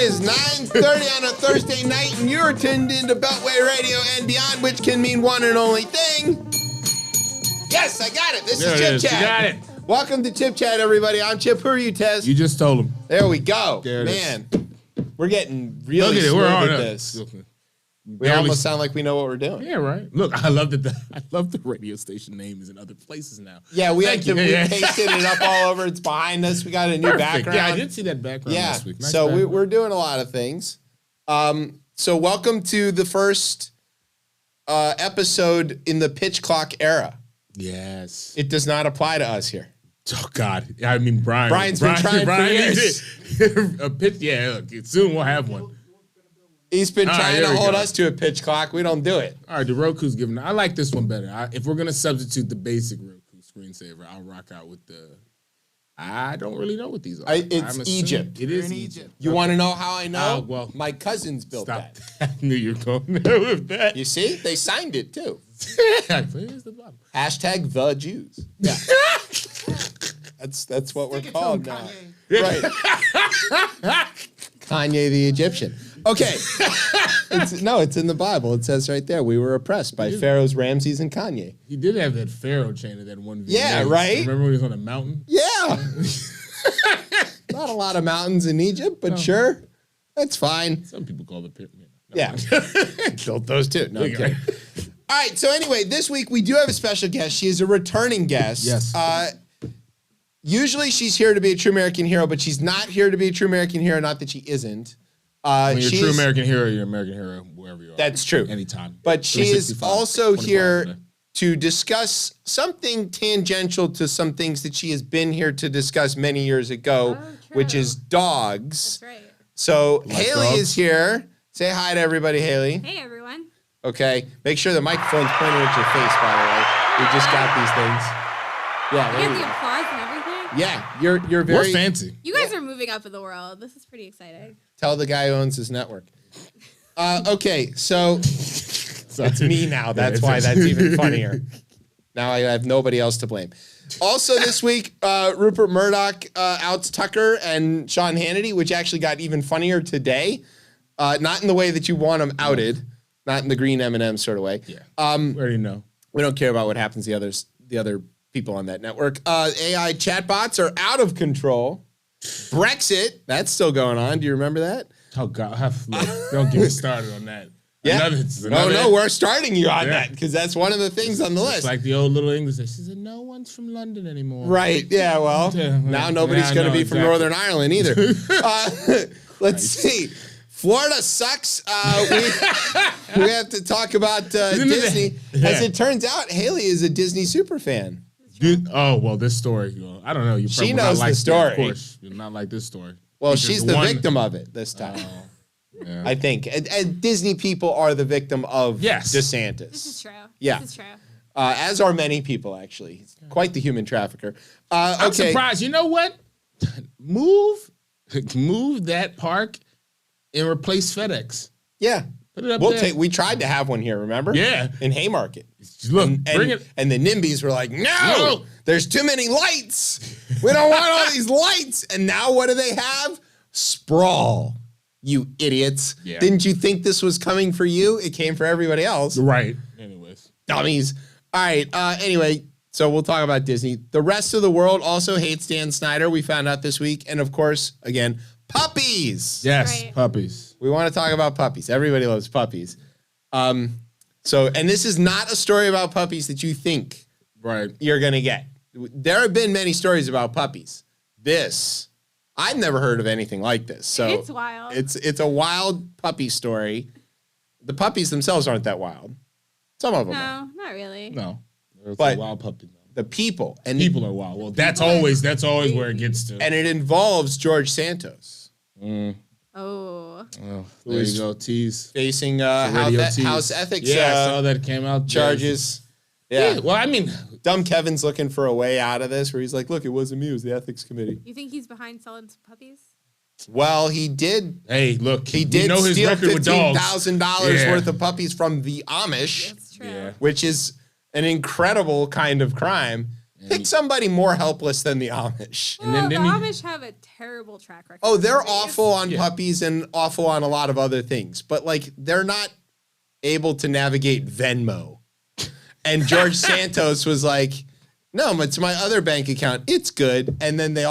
is 9:30 on a Thursday night, and you're tuned into Beltway Radio and Beyond, which can mean one and only thing. Yes, I got it. This is ChipChat. You got it. Welcome to ChipChat, everybody. I'm Chip. Who are you, Tez? You just told him. There we go. There Man, we're getting really Look at it. smooth We're on at it. this. We almost sound like we know what we're doing. Yeah, right. Look, I love that. I love the radio station name is in other places now. Yeah, we Thank we you. pasted it up all over. It's behind us. We got a new Perfect. background. Yeah, I did see that background last week. Nice so background. we're doing a lot of things. So welcome to the first episode in the pitch clock era. Yes. It does not apply to us here. Oh God. I mean, Brian's been trying for years. A pitch. Yeah. Look, soon we'll have one. He's been trying to there we hold go. us to a pitch clock. We don't do it. All right, the Roku's giving. I like this one better. If we're gonna substitute the basic Roku screensaver, I'll rock out with the. I don't really know what these are. It's Egypt. It is Egypt. You want to know how I know? Well, my cousins built Stop. that. I knew you were going there with that. You see? They signed it too. Where's the bottom? Hashtag the Jews. Yeah. That's what we're called now. Right. Kanye the Egyptian. Okay. It's in the Bible. It says right there, we were oppressed by Pharaohs, Ramses, and Kanye. He did have that Pharaoh chain of that one video. Yeah, right? Remember when he was on a mountain? Yeah. Not a lot of mountains in Egypt, but sure. That's fine. Some people call it pyramid. Yeah. Built those too. No, I'm kidding. All right, so anyway, this week we do have a special guest. She is a returning guest. Yes. Usually she's here to be a true American hero, but she's not here to be a true American hero. Not that she isn't. When you're a true American hero, you're an American hero wherever you are. That's true. Anytime. But she is 365, also 24 here today. to discuss something tangential to some things that she has been here to discuss many years ago, which is dogs. That's right. So Like Haley dogs? is here. Say hi to everybody, Haley. Hey, everyone. Okay. Make sure the microphone's pointing at your face, by the way. We just got these things. Yeah, You there get you the go. applause and everything. Yeah, you're We're very fancy. You guys are moving up in the world. This is pretty exciting. Tell the guy who owns his network. Okay, so it's me now. That's why that's even funnier. Now I have nobody else to blame. Also this week, Rupert Murdoch outs Tucker and Sean Hannity, which actually got even funnier today. Not in the way that you want them outed, not in the green M&M sort of way. Yeah. We already know. We don't care about what happens to the other people on that network. AI chatbots are out of control. Brexit, that's still going on. Do you remember that? Oh God, don't get me started on that. Yeah. Another, No, we're starting you on Yeah. that because that's one of the things on the It's list. like the old little English. She said, "No one's from London anymore." Right. Yeah. Well, Yeah, now nobody's yeah, going to no, be from exactly. Northern Ireland either. Let's see. Florida sucks. We have to talk about Disney. Yeah. As it turns out, Haley is a Disney super fan. Dude, oh well, this story. I don't know. You probably She not knows like the story. Of course, you're not like this story. Well, Because she's the one- victim of it this time. Yeah. I think. And Disney people are the victim of Yes. DeSantis. This is true. Yeah. This is true. As are many people, actually. He's quite the human trafficker. I'm Okay. surprised. You know what? Move that park and replace FedEx. Yeah. Put it up there. We tried to have one here, remember? Yeah. In Haymarket. Look, And, bring it. and the NIMBYs were like, no, No. there's too many lights. We don't want all these lights. And now what do they have? Sprawl. You idiots. Yeah. Didn't you think this was coming for you? It came for everybody else. Right. Anyways. Dummies. All right. Anyway, so we'll talk about Disney. The rest of the world also hates Dan Snyder. We found out this week. And of course, again, puppies. Yes, Right. puppies. We want to talk about puppies. Everybody loves puppies. And this is not a story about puppies that you think Right. you're going to get. There have been many stories about puppies. I've never heard of anything like this. So It's wild. It's a wild puppy story. The puppies themselves aren't that wild. Some of them are. No, not really. No. It's But- a wild puppy. Though. The people. And People are wild. Well, that's always where it gets to. and it involves George Santos Oh. Oh, there you go. Tease. facing Radio tease. House ethics Yeah, I saw that came out. charges. Yeah. Yeah. Well, I mean, Dumb Kevin's looking for a way out of this where he's like, look, it wasn't me, it was the ethics committee. You think he's behind selling some puppies? Well, he did. hey, look, He did know his steal record with dogs. $15,000 Yeah. worth of puppies from the Amish, That's true. Yeah. which is an incredible kind of crime. Pick somebody more helpless than the Amish. Well, the Amish have a terrible track record. Oh, they're with puppies. awful on puppies and awful on a lot of other things. But, like, they're not able to navigate Venmo. And George Santos was like, no, it's my other bank account. It's good. And then they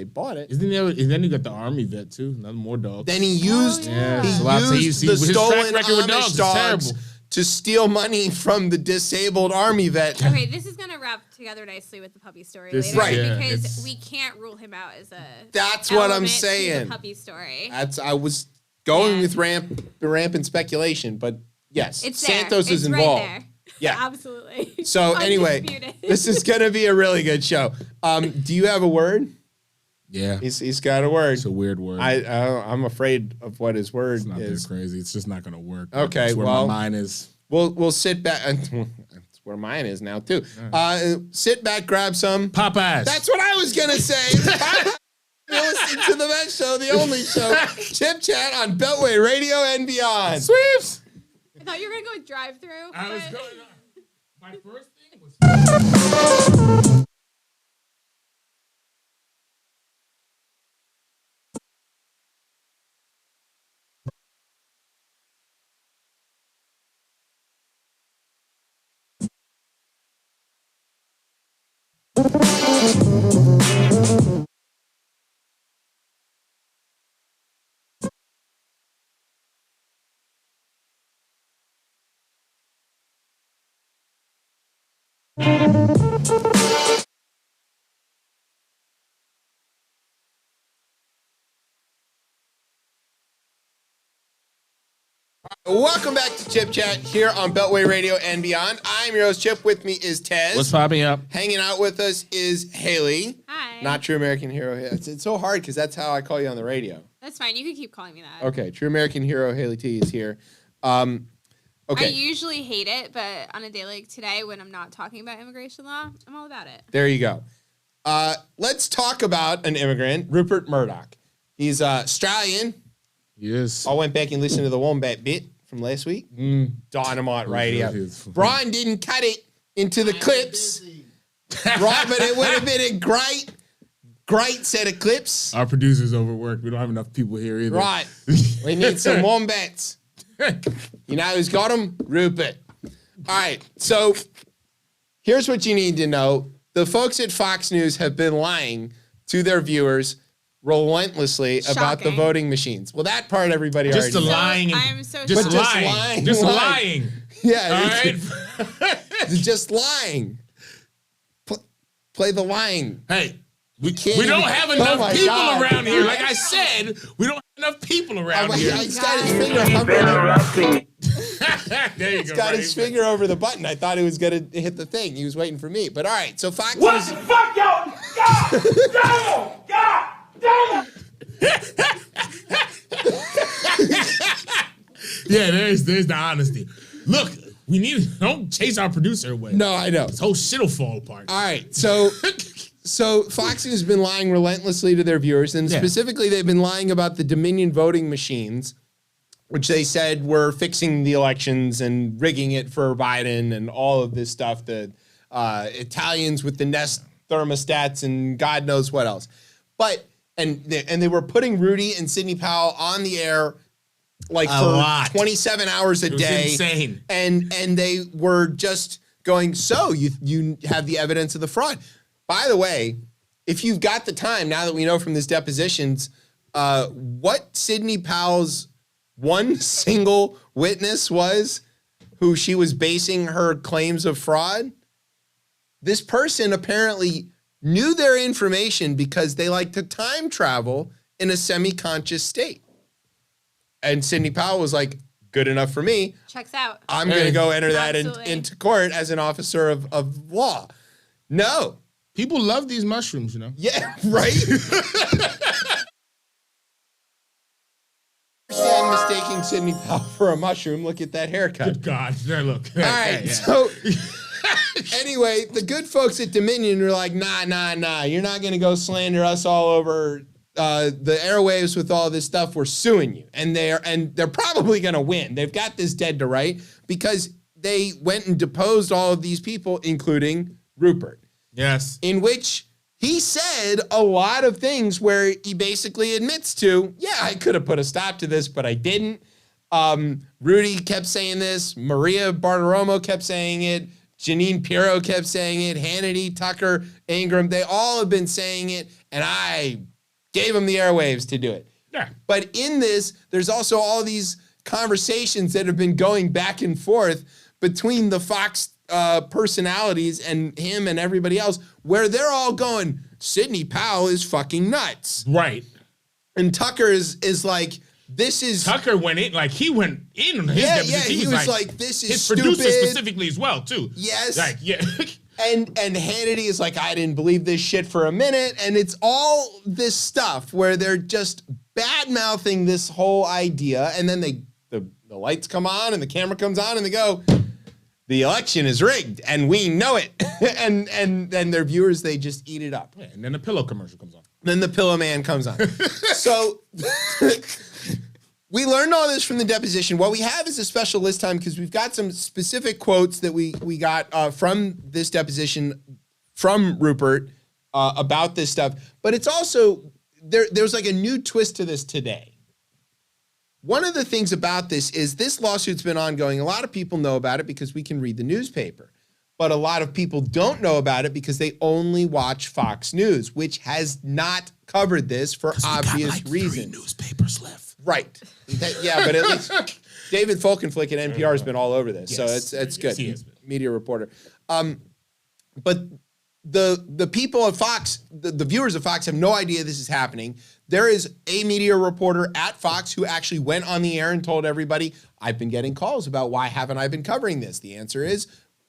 bought it. Then he got the army vet too. Another more dogs. Then he used His the track stolen record with Amish is dogs terrible. to steal money from the disabled army vet. Okay, this is gonna wrap together nicely with the puppy story This- later, Right. Yeah, because it's- we can't rule him out as a. That's what I'm element to saying. The puppy story. I was going Yeah. with rampant speculation, but yes, It's Santos there. is It's involved. Right there. Yeah. Absolutely. So anyway, Undisputed. this is gonna be a really good show. Do you have a word? Yeah, He's got a word. it's a weird word. I'm afraid of what his word it's not is. that crazy. It's just not gonna work. Okay, That's where well- my mind is. We'll sit back. That's where mine is now too. Sit back, grab some. Popeyes. That's what I was gonna say. You're listening to the best show, the only show, Chip Chat on Beltway Radio and beyond. Sweeps. I thought you were gonna go with drive-through. I was but- going. My first thing was. Welcome back to Chip Chat here on Beltway Radio and beyond. I'm your host, Chip. With me is Tez. What's popping up? Hanging out with us is Haley. Hi. Not True American Hero. It's so hard because that's how I call you on the radio. That's fine. You can keep calling me that. Okay, True American Hero Haley T is here. I Okay, usually hate it, but on a day like today, when I'm not talking about immigration law, I'm all about it. there you go. Let's talk about an immigrant, Rupert Murdoch. He's Australian. Yes. I went back and listened to the Wombat bit from last week. Dynamite radio. Brian didn't cut it into the clips. Right, but it would have been a great set of clips. Our producer's overworked. We don't have enough people here either. Right. We need some wombats. You know who's got them? Rupert. All right. So here's what you need to know. The folks at Fox News have been lying to their viewers relentlessly about the Shocking. voting machines. Well, that part everybody Just already the knows. lying. I'm so Just But shocked. just lying. lying, Just lying. lying. Yeah. All it's- right. it's just lying. Play the lying. Hey, can't we don't even- have Oh enough my people God. around here. Like I said, we don't have enough people around here. He's got his finger hovering. There you He's go. got right. his finger over the button. I thought he was going to hit the thing. He was waiting for me. But all right, so Fox What News. the fuck, yo? God damn Yeah, there's the honesty. Look, don't chase our producer away. No, I know. This whole shit'll fall apart. All right, so Fox News has been lying relentlessly to their viewers, and specifically they've been lying about the Dominion voting machines, which they said were fixing the elections and rigging it for Biden and all of this stuff. The Italians with the Nest thermostats and God knows what else. But and they were putting Rudy and Sidney Powell on the air like A for lot. 27 hours a It was day. insane. And they were just going, so you have the evidence of the fraud. By the way, if you've got the time, now that we know from these depositions, what Sidney Powell's one single witness was who she was basing her claims of fraud, this person apparently knew their information because they like to time travel in a semi-conscious state. And Sidney Powell was like, good enough for me. Checks out. I'm going to go enter that Absolutely. into court as an officer of law. No. People love these mushrooms, you know. Yeah, right? Understand mistaking Sidney Powell for a mushroom. Look at that haircut. Good God. There, look. All right, so anyway, the good folks at Dominion are like, nah. You're not going to go slander us all over the airwaves with all this stuff. We're suing you, and they're probably going to win. They've got this dead to right because they went and deposed all of these people, including Rupert. Yes. in which he said a lot of things where he basically admits to, yeah, I could have put a stop to this, but I didn't. Rudy kept saying this. Maria Bartiromo kept saying it. Janine Pirro kept saying it. Hannity, Tucker, Ingram, they all have been saying it, and I gave them the airwaves to do it. Yeah. But in this, there's also all these conversations that have been going back and forth between the Fox personalities and him and everybody else, where they're all going, Sidney Powell is fucking nuts. Right. And Tucker is like, this is... Tucker went in, like, he went in on his deposition. Yeah, he was like, this is his stupid. producer specifically as well, too. Yes. Like, yeah. And Hannity is like, I didn't believe this shit for a minute. And it's all this stuff where they're just bad-mouthing this whole idea. And then the lights come on and the camera comes on and they go, the election is rigged and we know it. and then their viewers, they just eat it up. Yeah, and then the pillow commercial comes on. Then the Pillow Man comes on. So we learned all this from the deposition. What we have is a special list time because we've got some specific quotes that we got from this deposition from Rupert about this stuff. But it's also, there's like a new twist to this today. One of the things about this is this lawsuit's been ongoing. A lot of people know about it because we can read the newspaper. But a lot of people don't know about it because they only watch Fox News, which has not covered this for obvious reasons. 3 newspapers left. Right. Yeah, but at least David Folkenflik at NPR has been all over this, so it's good. He has been. Media reporter. But the people at Fox, the viewers of Fox have no idea this is happening. There is a media reporter at Fox who actually went on the air and told everybody, I've been getting calls about why haven't I been covering this? The answer is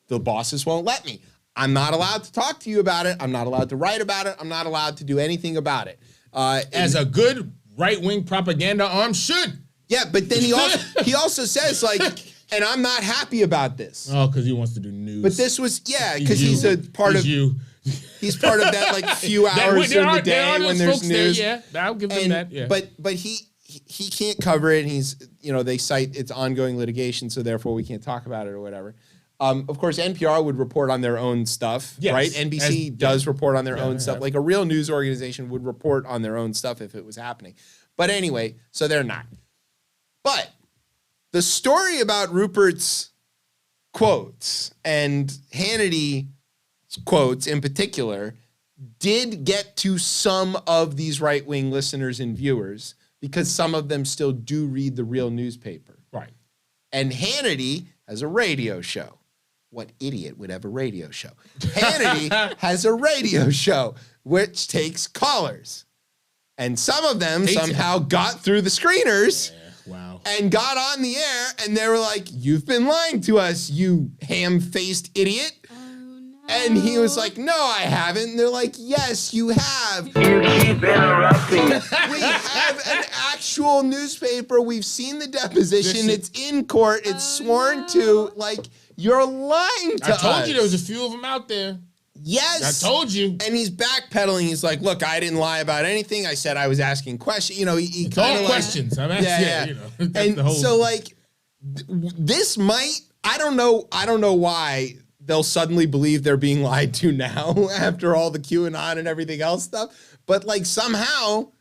the bosses won't let me. I'm not allowed to talk to you about it. I'm not allowed to write about it. I'm not allowed to do anything about it. As a good right-wing propaganda arm should. Yeah, but then he also says, like, and I'm not happy about this. Oh, because he wants to do news. But this was, because he's a part of... He's part of that, like, few hours in the day when there's news. There, yeah, I'll give them that, yeah. But he can't cover it, and he's, they cite it's ongoing litigation, so therefore we can't talk about it or whatever. Of course, NPR would report on their own stuff, right? NBC does report on their own stuff. Like a real news organization would report on their own stuff if it was happening. But anyway, so they're not. But the story about Rupert's quotes and Hannity quotes in particular did get to some of these right-wing listeners and viewers because some of them still do read the real newspaper. Right. And Hannity has a radio show. What idiot would have a radio show? Hannity has a radio show which takes callers. And some of them somehow got through the screeners. Yeah, wow. And got on the air and they were like, you've been lying to us, you ham-faced idiot. And he was like, no, I haven't. And they're like, yes, you have. You keep interrupting. We have an actual newspaper. We've seen the deposition. It's in court. It's sworn to. Like, you're lying to us. I told you there was a few of them out there. Yes. I told you. And he's backpedaling. He's like, look, I didn't lie about anything. I said I was asking questions. He it's kind all of questions. I'm asking, And the whole... so, like, this might, I don't know why they'll suddenly believe they're being lied to now after all the QAnon and everything else stuff. But like somehow,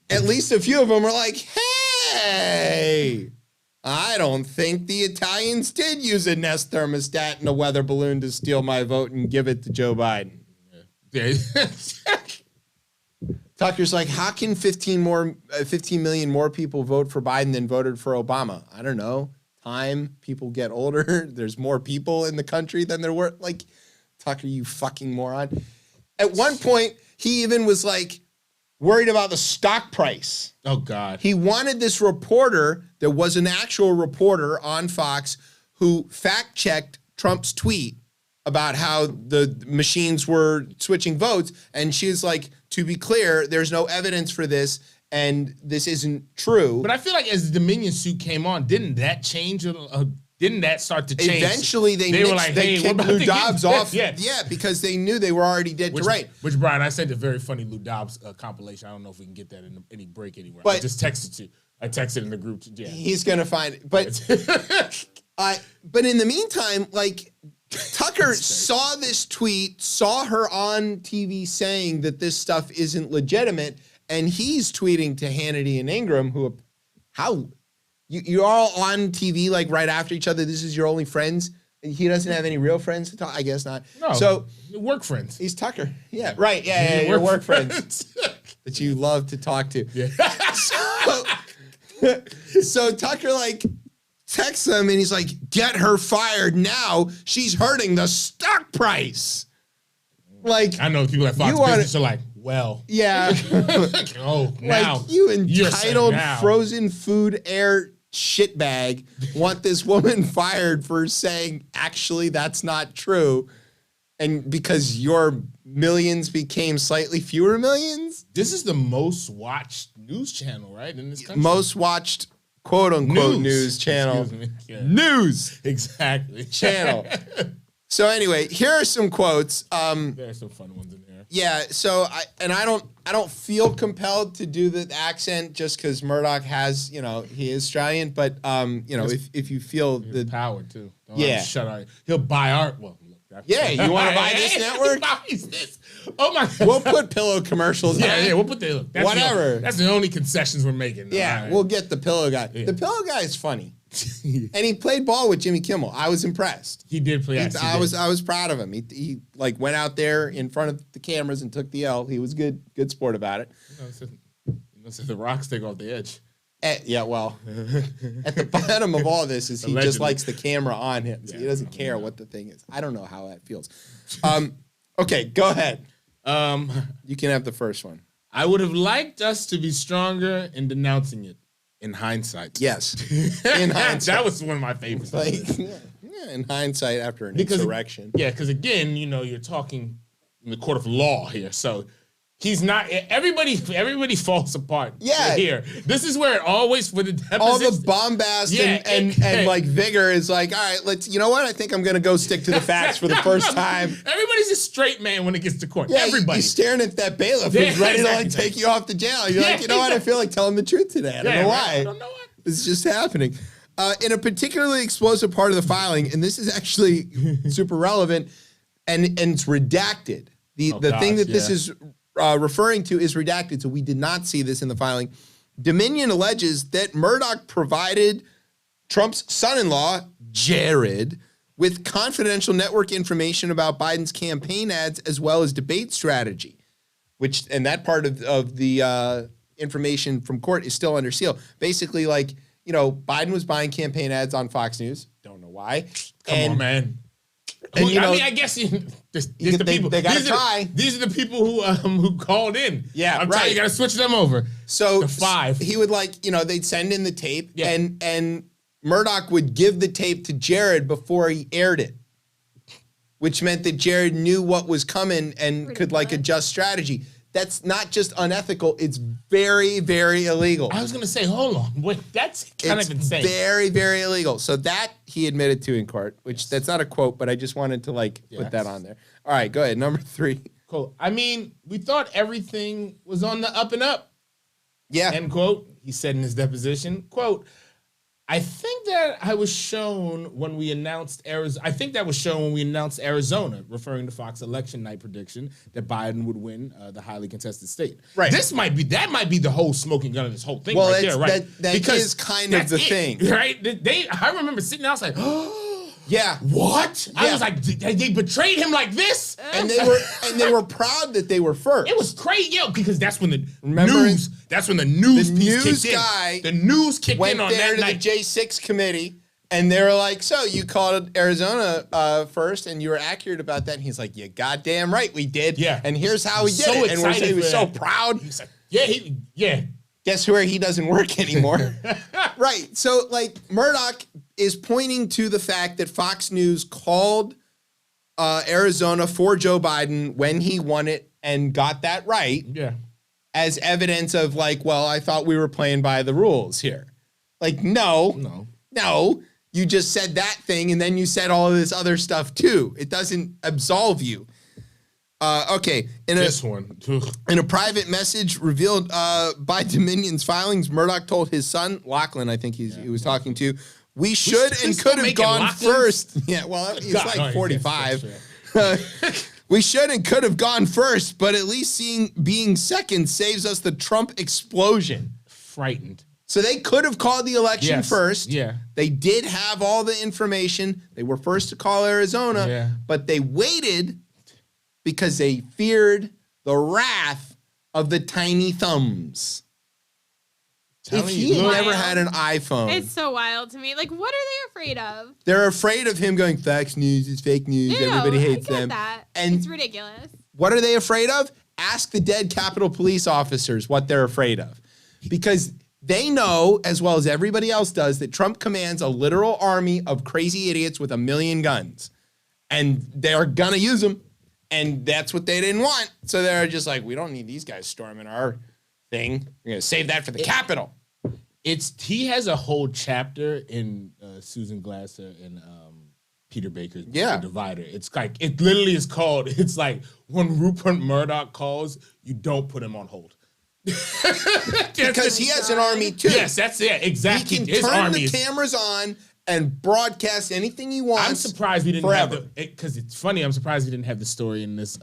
at least a few of them are like, hey, I don't think the Italians did use a Nest thermostat and a weather balloon to steal my vote and give it to Joe Biden. Yeah. Tucker's like, how can 15 million more people vote for Biden than voted for Obama? I don't know. Time, people get older. There's more people in the country than there were. Like, Tucker, you fucking moron. At one point, he even was like worried about the stock price. Oh, God. He wanted this reporter, there was an actual reporter on Fox who fact-checked Trump's tweet about how the machines were switching votes. And she was like, to be clear, there's no evidence for this. And this isn't true. But I feel like as the Dominion suit came on, didn't that change? Didn't that start to change? Eventually, they were like, they kicked Lou Dobbs off. Yeah, because they knew they were already dead to right. Which, Brian, I sent a very funny Lou Dobbs compilation. I don't know if we can get that in any break anywhere. But I just texted you. I texted in the group. Yeah. He's going to find it. But, but in the meantime, like, Tucker saw this tweet, saw her on TV saying that this stuff isn't legitimate, and he's tweeting to Hannity and Ingram, you're all on TV like right after each other. This is your only friends. He doesn't have any real friends to talk. I guess not. No, so work friends. He's Tucker. Yeah, right. Yeah, your work friends that you love to talk to. Yeah. So Tucker like texts him and he's like, "Get her fired now. She's hurting the stock price." Like, I know people at Fox Business are like, well, yeah. oh, now like you entitled now. frozen food air shitbag want this woman fired for saying actually that's not true, and because your millions became slightly fewer millions. This is the most watched news channel, right, in this country. Most watched quote unquote news channel. Excuse me. Yeah. News Exactly. channel. So anyway, here are some quotes. There are some fun ones in there. Yeah, so I don't feel compelled to do the accent just because Murdoch has, he is Australian, but if you feel the power too. Don't shut out. He'll buy art. Well, look, you want to buy this network? He buys this. Oh my God. We'll put pillow commercials. Yeah, we'll put the whatever. That's the only concessions we're making. Yeah, we'll get the pillow guy. Yeah. The pillow guy is funny. And he played ball with Jimmy Kimmel. I was impressed. He did play. I was proud of him. He like went out there in front of the cameras and took the L. He was good sport about it. The rocks take off the edge. Yeah, well, at the bottom of all this is he just likes the camera on him. So he doesn't care what the thing is. I don't know how that feels. Okay, go ahead. You can have the first one. I would have liked us to be stronger in denouncing it. In hindsight. Yes. In hindsight. That was one of my favorites. In hindsight after an insurrection. Yeah, because again, you're talking in the court of law here. So he's not, everybody falls apart. Yeah. Here. This is where it always, for the deposition. All the bombast and like vigor is like, all right, you know what? I think I'm going to go stick to the facts for the first time. Everybody's a straight man when it gets to court. Yeah, Everybody. You're staring at that bailiff who's ready to take you off to jail. You're like, you know what? I feel like telling the truth today. I don't know why. I don't know why. It's just happening. In a particularly explosive part of the filing, and this is actually super relevant, and it's redacted. The thing that this is referring to is redacted, so we did not see this in the filing. Dominion alleges that Murdoch provided Trump's son-in-law, Jared, with confidential network information about Biden's campaign ads as well as debate strategy, and that part of the information from court is still under seal. Basically, Biden was buying campaign ads on Fox News. Don't know why. Come on, man. And, I guess the people. They got to try. These are the people who called in. Yeah, I'm telling you, got to switch them over. So the 5. He would they'd send in the tape, and Murdoch would give the tape to Jared before he aired it, which meant that Jared knew what was coming and could adjust strategy. That's not just unethical; it's very, very illegal. I was gonna say, hold on, wait, that's kind of insane. Very, very illegal. So that he admitted to in court, which that's not a quote, but I just wanted to put that on there. All right, go ahead. Number 3. Cool. I mean, we thought everything was on the up and up. Yeah. End quote. He said in his deposition, quote, I think that was shown when we announced Arizona, referring to Fox election night prediction that Biden would win the highly contested state. Right. That might be the whole smoking gun of this whole thing there, right? That because is kind of the thing. Right? I remember sitting there, I was like, oh, yeah. What? Yeah. I was like, they betrayed him like this? And they were proud that they were first. It was crazy, because that's when the news guy the news kicked went in on there that to night. the J6 committee, and they were like, so you called Arizona first, and you were accurate about that. And he's like, you goddamn right we did. Yeah. And here's how we did it. And he was so proud. He was like, yeah. Guess where he doesn't work anymore. Right. So Murdoch is pointing to the fact that Fox News called Arizona for Joe Biden when he won it and got that right. Yeah. As evidence of I thought we were playing by the rules here. No. You just said that thing and then you said all of this other stuff too. It doesn't absolve you. Okay. In a private message revealed by Dominion's filings, Murdoch told his son, Lachlan, I think he was talking to, We should and could have gone first. Yeah, well, he's like 45. We should and could have gone first, but at least being second saves us the Trump explosion. Frightened. So they could have called the election first. Yeah. They did have all the information. They were first to call Arizona, but they waited because they feared the wrath of the tiny thumbs. If he had never had an iPhone. It's so wild to me. Like, what are they afraid of? They're afraid of him going, Fox News is fake news. Everybody hates them. That. And it's ridiculous. What are they afraid of? Ask the dead Capitol Police officers what they're afraid of. Because they know, as well as everybody else does, that Trump commands a literal army of crazy idiots with 1 million guns. And they're going to use them. And that's what they didn't want. So they're just like, we don't need these guys storming our thing. We're going to save that for the Capitol. He has a whole chapter in Susan Glasser and Peter Baker's The Divider. It's like, it literally is called, it's like when Rupert Murdoch calls, you don't put him on hold. Because he has an army too. Yes, that's it. Exactly. He can turn the cameras on and broadcast anything he wants. I'm surprised we didn't have because it's funny. I'm surprised we didn't have the story in this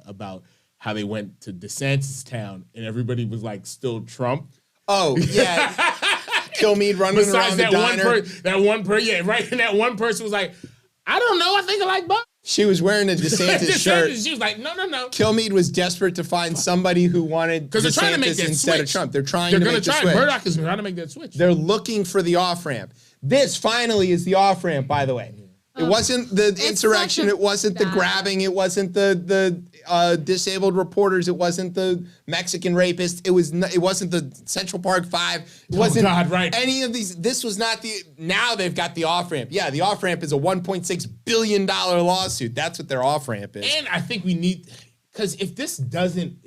about how they went to DeSantis town and everybody was like still Trump. Oh yeah, Kilmeade running around the diner. That one person was like, I don't know. I think I like Bob. She was wearing a DeSantis shirt. She was like, no. Kilmeade was desperate to find somebody who wanted DeSantis instead of Trump. They're trying to make the switch. Murdoch is trying to make that switch. They're looking for the off-ramp. This finally is the off-ramp, by the way. It wasn't the insurrection. It wasn't the grabbing. It wasn't the disabled reporters. It wasn't the Mexican rapists. It wasn't the Central Park Five. It wasn't any of these. This was not the. Now they've got the off ramp. Yeah, the off ramp is a $1.6 billion lawsuit. That's what their off ramp is. And I think we need. Because if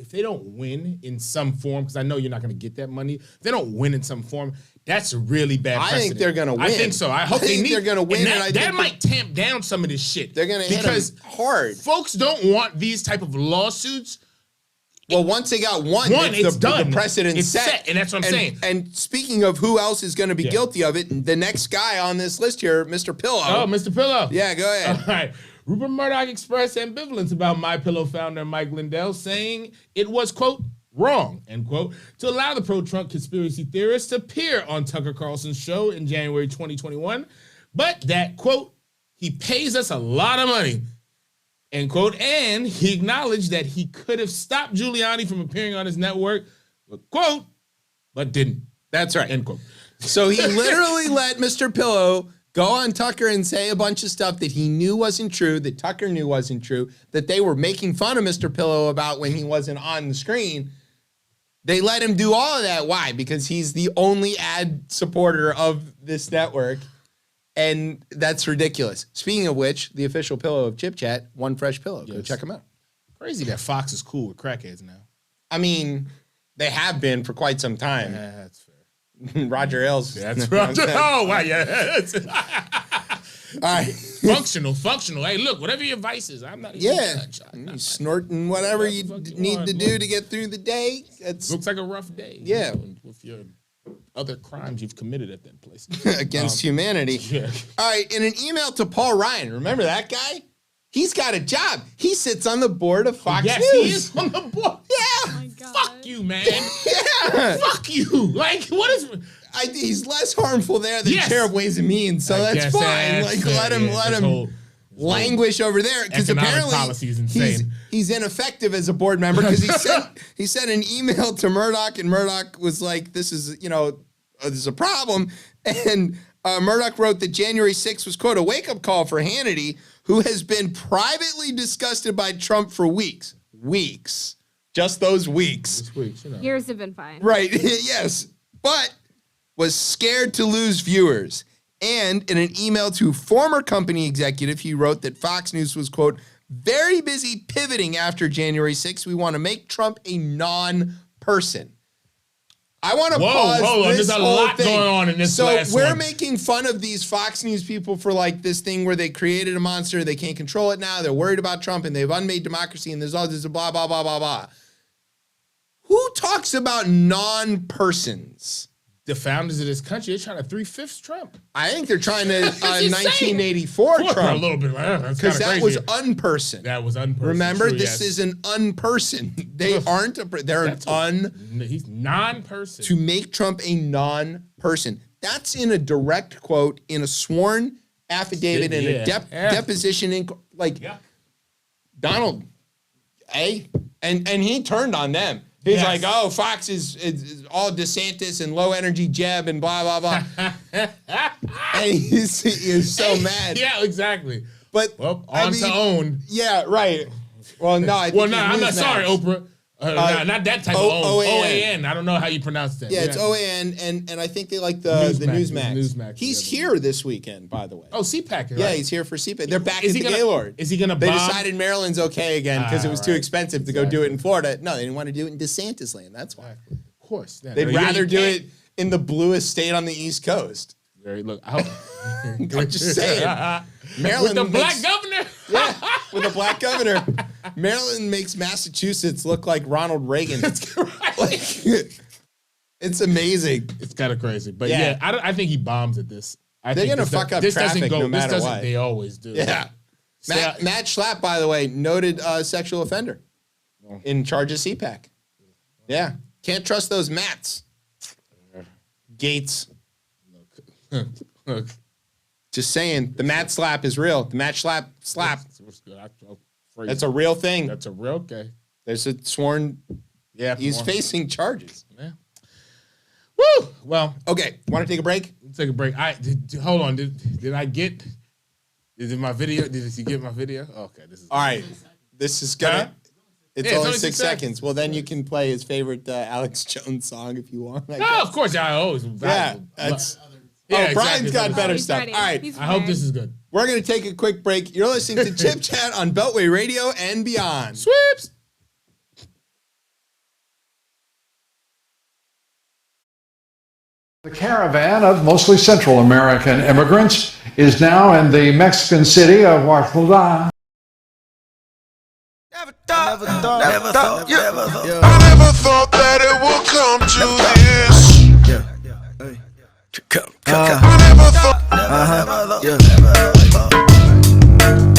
they don't win in some form, because I know you're not going to get that money, if they don't win in some form, that's a really bad precedent. I think they're going to win. I think so. I hope they're going to win. And that might tamp down some of this shit. They're going to hit them hard. Folks don't want these type of lawsuits. Well, once they got one, it's done. The precedent's set. And that's what I'm saying. And speaking of who else is going to be guilty of it, the next guy on this list here, Mr. Pillow. Oh, Mr. Pillow. Yeah, go ahead. All right. Rupert Murdoch expressed ambivalence about MyPillow founder Mike Lindell, saying it was, quote, wrong, end quote, to allow the pro-Trump conspiracy theorists to appear on Tucker Carlson's show in January 2021, but that, quote, he pays us a lot of money, end quote, and he acknowledged that he could have stopped Giuliani from appearing on his network, quote, but didn't. That's right. End quote. So he literally let Mr. Pillow go on Tucker and say a bunch of stuff that he knew wasn't true, that Tucker knew wasn't true, that they were making fun of Mr. Pillow about when he wasn't on the screen. They let him do all of that. Why? Because he's the only ad supporter of this network. And that's ridiculous. Speaking of which, the official pillow of ChipChat, One Fresh Pillow. Go check them out. Crazy that Fox is cool with crackheads now. I mean, they have been for quite some time. Yeah, that's fair. Roger Ailes. That's Roger. Oh, wow, yeah. All right. Functional. Hey, look, whatever your vice is, I'm not even judge. You snorting whatever you need to do to get through the day. Looks like a rough day. Yeah. With your other crimes you've committed at that place. Against humanity. Yeah. All right, in an email to Paul Ryan, remember that guy? He's got a job. He sits on the board of Fox News. Yes, he is on the board. Yeah. Oh my God. Fuck you, man. Yeah. Fuck you. Like, what is... he's less harmful there than Chair of Ways and Means, so that's fine. Like, let him languish over there, because apparently he's ineffective as a board member, because he sent an email to Murdoch, and Murdoch was like, this is a problem. And Murdoch wrote that January 6th was, quote, a wake-up call for Hannity, who has been privately disgusted by Trump for weeks. Just those weeks. Years have been fine. Right, yes. But was scared to lose viewers. And in an email to former company executive, he wrote that Fox News was, quote, very busy pivoting after January 6th. We want to make Trump a non-person. I want to pause this there's a whole lot thing. going on in this last we're one. making fun of these Fox News people for like this thing where they created a monster, they can't control it now, they're worried about Trump, and they've unmade democracy, and there's all this blah, blah, blah, blah, blah. Who talks about non-persons? the founders of this country, they're trying to 3/5 Trump. I think they're trying to insane. 1984 For a Trump. little bit, that's Because kind of that crazy. was unperson. That was unperson. Remember, True, this yes. is an unperson. They aren't they're He's non-person. to make Trump a non-person. That's in a direct quote in a sworn affidavit in a deposition in Donald, and he turned on them. He's like, oh, Fox is all DeSantis and low energy Jeb and blah blah blah, and he is so mad. Yeah, exactly. But to own. Yeah, right. Well, no, I think I'm not sorry, Oprah. Not that type of own. OAN. I don't know how you pronounce that. Yeah, it's OAN, and I think they like the Newsmax. He's here this weekend, by the way. Oh, CPAC, right? Yeah, he's here for CPAC. They're back at the Gaylord. Is he going to They decided Maryland's okay again because it was too expensive to go do it in Florida. No, they didn't want to do it in DeSantis land. That's why. Of course. Yeah, They'd rather do it in the bluest state on the East Coast. Look, I'm just saying. Maryland with the black governor. Yeah, with a black governor. Maryland makes Massachusetts look like Ronald Reagan. That's right. It's amazing. It's kind of crazy. But yeah, I think he bombs at this. They're going to fuck up traffic no matter what. They always do. Yeah. Matt Schlapp, by the way, noted sexual offender in charge of CPAC. Yeah. Can't trust those Matts. Gates. Look. Just saying, the Matt slap is real. The Matt slap. That's a real thing. That's a real okay. There's a sworn. Yeah, he's facing charges. Yeah. Woo. Well, okay. Want to take a break? Take a break. Hold on. Did I get? Is it my video? Did you get my video? Okay. This is all right. This is gonna. It's only 6 seconds. Well, then you can play his favorite Alex Jones song if you want. Oh, of course. I always. Yeah, that's. Yeah, Brian's got better stuff. All right. I hope this is good. We're going to take a quick break. You're listening to Chip Chat on Beltway Radio and beyond. Sweeps. The caravan of mostly Central American immigrants is now in the Mexican city of Oaxaca. I never thought that it would come to this. I never thought.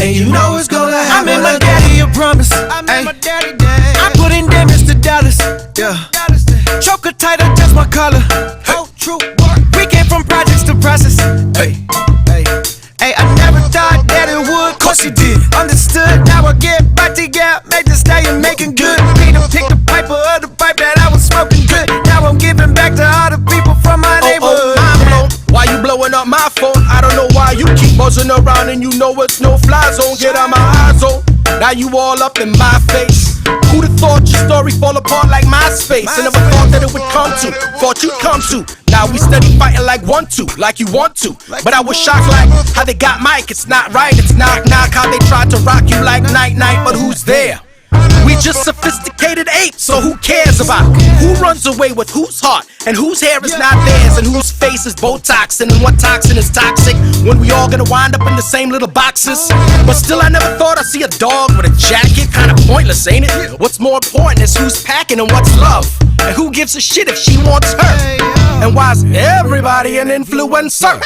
And you know it's gonna happen. I made my daddy a promise. I put in damage to Dallas. Choke her tight, adjust my collar. True. We came from projects to process. Hey, I never thought that it would. Course you did. Understood. Now I get back to gap. Make the stallion making good. Peter picked the piper of the pipe that I was smoking good. Now I'm giving back to all the people from my neighborhood. Why you blowing up my phone? I don't know why you keep buzzing around and you know it's no fly zone. Get out my eyes on. Now you all up in my face. Who'da thought your story fall apart like MySpace? I never thought that it would come to. Thought you'd come to. Now we steady fighting like 1-2, like you want to. But I was shocked like how they got Mike. It's not right, it's knock knock. How they tried to rock you like night night, but who's there? We just sophisticated apes, so who cares about who runs away with whose heart and whose hair is not theirs and whose face is Botox and what toxin is toxic when we all gonna wind up in the same little boxes. But still I never thought I'd see a dog with a jacket. Kinda pointless, ain't it? What's more important is who's packing and what's love and who gives a shit if she wants her. And why's everybody an influencer?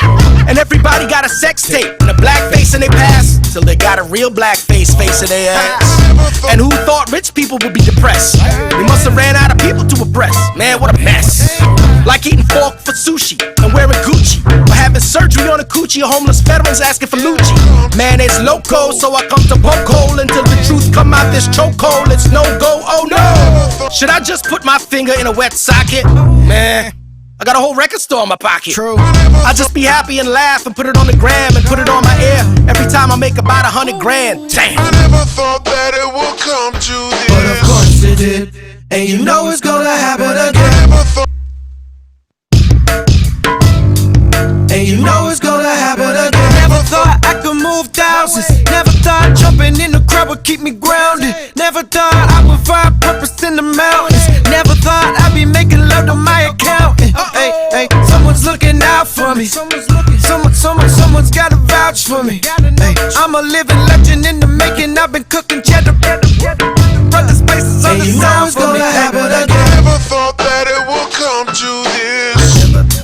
And everybody got a sex tape and a black face in their past till they got a real black face in their ass. And who thought rich people would be depressed? They must have ran out of people to oppress. Man, what a mess. Like eating fork for sushi and wearing Gucci, or having surgery on a coochie, or homeless veterans asking for Lucci. Man, it's loco, so I come to poke hole until the truth come out this chokehold. It's no go, oh no. Should I just put my finger in a wet socket? Man, I got a whole record store in my pocket. True. I just be happy and laugh and put it on the gram and put it on my ear every time I make about 100 grand. Damn. I never thought that it would come to this. But of course it did. And you know it's gonna happen again. And you know it's gonna happen again. Never thought I could move thousands. Never thought jumping in the crowd would keep me grounded. Never thought I would find purpose in the mountains. Never thought I'd be making love to my accountant. Hey, someone's looking out for me. Someone's gotta vouch for me. Hey, I'm a living legend in the making. I've been cooking cheddar. Brothers, places on the sound for me. I never thought that it would come to this.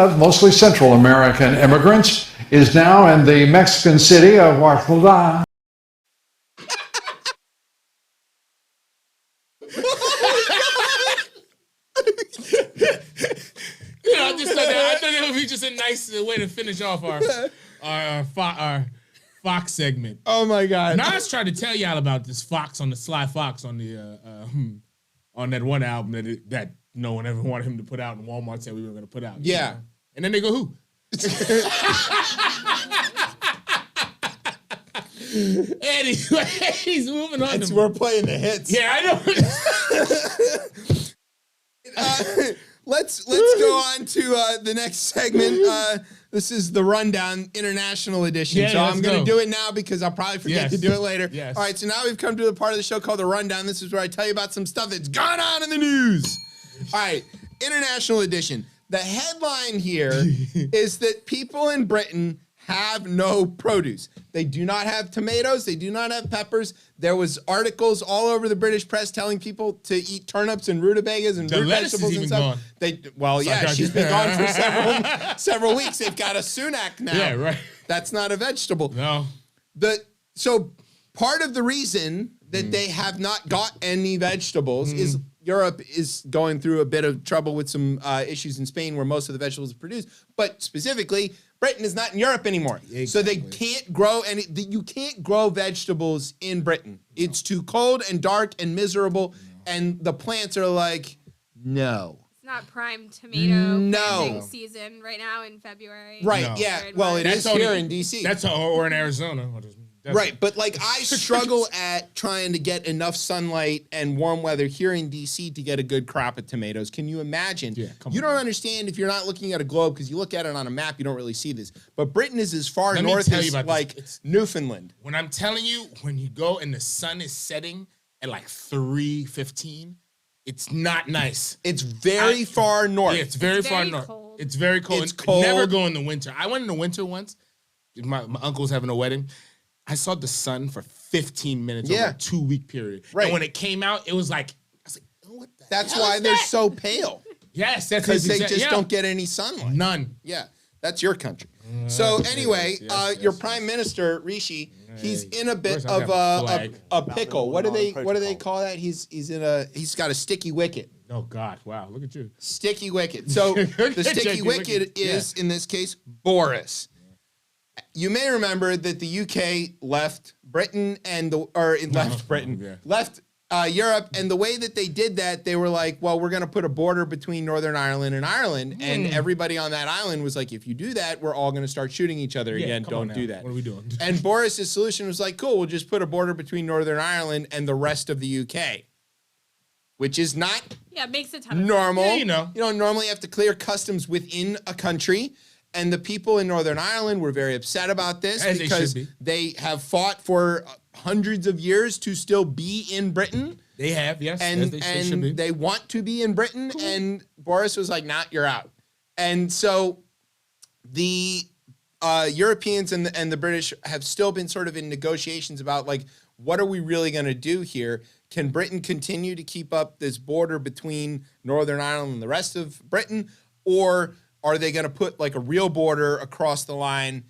of mostly Central American immigrants is now in the Mexican city of Oaxaca. I just thought that would be just a nice way to finish off our Fox segment. Oh my God! Nas tried to tell y'all about this Fox on the Sly Fox on the on that one album that no one ever wanted him to put out, and Walmart said we were going to put out. Yeah, and then they go, who? Anyway, he's moving on. We're playing the hits. Yeah, I know. Let's go on to the next segment. This is the Rundown International Edition. Yeah, so I'm going to go. do it now because I'll probably forget to do it later. Yes. All right, so now we've come to the part of the show called the Rundown. This is where I tell you about some stuff that's gone on in the news. All right, International Edition. The headline here is that people in Britain have no produce. They do not have tomatoes. They do not have peppers. There was articles all over the British press telling people to eat turnips and rutabagas and root vegetables and stuff. She's been gone for several weeks. They've got a Sunak now. Yeah, right. That's not a vegetable. No. So part of the reason that they have not got any vegetables is Europe is going through a bit of trouble with some issues in Spain where most of the vegetables are produced, but specifically Britain is not in Europe anymore. Exactly. So they can't grow you can't grow vegetables in Britain. No. It's too cold and dark and miserable, and the plants are like, no. It's not prime tomato planting season right now in February. Right, yeah. Well, it is here in D.C. Or in Arizona. Right, but like I struggle at trying to get enough sunlight and warm weather here in DC to get a good crop of tomatoes. Can you imagine? Yeah, you don't understand if you're not looking at a globe because you look at it on a map, you don't really see this. But Britain is as far north as like Newfoundland. When I'm telling you, when you go and the sun is setting at like 3:15, it's not nice. It's very far north. Yeah, it's very far north. Cold. It's very cold. It's cold. Never go in the winter. I went in the winter once. My uncle's having a wedding. I saw the sun for 15 minutes over a 2-week period. Right. And when it came out, it was like, I was like, what the That's hell why is they're that? so pale. Yes, that's because they just don't get any sunlight. None. Yeah, that's your country. So anyway, your prime minister Rishi, he's in a bit of a pickle. What do they call that? He's got a sticky wicket. Oh God! Wow! Look at you. Sticky wicket. So the sticky wicket is in this case Boris. You may remember that the UK left Britain left Europe, and the way that they did that, they were like, well, we're going to put a border between Northern Ireland and Ireland, and everybody on that island was like, if you do that, we're all going to start shooting each other again. Don't do that. What are we doing? And Boris's solution was like, cool, we'll just put a border between Northern Ireland and the rest of the UK, which is not makes it tough. normal. Yeah, you don't normally have to clear customs within a country. And the people in Northern Ireland were very upset about this because they have fought for hundreds of years to still be in Britain. They have, yes. And should be. They want to be in Britain. Cool. And Boris was like, nah, you're out. And so the Europeans and the British have still been sort of in negotiations about like, what are we really going to do here? Can Britain continue to keep up this border between Northern Ireland and the rest of Britain? Or are they going to put like a real border across the line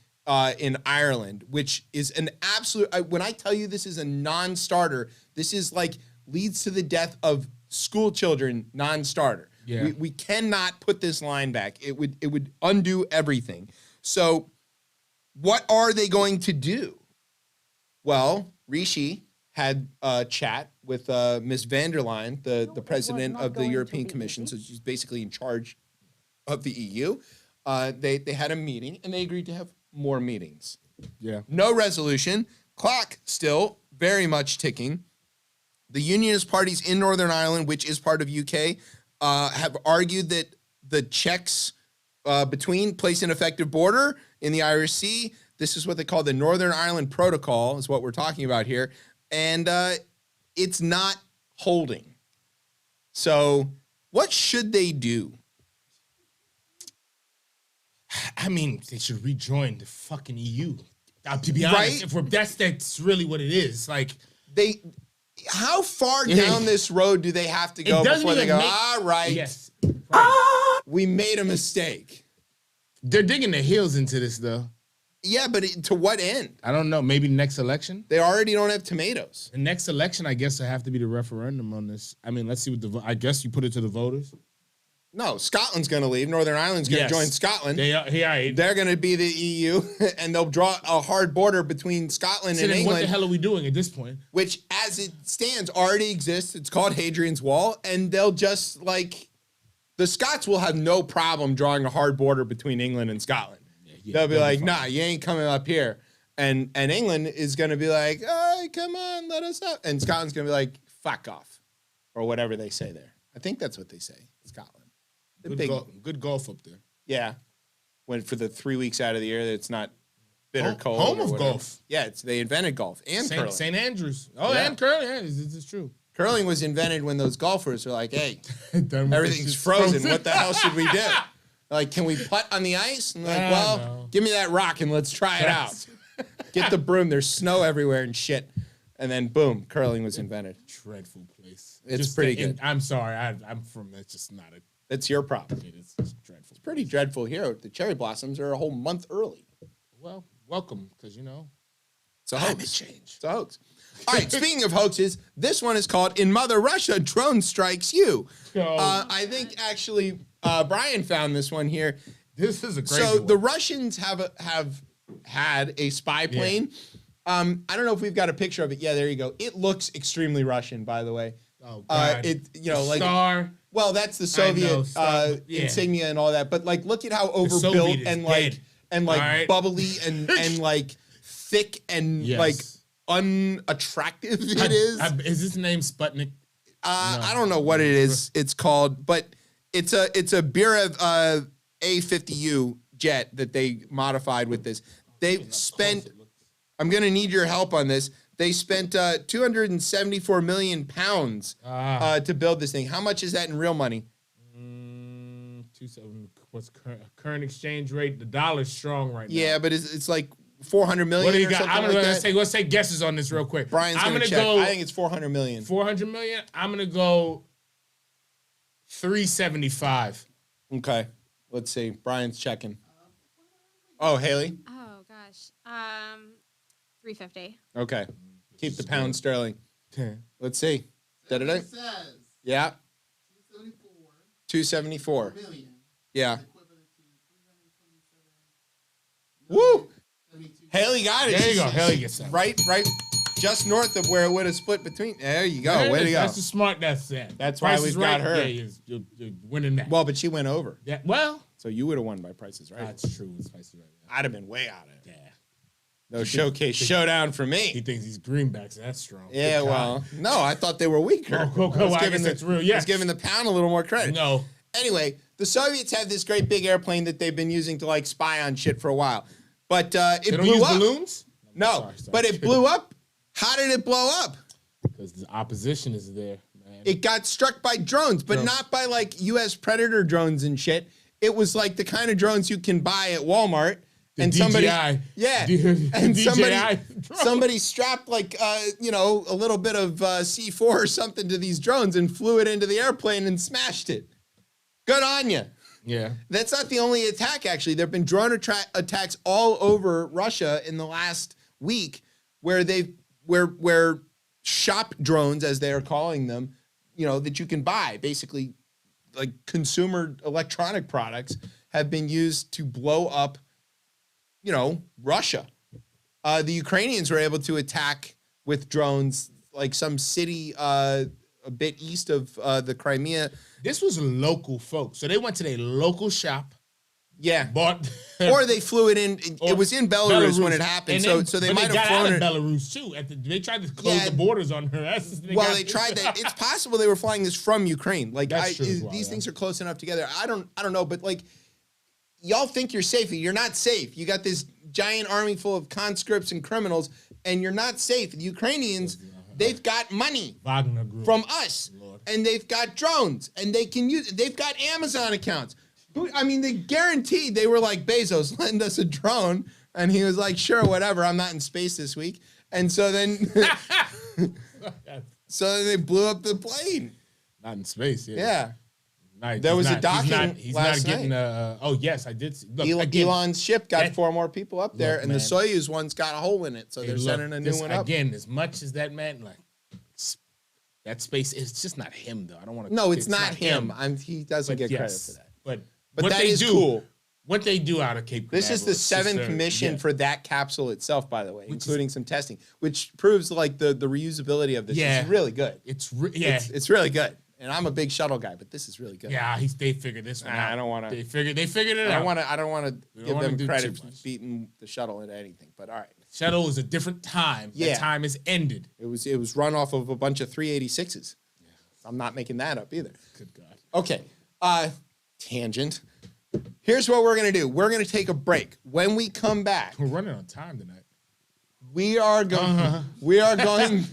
in Ireland, which is an absolute, when I tell you this is a non-starter, this is like leads to the death of school children non-starter. Yeah. We cannot put this line back. It would undo everything. So what are they going to do? Well, Rishi had a chat with Ms. van der Leyen, the president of the European Commission, so she's basically in charge of the EU. They had a meeting, and they agreed to have more meetings. Yeah. No resolution. Clock still very much ticking. The unionist parties in Northern Ireland, which is part of UK, have argued that the checks between place an effective border in the Irish Sea. This is what they call the Northern Ireland Protocol, is what we're talking about here. And it's not holding. So what should they do? I mean, they should rejoin the fucking EU. To be honest, that's really what it is. Like how far down this road do they have to go before they go, all right, yes, we made a mistake? They're digging their heels into this, though. Yeah, but to what end? I don't know. Maybe next election? They already don't have tomatoes. The next election, I guess, will have to be the referendum on this. I mean, let's see what I guess you put it to the voters. No, Scotland's going to leave. Northern Ireland's going to join Scotland. They're going to be the EU, and they'll draw a hard border between Scotland and England. What the hell are we doing at this point? Which, as it stands, already exists. It's called Hadrian's Wall, and they'll just, like, the Scots will have no problem drawing a hard border between England and Scotland. They'll be like, nah, you ain't coming up here. And England is going to be like, oh, come on, let us up. And Scotland's going to be like, fuck off, or whatever they say there. I think that's what they say, Scotland. Good golf up there. Yeah. Went for the 3 weeks out of the year that it's not bitter cold. Home of golf. Yeah, they invented golf and curling. St. Andrews. Oh, yeah. And curling. Yeah, this is true. Curling was invented when those golfers were like, hey, everything's frozen. What the hell should we do? Like, can we putt on the ice? And they're like, give me that rock and let's try it out. Get the broom. There's snow everywhere and shit. And then, boom, curling was invented. Dreadful place. It's pretty good. I'm sorry. I'm from, it's just not a. That's your problem. It's just dreadful. It's pretty dreadful here. The cherry blossoms are a whole month early. Well, welcome, because, it's a hoax. It's a hoax. All right, speaking of hoaxes, this one is called In Mother Russia, Drone Strikes You. I think, actually, Brian found this one here. This is a great one. So one. the Russians have had a spy plane. Yeah. I don't know if we've got a picture of it. Yeah, there you go. It looks extremely Russian, by the way. Oh, God. Like star. Well, that's the Soviet insignia and all that. But like, look at how overbuilt and like bubbly and like thick and like unattractive it is. Is this name Sputnik? I don't know what it is. It's called, but it's a Birev A-50U jet that they modified with this. They spent. I'm gonna need your help on this. They spent 274 million pounds to build this thing. How much is that in real money? 27. What's current exchange rate? The dollar's strong right now. Yeah, but it's like 400 million. What do you got? I'm gonna say. Let's say guesses on this real quick. Brian's gonna check. I think it's 400 million. 400 million. I'm gonna go 375. Okay, let's see. Brian's checking. Oh, Haley. Oh gosh. 350. Okay. Keep the pound sterling. Let's see. Da-da-da. Yeah. 274. Million. Yeah. Woo! Haley got it. There you go. Haley gets that. Right, just north of where it would have split between. There you go. Way to go. That's the smart. That's it. That's why we've got her. Yeah, you're winning that. Well, but she went over. Yeah. Well. So you would have won by Prices Right. That's true. It's Prices Right. I'd have been way out of it. Yeah. No showcase showdown for me. He thinks he's greenbacks. That's strong. Yeah, well, no, I thought they were weaker. I guess it's real. Yes. He's giving the pound a little more credit. No. Anyway, the Soviets have this great big airplane that they've been using to like spy on shit for a while, but it blew up. Balloons? No, sorry. But it blew up. How did it blow up? Because the opposition is there, man. It got struck by drones, but not by like U.S. Predator drones and shit. It was like the kind of drones you can buy at Walmart. And DJI. Somebody strapped like a little bit of C4 or something to these drones and flew it into the airplane and smashed it. Good on you. Yeah. That's not the only attack, actually. There have been drone attacks all over Russia in the last week where where shop drones, as they are calling them, that you can buy, basically like consumer electronic products, have been used to blow up Russia. The Ukrainians were able to attack with drones like some city a bit east of the Crimea. This was local folks. So they went to their local shop. Yeah. Bought. Or they flew it in. It was in Belarus when it happened. So they might have flown it. Belarus too. They tried to close the borders on her. They tried that. It's possible they were flying this from Ukraine. Like these things are close enough together. I don't know, but like, y'all think you're safe. You're not safe. You got this giant army full of conscripts and criminals, and you're not safe. The Ukrainians, they've got money Wagner Group from us, and they've got drones, and they can use. They've got Amazon accounts. They guaranteed. They were like, Bezos, lend us a drone, and he was like, sure, whatever. I'm not in space this week, and so then, so then they blew up the plane. Not in space. Yeah. Nice. There was a docking He's last not getting night. oh yes, I did. See. Look, again, Elon's ship got 4 more people up there, and man. the Soyuz one's got a hole in it, so they're sending a new one up. Again, as much as that man, like that space, it's just not him though. I don't want to. No, it's not him. He doesn't get credit for that. But what that is cool. What they do out of Cape Canaveral. This is the 7th mission for that capsule itself, by the way, including some testing, which proves like the reusability of this is really good. It's really good. And I'm a big shuttle guy, but this is really good. Yeah, they figured this one out. I don't want to. They figured it out. I don't want to give them credit for beating the shuttle into anything. But all right, shuttle is a different time. Yeah, the time is ended. It was run off of a bunch of 386s. Yeah. I'm not making that up either. Good God. Okay. Tangent. Here's what we're gonna do. We're gonna take a break. When we come back, we're running on time tonight. We are going. We are going.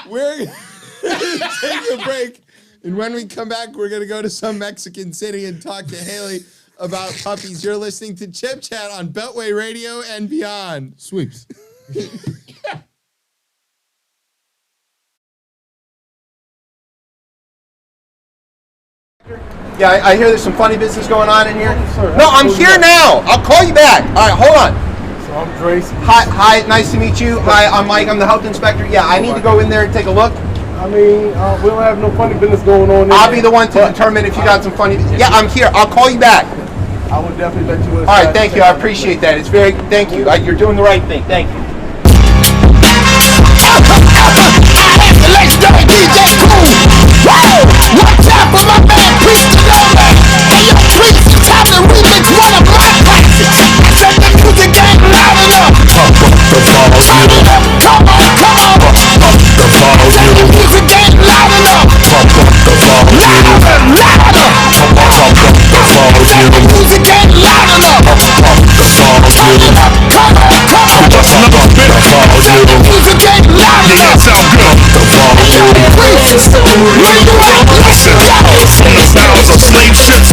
We're going to take a break. And when we come back, we're going to go to some Mexican city and talk to Haley about puppies. You're listening to Chip Chat on Beltway Radio and beyond. Sweeps. Yeah, I hear there's some funny business going on in here. No, I'm here now. I'll call you back. All right, hold on. So I'm Tracy. Hi, nice to meet you. Hi, I'm Mike. I'm the health inspector. Yeah, I need to go in there and take a look. I mean, we don't have no funny business going on. I'll be the one to determine if you got some funny. Yeah, I'm here. I'll call you back. I would definitely let you in. All right, thank you. I appreciate that. It's very. Thank you. You're doing the right thing. Thank you. Legendary DJ Cool. Woo! One time for my man, Priest the Nomad. Hey, yo, Priest, time to remix one of my classics. I said the music ain't loud enough. Pump up the volume. Come on, come on. Pump up the volume. I said the music ain't loud enough. Pump up the volume. Louder, louder. Pump up the volume. I said the music ain't loud enough. Pump up the volume. Turn it up, come on, come on. Just another bit of volume. I said the music ain't loud enough. Yeah, sound good. The volume. Where you at? Listen, the sounds of slave ships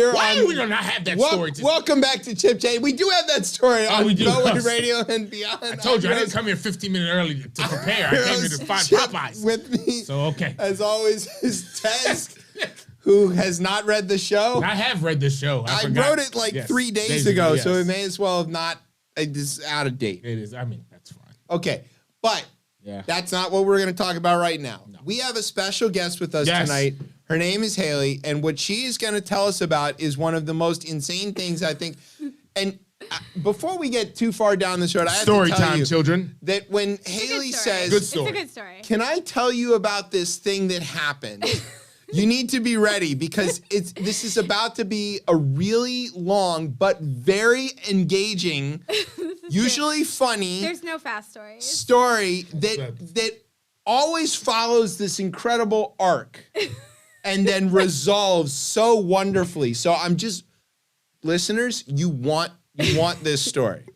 here Why on. do we not have that story? Welcome back to Chip Chat. We do have that story on we do. Go-Way Radio and beyond. I told you I didn't come here 15 minutes early to prepare. I came here to find Chip Popeyes. with me. So okay. As always, is Tez, who has not read the show. I have read the show. I forgot. wrote it like 3 days ago, so it may as well have not. It's out of date. It is. I mean, that's fine. Okay, but Yeah. that's not what we're going to talk about right now. No. We have a special guest with us tonight. Her name is Haley, and what she is going to tell us about is one of the most insane things I think. And before we get too far down this road, I have Story to tell time, you children. that when Haley says, Good story. It's a good story. "Can I tell you about this thing that happened?" You need to be ready because this is about to be a really long but very engaging, usually funny There's no fast stories. story that always follows this incredible arc and then resolves so wonderfully. So I'm just listeners, you want this story.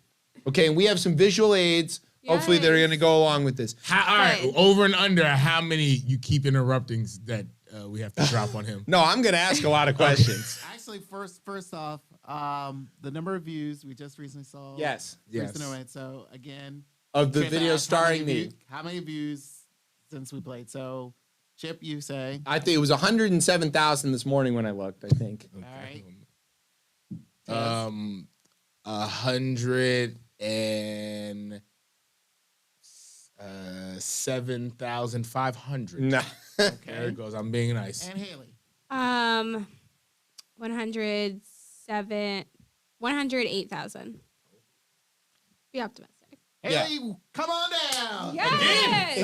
Okay, and we have some visual aids. Hopefully they're going to go along with this. All right, over and under how many you keep interrupting that we have to drop on him? No, I'm going to ask a lot of questions. Actually, first off, the number of views we just recently saw. Yes. So again, Of the Chip video asked starring me. how many views since we played? So, Chip, you say. I think it was 107,000 this morning when I looked, I think. All right. 107,500. No. There it goes. I'm being nice. And Haley. 108,000. Be optimistic. Haley, come on down. Yes.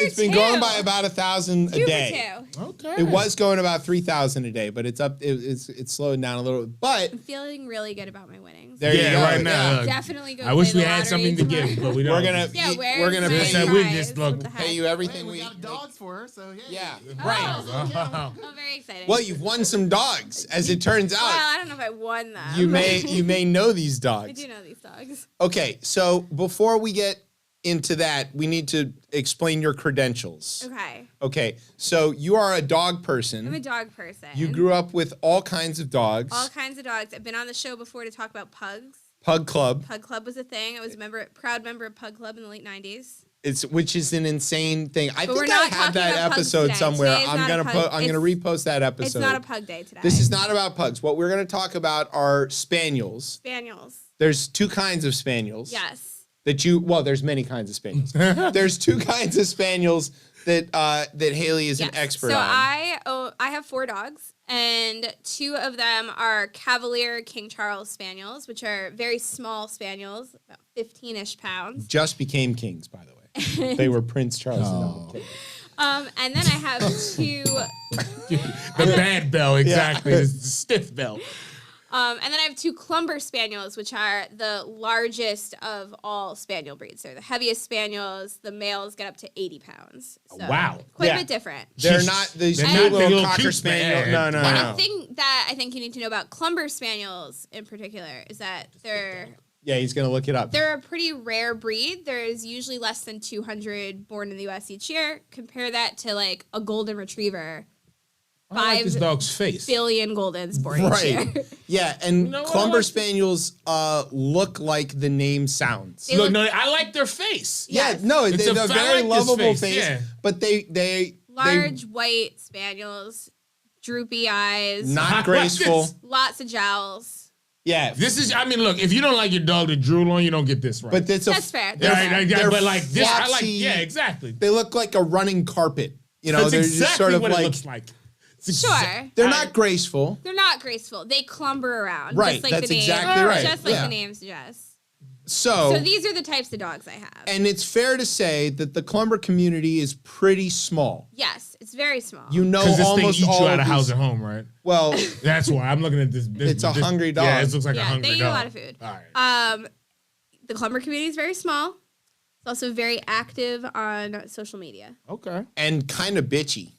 It's been going by about 1,000 a day. Okay. It was going about 3,000 a day, but it's up. It's slowed down a little. But I'm feeling really good about my winnings. there you go. right now. look, Definitely go. I wish play we the had lottery something to tomorrow. give, but we don't. We're gonna Yeah, we're gonna Just pay that you, we just look. What the heck? pay you everything We we. got dogs for her, so yeah. Yeah. Right. I'm very excited. Well, you've won some dogs, as it turns Well, out. I don't know if I won them. You may know these I dogs. do know these dogs. Okay, so before we get into that, we need to explain your credentials. Okay. Okay, so you are a dog person. I'm a dog person. You grew up with all kinds of dogs. all kinds of dogs. I've been on the show before to talk about pugs. Pug Club. Pug Club was a thing. I was a proud member of Pug Club in the late 90s. Which is an insane thing. I But we're think I not had talking that about pugs episode today. somewhere. Today is I'm not a gonna pug- I'm gonna repost that episode. It's not a pug day today. This is not about pugs. What we're gonna talk about are spaniels. Spaniels. There's two kinds of spaniels. Yes. There's many kinds of spaniels. There's two kinds of spaniels that Haley is an expert so on. I have 4 dogs, and 2 of them are Cavalier King Charles Spaniels, which are very small spaniels, about 15-ish pounds. Just became kings, by the way. They were Prince Charles. No, I'm kidding. And then I have 2. The bad bell, exactly. The stiff bell. And then I have 2 Clumber Spaniels, which are the largest of all spaniel breeds. They're the heaviest spaniels. The males get up to 80 pounds. So Wow. Quite Yeah. a bit different. They're not these They're cute not little little cocker cute spaniel. spaniels. No. One thing that I think you need to know about Clumber Spaniels in particular is that they're Yeah, he's gonna look it up. a pretty rare breed. There's usually less than 200 born in the U.S. each year. Compare that to like a golden retriever. I like this 5 dog's face. billion goldens born each year. Right. Yeah, and know what? Clumber Spaniels look like the name sounds. They Look, look- no, I like their face. Yeah, Yes. no, It's they're a- a I very like this lovable face, face, yeah. but they Large white spaniels, droopy eyes, not I like graceful. this. lots of jowls. Yeah, This is, I mean, look, if you don't like your dog to drool on, you don't get this right. but it's That's fair. they're- they're but like this, I like, flopsy. yeah, exactly. They look like a running carpet. You know, That's they're exactly just sort of what it like looks like. It's Sure. they're not graceful. They're not graceful. They clumber around. Right, Just like that's the name, exactly right, Just like yeah. the name suggests. So So these are the types of dogs I have. and it's fair to say that the Clumber community is pretty small. Yes, it's very small. You know, Because this thing almost eats all you out of of house these- and home, right? Well, That's why I'm looking at this. It's a hungry dog. Yeah, it looks like a yeah, hungry they eat dog. a lot of food. All right. The Clumber community is very small. It's also very active on social media. Okay. and kind of bitchy,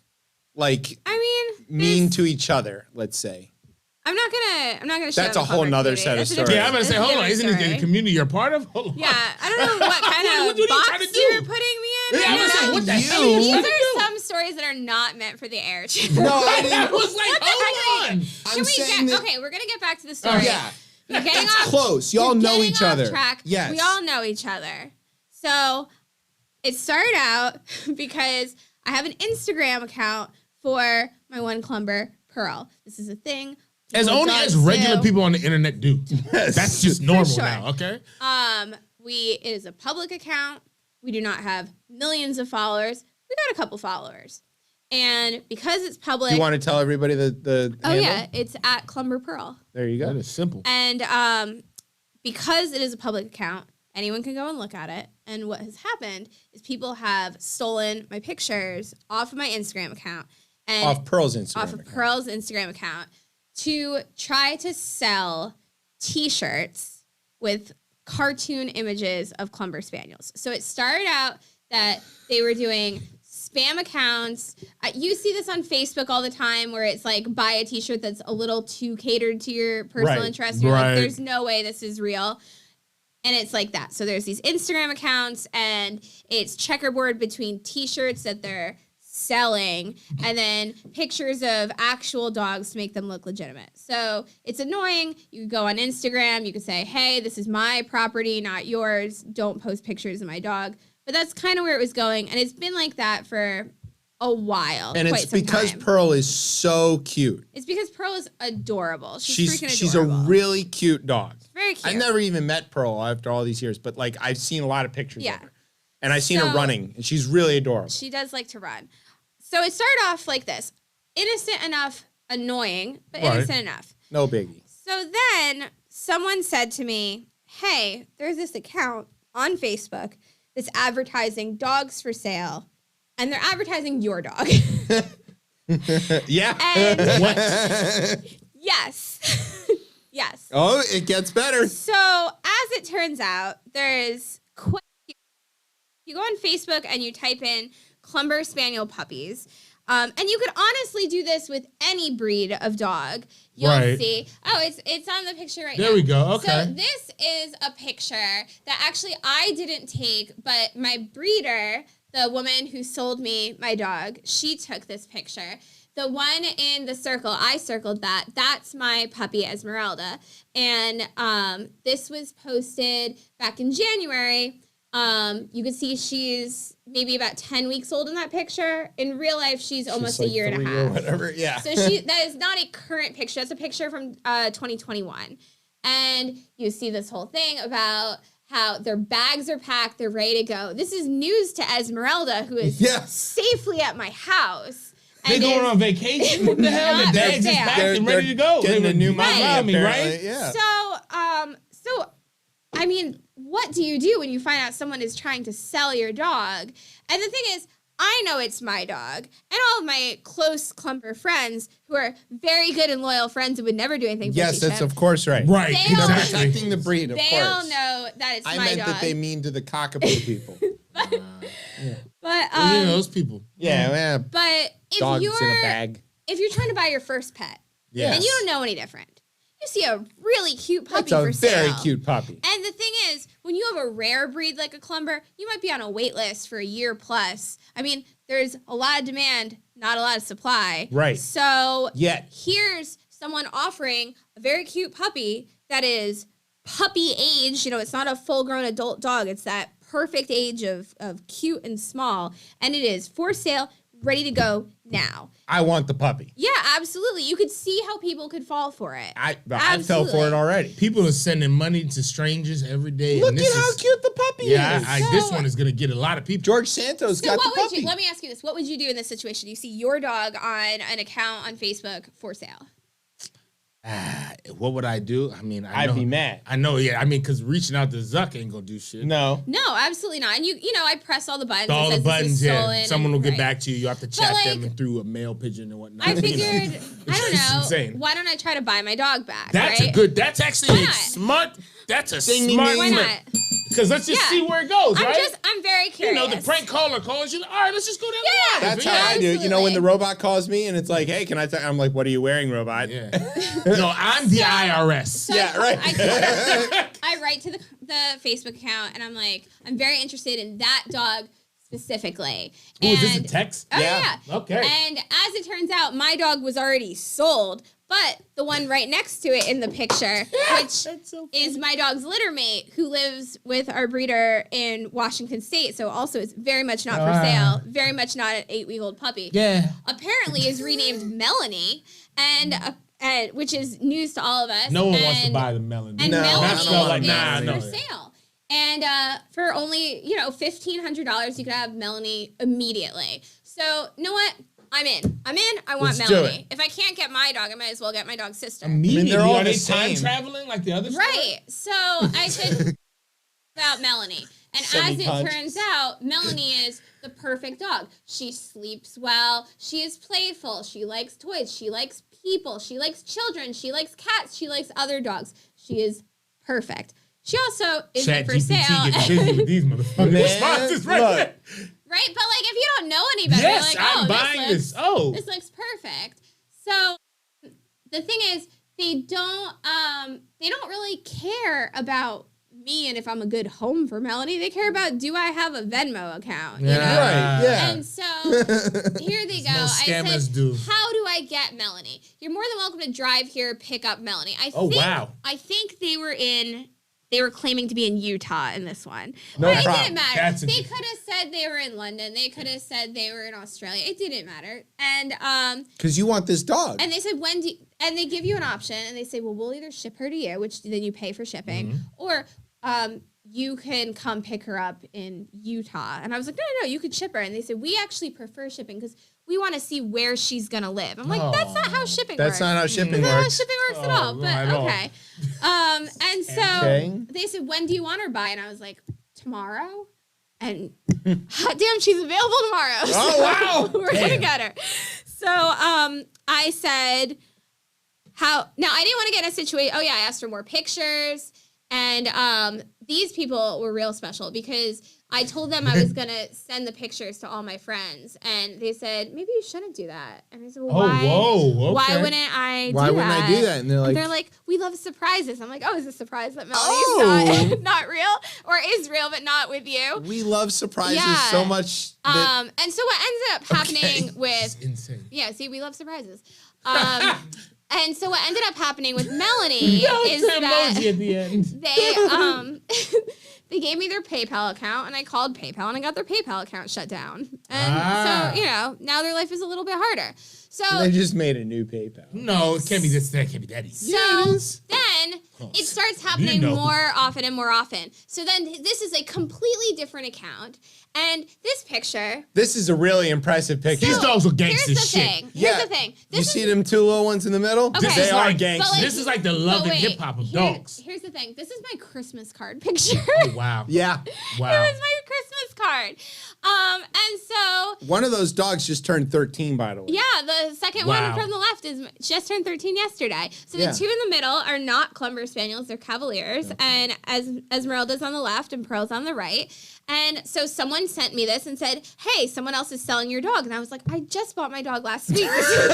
like I mean, mean to each other. Let's say. I'm not gonna. Shit That's on a the whole Clumber nother community. set of That's a stories. different- Yeah, I'm gonna that's say, a hold on, different isn't this the story. community you're part of? Hold on. Yeah, I don't know what kind What of are you trying box to do? you're putting me Yeah, I was like, what the hell are you These trying to are do? some stories that are not meant for the air. No, I didn't. I was like, hold on. I'm saying that. Okay, we're gonna get back to the story. Yeah. You're getting It's off. close. Y'all you're know getting each off other. Track. Yes. We all know each other. So it started out because I have an Instagram account for my one clumber, Pearl. This is a thing. As people only dogs as regular do. people on the internet do. That's just normal sure. now, okay? It is a public account. We do not have millions of followers. We got a couple followers. And because it's public. Do you want to tell everybody the Oh, handle? yeah. It's at Clumber Pearl. There you go. That is simple. And because it is a public account, anyone can go and look at it. And what has happened is people have stolen my pictures off of my Instagram account. And Off Pearl's Instagram Off of account. Pearl's Instagram account to try to sell T-shirts with cartoon images of Clumber Spaniels. So it started out that they were doing spam accounts. You see this on Facebook all the time where it's like, buy a T-shirt that's a little too catered to your personal Right. interest. You're Right. like, there's no way this is real. And it's like that. So there's these Instagram accounts and it's checkerboard between T-shirts that they're selling and then pictures of actual dogs to make them look legitimate. So it's annoying. You could go on Instagram. You could say, hey, this is my property, not yours. Don't post pictures of my dog. But that's kind of where it was going. And it's been like that for a while. And quite it's some because time. Pearl is so cute. It's because Pearl is adorable. She's freaking She's a adorable. really cute dog. Very cute. I've never even met Pearl after all these years, but like I've seen a lot of pictures Yeah. of her. And I've seen her So- running, and she's really adorable. She does like to run. So it started off like this. Innocent enough, annoying, but Right. innocent enough. No biggie. So then someone said to me, hey, there's this account on Facebook that's advertising dogs for sale, and they're advertising your dog. Yeah. And What? yes. Yes. Oh, it gets better. So as it turns out, there's quite. You go on Facebook and you type in Clumber Spaniel puppies. And you could honestly do this with any breed of dog. You'll Right. see. Oh, it's on the picture right now. There we go. Okay. So this is a picture that actually I didn't take, but my breeder, the woman who sold me my dog, she took this picture. The one in the circle, I circled that. That's my puppy Esmeralda. And this was posted back in January. You can see she's maybe about 10 weeks old in that picture. In real life, she's almost like a year and a 3 or half. whatever. Yeah. So that is not a current picture. That's a picture from 2021. And you see this whole thing about how their bags are packed, they're ready to go. This is news to Esmeralda, who is Yes. safely at my house. They and going is on vacation? What the hell? The not bags is there. packed and ready to go. Getting They a new would mommy, love me, apparently. right? Yeah. So, I mean, what do you do when you find out someone is trying to sell your dog? And the thing is, I know it's my dog, and all of my close Clumber friends who are very good and loyal friends and would never do anything for Yes, each that's other. of course right. Right. They all- They're Exactly. protecting the breed, of They course. all know that it's I my meant dog. that they mean to the cockapoo people. but Well, you know, those people. Yeah, yeah. but if Dogs you're in a bag. if you're trying to buy your first pet Yes. and you don't know any different, you see a really cute puppy That's a for sale. very cute puppy. And the thing is, when you have a rare breed like a Clumber, you might be on a wait list for a year plus. I mean, there's a lot of demand, not a lot of supply. Right. So Yet. here's someone offering a very cute puppy that is puppy age. You know, it's not a full-grown adult dog. It's that perfect age of cute and small. And it is for sale, ready to go now. I want the puppy. Yeah, absolutely. You could see how people could fall for it. I fell for Absolutely. it already. People are sending money to strangers every day. Look and at this how is, cute the puppy Yeah, is. this So- one is going to get a lot of people. George Santos So got what the would puppy. you? Let me ask you this: what would you do in this situation? You see your dog on an account on Facebook for sale. What would I do? I mean, I know, I'd be mad. I know, yeah. I mean, because reaching out to Zuck ain't going to do shit. No. No, absolutely not. And you know, I press all the buttons. All it the says this is buttons, yeah. stolen Someone will and- get right. back to you. You have to chat like, them through a mail pigeon and whatnot. I you know. figured, I don't It's know. insane. Why don't I try to buy my dog back? That's right? a good. That's actually Why a not? smart. That's a Ding, ding, smart. ding. Why move. not? Because let's just Yeah. see where it goes, right? I'm very You curious. know, the prank caller calls you. All right, let's just go down Yeah. the line. That's how I do. You know, when Absolutely. the robot calls me and it's like, hey, can I I'm like, what are you wearing, robot? Yeah. No, I'm the IRS. So Yeah, right. I write to the Facebook account and I'm like, I'm very interested in that dog specifically. Oh, is this a text? Oh, yeah. Okay. And as it turns out, my dog was already sold, but the one right next to it in the picture, which is my dog's litter mate, who lives with our breeder in Washington State, so also is very much not for sale, very much not an 8-week-old puppy. Yeah. Apparently is renamed Melanie, and which is news to all of us. No one wants to buy the Melanie. And No, Melanie no. is for sale. And for only, $1,500, you could have Melanie immediately. So, you know what? I'm in. I want Let's do Melanie. it. If I can't get my dog, I might as well get my dog's sister. Immediately. they're all Are the they time same. traveling like the other Right. So I said about Melanie. And as it Semi-punch. turns out, Melanie is the perfect dog. She sleeps well. She is playful. She likes toys. She likes people. She likes children. She likes cats. She likes other dogs. She is perfect. She also isn't for sale. Gets busy with these motherfucking responses right look. there. Right? But like if you don't know any better, Yes, you're like, I'm buying this. Oh. This looks perfect. So the thing is, they don't really care about me and if I'm a good home for Melanie. They care about, do I have a Venmo account? You know? Right, yeah. And so here they go. I scammers said, do. how do I get Melanie? You're more than welcome to drive here, pick up Melanie. I think they were claiming to be in Utah in this one. No but it problem. didn't matter. That's They could have said they were in London. They could have said they were in Australia. It didn't matter. And Because you want this dog. and they said, and they give you an option, and they say, well, we'll either ship her to you, which then you pay for shipping, or you can come pick her up in Utah. And I was like, no, you could ship her. And they said, we actually prefer shipping because we want to see where she's going to live. I'm like, that's not how shipping works. That's not how shipping That's not how works. shipping works at all. But at all. okay. And so Okay. they said, when do you want her by? And I was like, tomorrow. And hot damn, she's available tomorrow. Oh, wow. We're going to get her. So I said, now I didn't want to get in a situation. Oh, yeah, I asked for more pictures. And these people were real special because I told them I was going to send the pictures to all my friends. And they said, maybe you shouldn't do that. And I said, well, why? Whoa, okay. Why wouldn't I do that? Why wouldn't I do that? And they're like, we love surprises. I'm like, oh, is a surprise that Melanie's not real or is real but not with you? we love surprises Yeah. so much. That, And so what ended up happening with Insane. yeah, see, we love surprises. And so what ended up happening with Melanie is that emoji at the end. they gave me their PayPal account, and I called PayPal, and I got their PayPal account shut down. And so, now their life is a little bit harder. So they just made a new PayPal. No, it can't be this. That can't be that easy. So then it starts happening know. more often and more often. So then this is a completely different account. And this picture. This is a really impressive picture. These dogs are Here's gangster the shit. thing. Here's the thing. You see them two little ones in the middle? Okay. This They is are like gangsters. But This is like the love and wait, hip hop of dogs. Here's the thing. This is my Christmas card picture. Wow. Yeah. Wow. It was my Christmas card. And so One of those dogs just turned 13, by the way. yeah, the second Wow. one from the left is just turned 13 yesterday. So Yeah. the two in the middle are not Clumber Spaniels, they're Cavaliers. And as Esmeralda's on the left and Pearl's on the right. And so someone sent me this and said, hey, someone else is selling your dog. And I was like, I just bought my dog last week. This is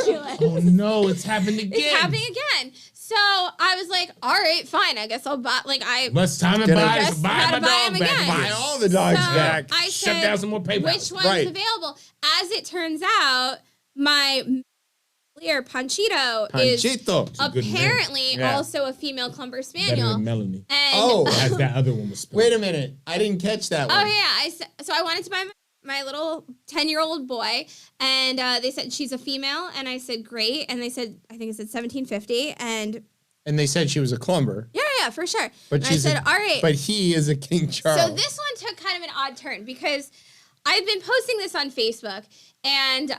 ridiculous. Oh no, it's happened again. It's happening again. So I was like, all right, fine. I guess I'll buy, Let's time to Get buy, it. Just buy gotta my buy dog him back. again. Buy all the dogs So back. I Shut said, down some more PayPal. which one's Right. available? As it turns out, my clear Panchito is Panchito. good name. apparently Yeah. also a female Clumber Better Spaniel. than Melanie. And Oh. As that other one was spelled. Wait a minute. I didn't catch that oh one. yeah, so I wanted to buy my little 10-year-old boy, and they said she's a female, and I said great, and they said I think it said $1,750, and And they said she was a clumber. yeah, for sure. But and I said all right. But he is a King Charles. So this one took kind of an odd turn because I've been posting this on Facebook, and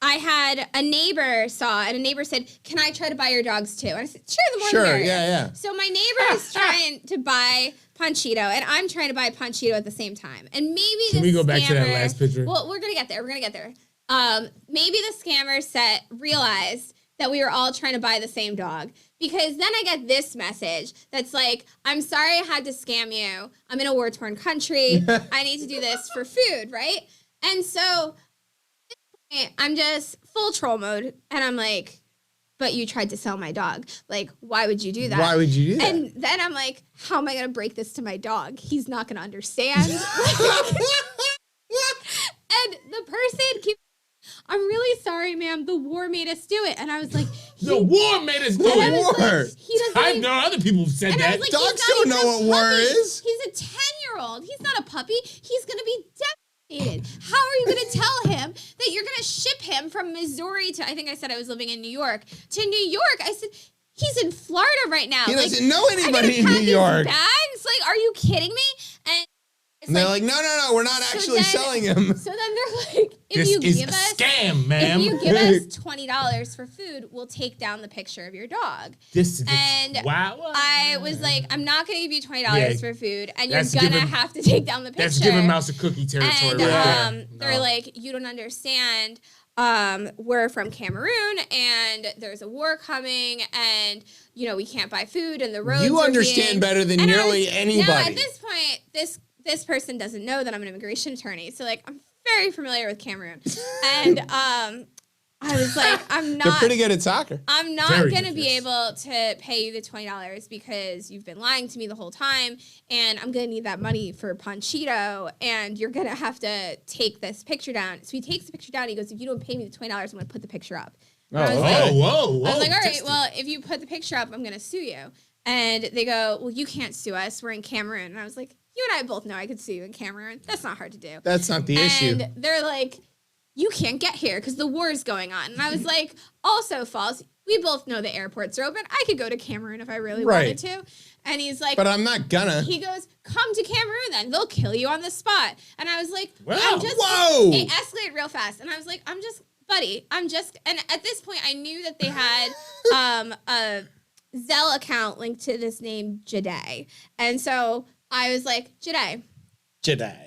I had a neighbor and a neighbor said, can I try to buy your dogs too? And I said, sure, the more the Sure, merrier. yeah. So my neighbor is trying to buy Panchito, and I'm trying to buy Panchito at the same time. And maybe Can we go back to that scammer- last picture? Well, we're going to get there. Maybe the scammer realized that we were all trying to buy the same dog. Because then I get this message that's like, I'm sorry I had to scam you. I'm in a war-torn country. I need to do this for food, right? And so I'm just full troll mode. And I'm like, but you tried to sell my dog. Like, why would you do that? Why would you do that? And then I'm like, how am I going to break this to my dog? He's not going to understand. And the person keeps, I'm really sorry, ma'am. The war made us do it. And I was like, The war made us do and I was it. like, he doesn't I even- know other people have said and I that. was like, Dogs he's not don't even know a what war puppy. is. He's a 10-year-old. He's not a puppy. He's going to be devastated. How are you going to tell him that you're going to ship him from Missouri to, I think I said I was living in New York, to New York? I said, he's in Florida right now. He Like, doesn't know I gotta anybody in pack New his York. Bags? Like, are you kidding me? And it's And they're like, no, we're not so actually then- selling him. So then they're like, if This you is give a us scam, ma'am. if you give us $20 for food, we'll take down the picture of your dog. And wow. I was like, I'm not going to give you $20 Yeah. for food, and you're That's going to giving- have to take down the picture. That's giving Mouse a cookie territory And right there. they're like, you don't understand. We're from Cameroon, and there's a war coming, and we can't buy food, and the roads. You are understand being... better than And I nearly was- anybody. Now, at this point, this person doesn't know that I'm an immigration attorney, so like I'm very familiar with Cameroon, and I was like, I'm not. They're pretty good at soccer. I'm not Very going to good, be yes. able to pay you the $20 because you've been lying to me the whole time, and I'm going to need that money for Panchito, and you're going to have to take this picture down. So he takes the picture down. He goes, if you don't pay me the $20, I'm going to put the picture up. And I was like, Whoa. I was like, all right, Testing. well, if you put the picture up, I'm going to sue you. And they go, well, you can't sue us. We're in Cameroon. And I was like, you and I both know I could sue you in Cameroon. That's not hard to do. That's not the issue. And they're like, you can't get here because the war is going on. And I was like, also false. We both know the airports are open. I could go to Cameroon if I really wanted to. And he's like, But I'm not gonna. he goes, come to Cameroon then. They'll kill you on the spot. And I was like, Wow. I'm just, Whoa. it escalated real fast. And I was like, buddy, and at this point I knew that they had a Zelle account linked to this name, Jade. And so I was like, Jade,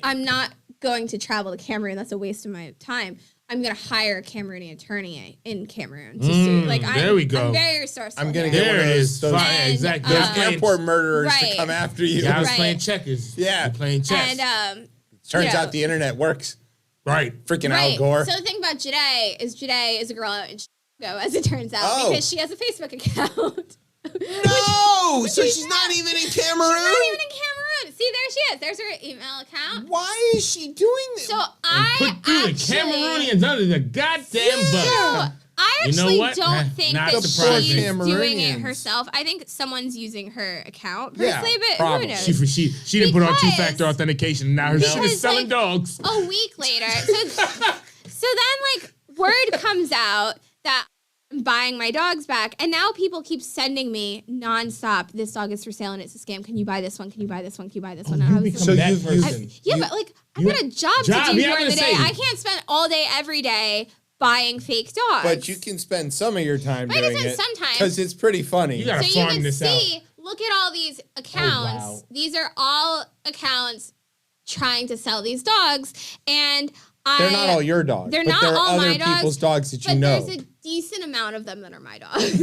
I'm not going to travel to Cameroon. That's a waste of my time. I'm going to hire a Cameroonian attorney in Cameroon to sue. Like, there we go. I'm very resourceful. I'm gonna here. get one of There it those, is. those, Fine, exactly. And, I was playing- airport murderers Right. to come after you. Yeah, I was Right. playing checkers. Yeah. You're playing chess. And Turns you know, out the internet works. right. Freaking right. Al Gore. So the thing about Jade is a girl out in Chicago, as it turns out, Oh. because she has a Facebook account. No! So she's not even in Cameroon? She's not even in Cameroon. See, there she is. There's her email account. Why is she doing this? So I Put through the Cameroonians under the goddamn So bus. I You know actually what? don't think Not that surprising. she's doing it Cameroonians. herself. I think someone's using her account Yeah, personally, but probably. who knows? She didn't put on Because- two-factor authentication. Now her shit because, is selling like, dogs. A week later, so then like word comes out that I'm buying my dogs back, and now people keep sending me nonstop. This dog is for sale and it's a scam. Can you buy this one? Can you buy this one? Can you buy this one? And I was become like, that you've- person. yeah, but like I've got a job to Job, do yeah, I'm during the gonna day. say. I can't spend all day every day buying fake dogs. But you can spend some of your time I can doing spend it. some time. Because it's pretty funny. You gotta So you farm can this see, out. look at all these accounts. wow. These are all accounts trying to sell these dogs, and They're not all your dogs. They're but not there are all other my dogs, people's dogs that you but know. there's a decent amount of them that are my dogs.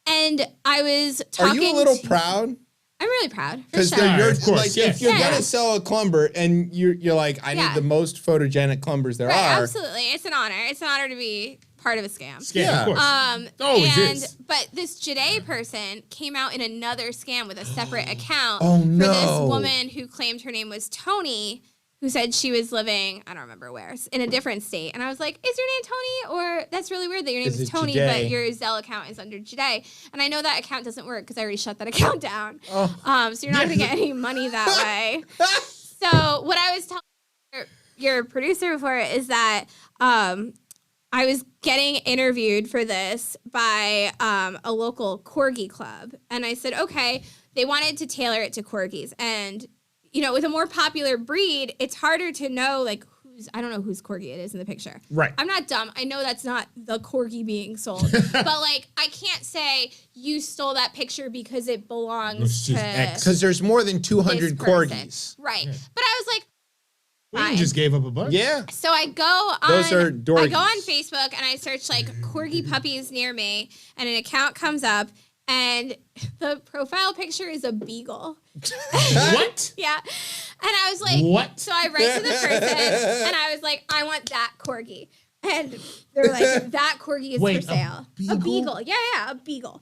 And I was Are talking. you a little to- proud? I'm really proud. For Because sure. they're your, Of course, like, yes. if you're Yeah. gonna sell a clumber and you're like, I Yeah. need the most photogenic clumbers there Right, are. absolutely. It's an honor. It's an honor to be part of a scam. Scam, Yeah. of course. Always and is. but this Jade person came out in another scam with a separate account Oh, for no. this woman who claimed her name was Tony, who said she was living, I don't remember where, in a different state. And I was like, is your name Tony? Or that's really weird that your name Is is it Tony, Jade? but your Zelle account is under Jade. And I know that account doesn't work because I already shut that account down. Oh. So you're not going to get any money that way. So what I was telling your producer before is that I was getting interviewed for this by a local corgi club. And I said, okay, they wanted to tailor it to corgis. And, you know, with a more popular breed, it's harder to know, like, I don't know whose corgi it is in the picture. Right. I'm not dumb. I know that's not the corgi being sold. But, like, I can't say you stole that picture because it belongs It's to just X. Because there's more than 200 this person. corgis. Right. But I was like, We fine. just gave up a bunch. Yeah. So I go on. Those are I dorkies. go on Facebook and I search like corgi puppies near me, and an account comes up, and the profile picture is a beagle. What? Yeah, and I was like, What? So I write to the person, and I was like, I want that corgi. And they're like, that corgi is Wait, for sale. A beagle. Yeah, a beagle.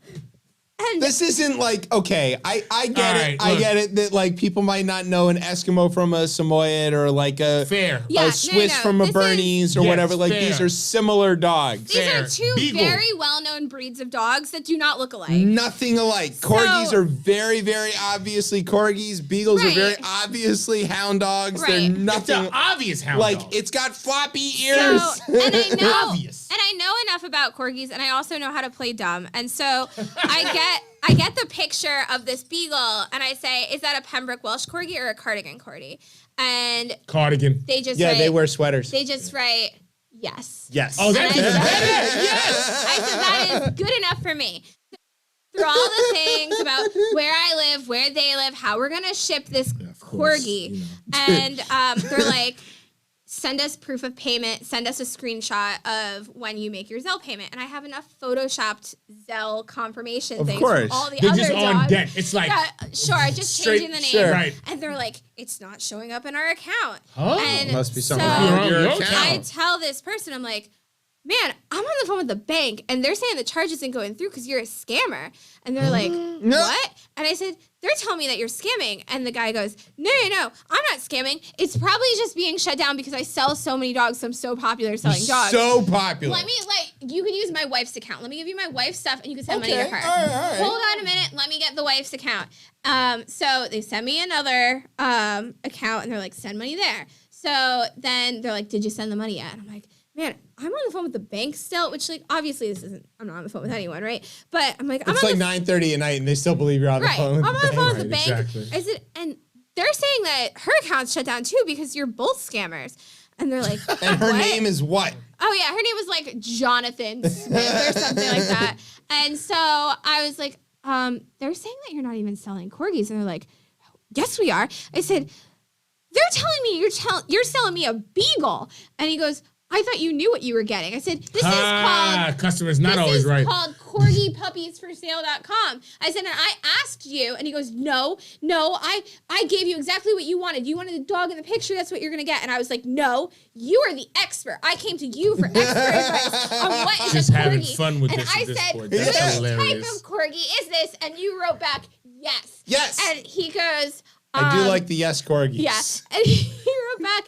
And This isn't like, okay, I get All it. right, I look. get it that like people might not know an Eskimo from a Samoyed or like a Fair. Yeah, no, Swiss no, from a this is- Bernese or Yes, whatever. Like fair. these are similar dogs. these Fair. are two Beagle. very well-known breeds of dogs that do not look alike. Nothing alike. Corgis So- are very, very obviously corgis. Beagles are Right. very obviously hound dogs. They're Right. It's nothing an obvious hound like dog. it's got floppy ears. So, and I know, Obvious. and I know enough about corgis, and I also know how to play dumb. And so I get the picture of this beagle, and I say, "Is that a Pembroke Welsh corgi or a Cardigan corgi?" And Cardigan. they just Yeah, write, they wear sweaters. They just write yes. Yes. Oh, that's And I even said- better. Yes. I said that is good enough for me. Through all the things about where I live, where they live, how we're gonna ship this course, corgi, you know. and they're like, send us proof of payment, send us a screenshot of when you make your Zelle payment, and I have enough photoshopped Zelle confirmation Of things course. from all the They're other just on dogs. deck. It's like, Yeah, sure, just Straight- changing the name, sure. Right. and they're like, it's not showing up in our account. Huh? And Must be something so wrong with your Your account. I tell this person, I'm like, man, I'm on the phone with the bank, and they're saying the charge isn't going through because you're a scammer. And they're like, what? And I said, they're telling me that you're scamming. And the guy goes, no, I'm not scamming. It's probably just being shut down because I sell so many dogs, so I'm so popular selling dogs. So popular. Let me, you can use my wife's account. Let me give you my wife's stuff, and you can send money Okay, to her. all right. Hold on a minute. Let me get the wife's account. So they send me another account, and they're like, send money there. So then they're like, did you send the money yet? And I'm like, man, I'm on the phone with the bank still, which like obviously this isn't. I'm not on the phone with anyone, right? But I'm like, It's I'm like on 9:30 at night, and they still believe you're on the right. phone. I'm on the phone with the Right, bank. exactly. I said, and they're saying that her account's shut down too because you're both scammers. And they're like, And her what? name is what? Oh yeah, her name was like Jonathan Smith or something like that. And so I was like, they're saying that you're not even selling corgis, and they're like, yes, we are. I said, they're telling me you're selling me a beagle, and he goes, I thought you knew what you were getting. I said, this is called customer's not always right. This is called corgipuppiesforsale.com. I said, and I asked you, and he goes, no, I gave you exactly what you wanted. You wanted the dog in the picture, that's what you're gonna get. And I was like, no, you are the expert. I came to you for expert advice on what is Just a corgi. having fun with and this I at this said, point. which That's type hilarious. of corgi is this? And you wrote back, yes. Yes. And he goes, I do like the yes corgis. yeah. And he wrote back,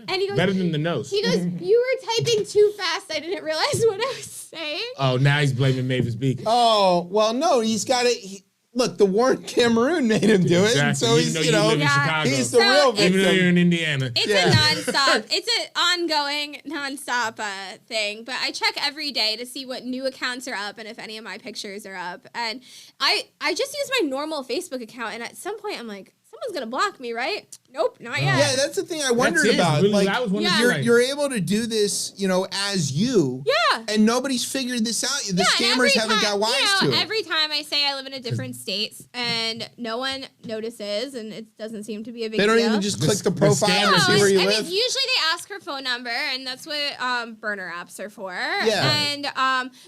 and he goes, Better than the nose. he goes, you were typing too fast. I didn't realize what I was saying. Oh, now he's blaming Mavis Beacon. Oh, well, no, he's got it. Look, the war in Cameroon made him do it. And Exactly. so Even he's, though you you know, live in Yeah. Chicago. he's the So real it's- Even though you're victim. in Indiana. It's Yeah. a nonstop. It's an ongoing, nonstop thing. But I check every day to see what new accounts are up and if any of my pictures are up. And I just use my normal Facebook account. And at some point, I'm like, someone's gonna block me, right? Nope, not yet. Yeah, that's the thing I wondered it. about. Really, Like, I was wondering, Yeah. you're, like, you're able to do this, you know, as you. Yeah. And nobody's figured this out. The Yeah, and scammers every haven't time- got wise you know, to it. every time I say I live in a different state and no one notices and it doesn't seem to be a big They deal. don't even just click the the profile scammers and No, see where you I live. mean, usually they ask for phone number, and that's what burner apps are for. Yeah. And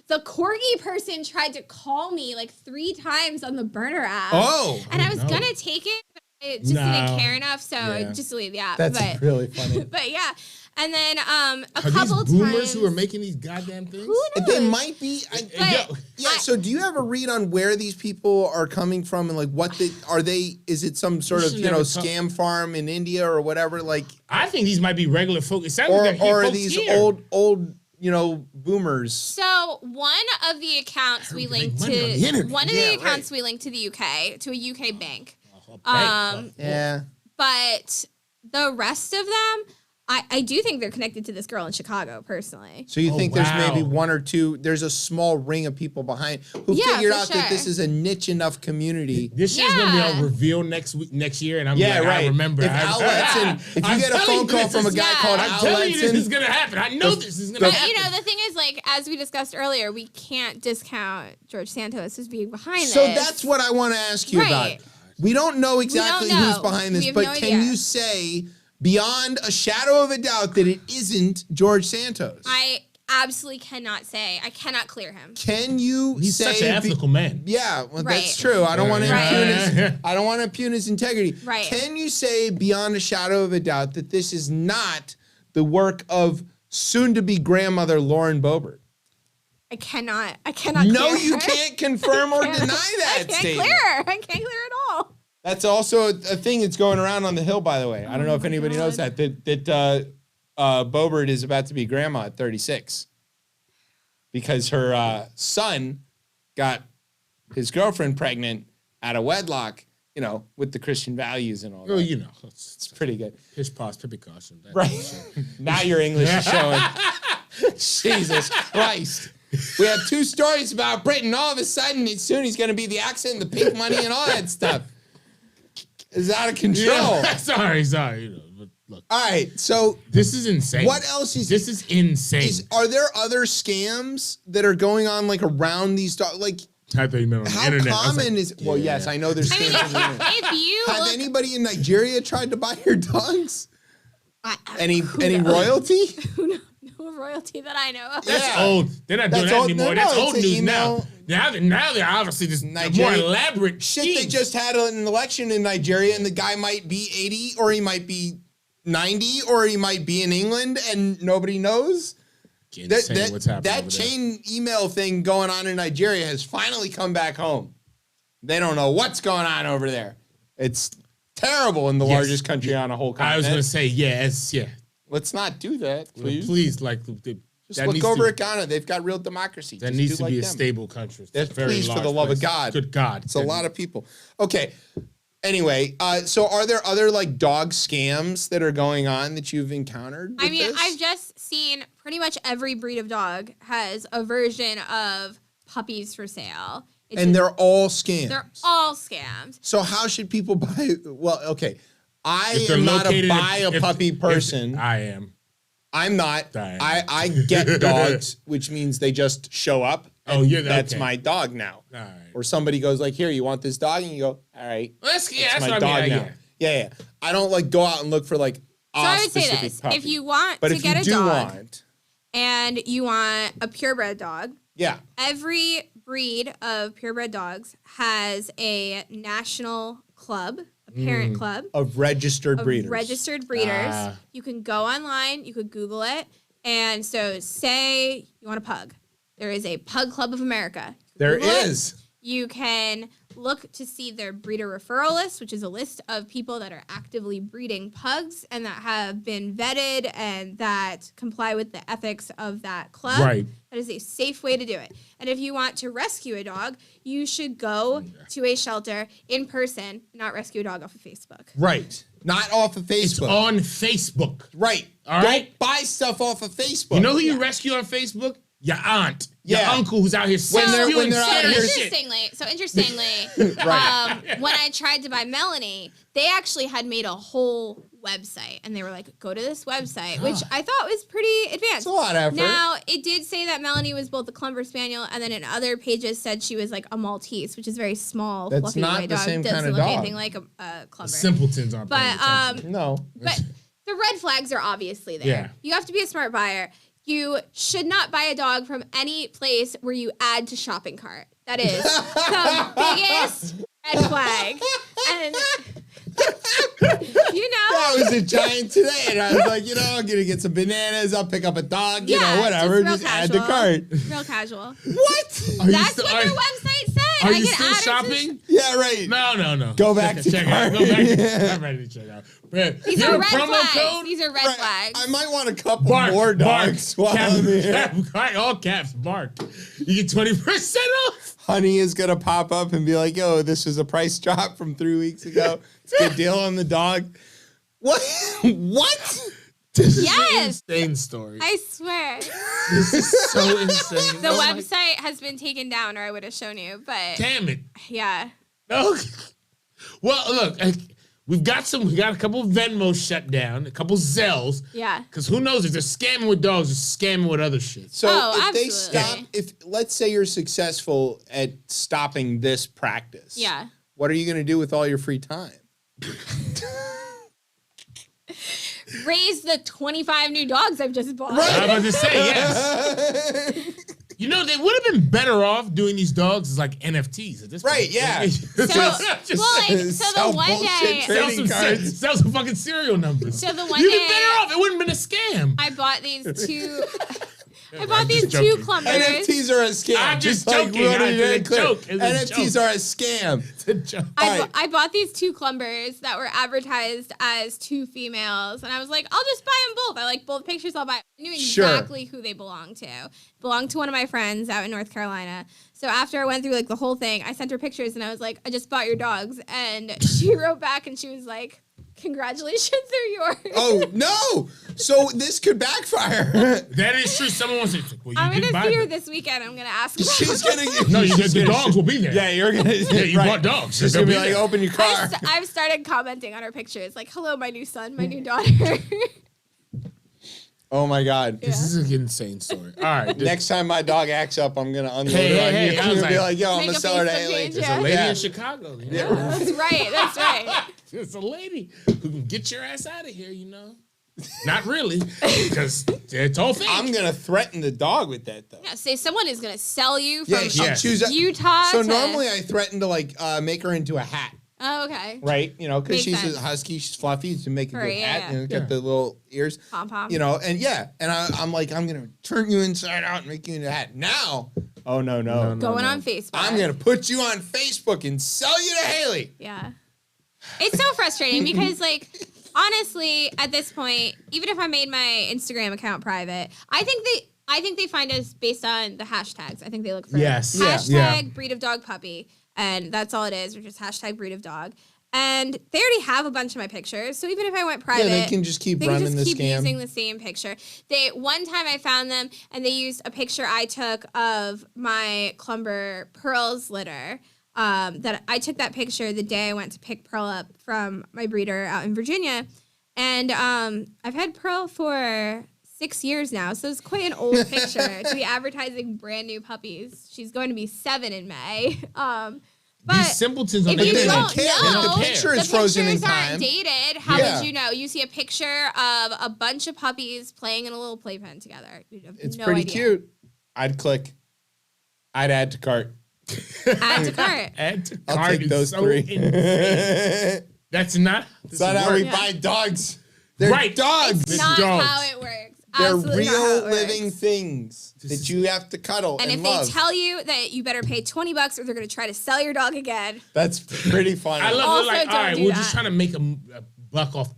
the corgi person tried to call me like 3 times on the burner app. Oh. And I was no. gonna take it, but I just No. didn't care enough, so I Yeah. just deleted the app. That's but, really funny. but yeah. And then a Are couple these boomers times who are making these goddamn things? who knows? They might be. But Yeah. So, do you have a read on where these people are coming from and like what they are? They is it some sort We of should you know never talk- scam farm in India or whatever? Like, I think these might be regular folk. It sounds or like they're are folks these here. old you know boomers? So one of the accounts we we can make linked money on the to internet. one of Yeah, the accounts right. we linked to the UK to a UK bank. Bank. Yeah. But the rest of them, I do think they're connected to this girl in Chicago personally. So you Oh, think there's maybe wow. one or two? There's a small ring of people behind who Yeah, figured for out that this sure. is a niche enough community. This shit's gonna be Yeah. on reveal next year, and I'm Yeah, like, right. I remember. If I- Al Letson, if you I'm get a telling phone you, call this from a is- guy Yeah. called I'm Al telling you, this is Letson, gonna happen. I know this is gonna But happen. you know, the thing is, like, as we discussed earlier, we can't discount George Santos as being behind so this. that's what I want to ask you Right. about. We don't know exactly know. who's behind We this, have but no can idea. you say beyond a shadow of a doubt that it isn't George Santos? I absolutely cannot say. I cannot clear him. Can you He's say such an ethical man. Yeah, well, Right. that's true. I don't want to Right. impugn his. I don't want to impugn his integrity. Right. Can you say beyond a shadow of a doubt that this is not the work of soon-to-be grandmother Lauren Boebert. I cannot. No, clear you her. can't confirm or deny that I can't statement. clear her. I can't clear at all. That's also a thing that's going around on the Hill, by the way. I don't know if anybody knows that Boebert is about to be grandma at 36 because her son got his girlfriend pregnant out of wedlock, you know, with the Christian values and all that. Well, you know. It's pretty good. Pish posh, pippy caution. Right. Now your English is showing. Jesus Christ. We have 2 stories about Britain. All of a sudden, soon he's going to be the accent, the pink money, and all that stuff. It's out of control. Yeah, sorry. You know, but look. All right, so This is insane. what else is... This is insane. Are there other scams that are going on, like, around these dogs? Like, I thought you meant on the how internet. I was common like, is... Well, yes, I know there's I mean, scams on the internet. if you Has look, anybody in Nigeria tried to buy your dogs? Any knows? royalty? no royalty that I know of. That's Yeah. old. They're not doing That's that old. anymore. No, That's no, old it's an news now. email. Now they're obviously just more Nigeria- elaborate Shit, they schemes. just had an election in Nigeria, and the guy might be 80, or he might be 90, or he might be in England, and nobody knows. Insane what's happening That over there. chain email thing going on in Nigeria has finally come back home. They don't know what's going on over there. It's terrible in the Yes. largest country on a whole continent. I was going to say, yeah. Let's not do that, please. Please, like, Just look over at Ghana. They've got real democracy. That Just needs do to like be a them. stable country. It's Yes, a very please, for large the love of place. God. Good God. It's a lot of people. Okay. Anyway, so are there other like dog scams that are going on that you've encountered? I with mean, this? I've just seen pretty much every breed of dog has a version of puppies for sale. and they're all scams. They're all scams. So how should people buy? Well, okay, I If they're am not a located- buy a if- puppy if- person. I am. I'm not. Dying. I get dogs, which means they just show up. Oh, and yeah, that's okay. my dog now. All right. Or somebody goes like, "Here, you want this dog?" And you go, "All right." Well, that's It's my my dog dog now. Yeah. I don't like go out and look for like. So I would say specific this: puppy. if you want but to if get you a do dog want, and you want a purebred dog, yeah, every breed of purebred dogs has a national club, a parent club of registered of breeders. registered breeders. Ah. You can go online, you could Google it, and so say you want a pug. There is a Pug Club of America. There Google it. is. You can look to see their breeder referral list, which is a list of people that are actively breeding pugs and that have been vetted and that comply with the ethics of that club. Right. That is a safe way to do it. And if you want to rescue a dog, you should go to a shelter in person, not rescue a dog off of Facebook. Right. Not off of Facebook. It's on Facebook. Right. All right. Don't buy stuff off of Facebook. You know who you rescue on Facebook? Your aunt. Your Yeah. uncle who's out here When they're spewing out serious here- shit. Interestingly, when I tried to buy Melanie, they actually had made a whole website, and they were like, "Go to this website," which I thought was pretty advanced. It's a lot of effort. Now, it did say that Melanie was both a Clumber Spaniel, and then in other pages said she was like a Maltese, which is very small, That's fluffy not white the dog. same Doesn't kind of look dog. anything like a Clumber. Simpletons aren't paying But attention. No. but the red flags are obviously there. Yeah. You have to be a smart buyer. You should not buy a dog from any place where you add to shopping cart. That is the biggest red flag. And you know, I was a giant today, and I was like, I'm gonna get some bananas. I'll pick up a dog. Whatever. just Just real add to cart. real casual. What? Are you That's still- what are- their website said. Are I you can still add it to- shopping? Yeah, right. No. Go back to check cart. out. Go back. Yeah. I'm ready to check out. Man, These you are have a red promo flags. code? These are red Right. flags. I might want a couple Bark, more bark. dogs while I'm here. Cap, all caps, bark. You get 20% off. Honey is gonna pop up and be like, "Yo, this was a price drop from 3 weeks ago. It's a good deal on the dog." What? What? This is Yes. an insane story. I swear. This is so insane. The Oh my- website has been taken down, or I would have shown you. But Damn it. yeah. No. Well, look, we got a couple of Venmos shut down, a couple Zells. Yeah. Because who knows if they're scamming with dogs or scamming with other shit. So Oh, if they absolutely. stop, if let's say you're successful at stopping this practice, Yeah. what are you gonna do with all your free time? Raise the 25 new dogs I've just bought. I'm about to say, yes. You know, they would have been better off doing these dogs as like NFTs at this point. Right, yeah. So the one day, sell some fucking serial numbers. So the one You'd day, be better off. It wouldn't have been a scam. I bought these two. I bought these two clumpers. NFTs are a scam. I'm just joking. It's a joke. It's a NFTs joke. are a scam. It's a joke. I bought these two clumbers that were advertised as two females, and I was like, I'll just buy them both. I like both pictures. I'll buy. I knew exactly who they belonged to. Belonged to one of my friends out in North Carolina. So after I went through like the whole thing, I sent her pictures, and I was like, I just bought your dogs, and she wrote back, and she was like, congratulations, they're yours. Oh no! So this could backfire. That is true. Someone wants to. Well, I'm gonna see her this weekend. I'm gonna ask her. She's gonna. No, the dogs will be there. Yeah, you're gonna. Yeah, you bought dogs. She's gonna be like, open your car. I've started commenting on her pictures, like, hello, my new son, my new daughter. Oh my God. This is an insane story. All right. Next time my dog acts up, I'm gonna unload Hey, it on hey, you. I I'm was gonna be like, like, yo, I'm make gonna a sell her to Facebook Haley. page, There's yeah. a lady Yeah. in Chicago. You know? Yeah. That's right. That's right. There's a lady who can get your ass out of here, you know? Not really, because it's all fake. I'm gonna threaten the dog with that though. Yeah, say someone is gonna sell you from Yeah, she'll choose Utah. So to... normally I threaten to like make her into a hat. Oh, okay. Right, you know, because Makes she's sense. a husky, she's fluffy, to make a Right, good yeah, hat, yeah. you know, got the little ears, Pom pom. you know, and I'm like, I'm gonna turn you inside out and make you into a hat. Now, oh no, Going on Facebook. I'm gonna put you on Facebook and sell you to Haley. Yeah. It's so frustrating because, like, honestly, at this point, even if I made my Instagram account private, I think they find us based on the hashtags. I think they look for hashtag breed of dog puppy, and that's all it is, or just hashtag breed of dog. And they already have a bunch of my pictures, so even if I went private, they can just keep they running can the just keep scam. using the same picture. One time I found them, and they used a picture I took of my Clumber Pearls litter. That I took that picture the day I went to pick Pearl up from my breeder out in Virginia, and I've had Pearl for 6 years now, so it's quite an old picture to be advertising brand new puppies. She's going to be 7 in May. But these simpletons on if the you internet. don't know, the picture is frozen in pictures time. aren't dated. How would you know? You see a picture of a bunch of puppies playing in a little playpen together. You have It's no pretty idea. cute. I'd click. I'd add to cart. Add to cart. Add to I'll cart take is those so 3. insane. That's not. It's not how we buy dogs. They're Right. dogs. It's not dogs. how it works. They're Absolutely not how real it works. living things that you have to cuddle And and if love. they tell you that you better pay $20 or they're going to try to sell your dog again. That's pretty funny. I love Also it. Like, all don't right, do we're that. just trying to make a buck off.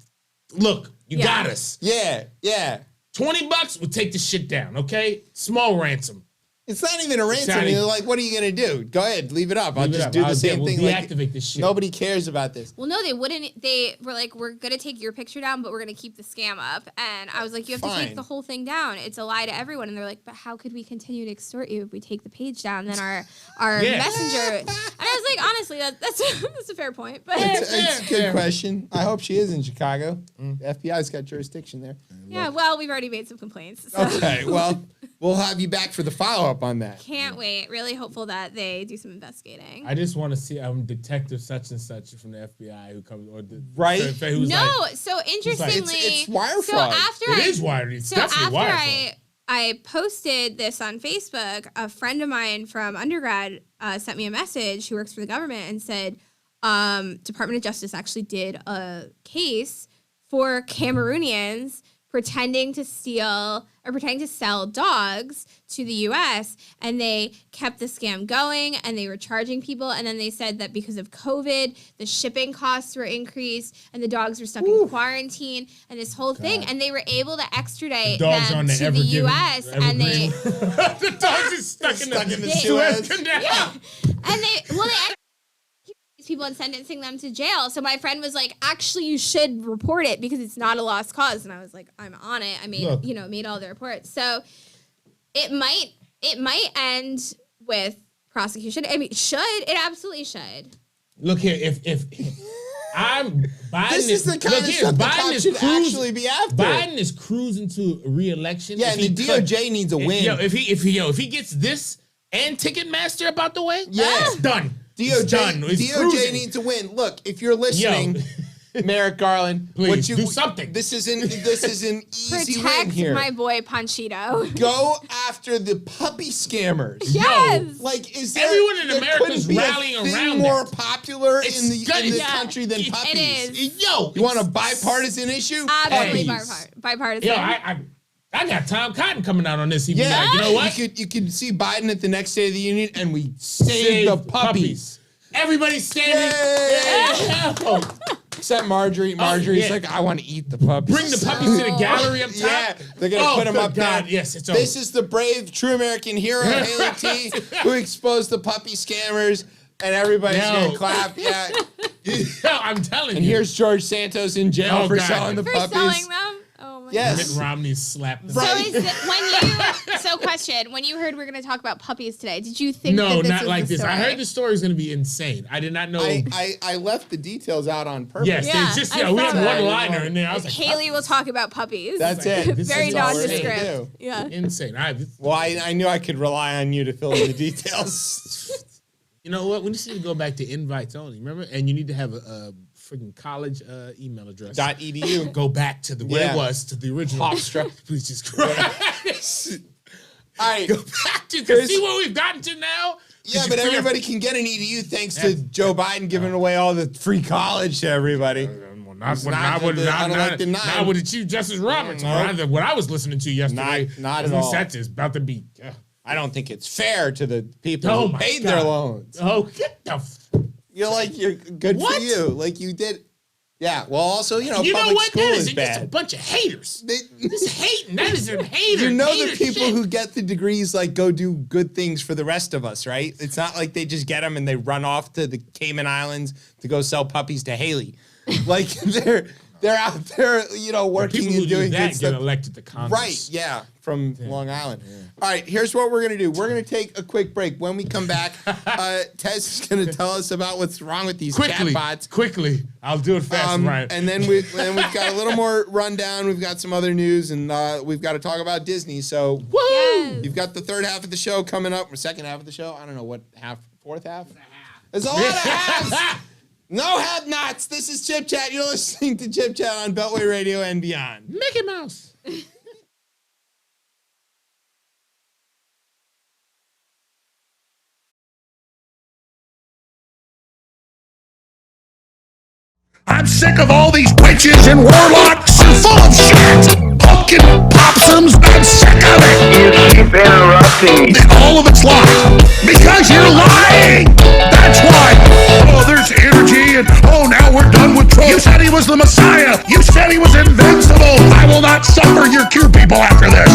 Look, you Yeah. got us. Yeah. $20, we'll take the shit down, okay? Small ransom. It's not even a ransom. Sorry. You're like, what are you gonna do? Go ahead, leave it up. I'll Leave it just up. do the I'll- same we'll thing. deactivate this shit. Nobody cares about this. Well, no, they wouldn't. They were like, we're going to take your picture down, but we're going to keep the scam up. And I was like, you have to Fine. take the whole thing down. It's a lie to everyone. And they're like, but how could we continue to extort you if we take the page down? Then our Yeah. messenger. And I was like, honestly, that's a fair point. But It's a good question. I hope she is in Chicago. The FBI's got jurisdiction there. yeah, well, we've already made some complaints. So. Okay, well, we'll have you back for the follow-up on that. Can't wait. Really hopeful that they do some investigating. I just want to see Detective such and such from the FBI who comes or the Right? who's No, like, so interestingly, It's wire so fraud. after it is wire. It's So definitely after wire fraud. I posted this on Facebook, a friend of mine from undergrad sent me a message who works for the government and said Department of Justice actually did a case for Cameroonians pretending to steal or pretending to sell dogs to the U.S. and they kept the scam going and they were charging people, and then they said that because of COVID, the shipping costs were increased and the dogs were stuck in quarantine and this whole thing, and they were able to extradite dogs them on the to the Evergreen- U.S. and they the dogs is stuck in the Suez. Canal. and they these people and sentencing them to jail. So my friend was like, actually, you should report it because it's not a lost cause. And I was like, I'm on it. I made, Look. made all the reports. So it might end with prosecution. I mean, it absolutely should. Look here, if I'm Biden, This is the kind of stuff the cops should actually be after. Biden is cruising to re-election. Yeah, If and he the cut- DOJ needs a win. Yo, if he gets this and Ticketmaster about the way, Yeah. it's done. It's DOJ, done. It's DOJ cruising. needs to win. Look, if you're listening, Merrick Garland, Please do something. This is an easy win Protect here. my boy Panchito. Go after the puppy scammers. Yes. Like, is there Everyone in there America couldn't is be a rallying thing around more that. popular It's in the good. country than It puppies? is. Yo, You want a bipartisan issue? Absolutely Puppies. bipartisan. Yo, I got Tom Cotton coming out on this. He be Yeah, like, you know what? You could see Biden at the next State of the Union, and we Save saved the puppies. Everybody's standing. Yay! Yeah. Except Marjorie. Marjorie's yeah. like, I want to eat the puppies. Bring the puppies to the gallery up top. Yeah, they're gonna put them good up God, there. Yes, it's This over. is the brave, true American hero, Haley T, who exposed the puppy scammers, and everybody's gonna clap. Yeah. Yo, I'm telling And you. here's George Santos in jail Oh, for God. selling the For puppies. selling them? Oh my Yes. Mitt Romney slapped them. So is it, question, when you heard we're going to talk about puppies today, did you think No, that this not was like the this. story? I heard the story is going to be insane. I did not know. I left the details out on purpose. Yes, Yeah, they just I we saw had that. one liner in there. I was like, Haley will talk about puppies. That's it. This Very is all we're gonna nondescript. do. Yeah. insane. Well, I knew I could rely on you to fill in the details. You know what? We just need to go back to invites only. Remember, and you need to have a freaking college email address. .edu. Go back to the where it was to the original. Hofstra. Please just Christ. All right. Go back to see where we've gotten to now. Yeah, but everybody can get an EDU thanks to Joe Biden giving away all the free college to everybody. Not with the Chief Justice Roberts. What I was listening to yesterday. Not at all. That is about to be. I don't think it's fair to the people who paid their loans. Oh, get the. You're good for you. Like you did. Yeah. Well, also, You know public what? school That is is just a bad. bunch of haters. Just hating. That is a hater. You know the hater people shit. who get the degrees like go do good things for the rest of us, right? It's not like they just get them and they run off to the Cayman Islands to go sell puppies to Haley. Like they're out there, working people who and doing do that good get stuff. elected to Congress. Right, yeah, from Long Island. Yeah. All right, here's what we're going to do. We're going to take a quick break. When we come back, Tess is going to tell us about what's wrong with these chatbots. Quickly. I'll do it fast, Ryan. And then we've got a little more rundown. We've got some other news, and we've got to talk about Disney. So Yes. you've got the third half of the show coming up, or second half of the show. I don't know what half, fourth half? There's a lot of halves. No have-nots. This is Chip Chat. You're listening to Chip Chat on Beltway Radio and beyond. Mickey Mouse. I'm sick of all these witches and warlocks and full of shit. Pumpkin possums, I'm sick of it. You keep interrupting me. All of it's lies. Because you're lying. That's why. Oh, there's energy and now we're done with Trump. You said he was the Messiah. You said he was invincible. I will not suffer your Q people after this.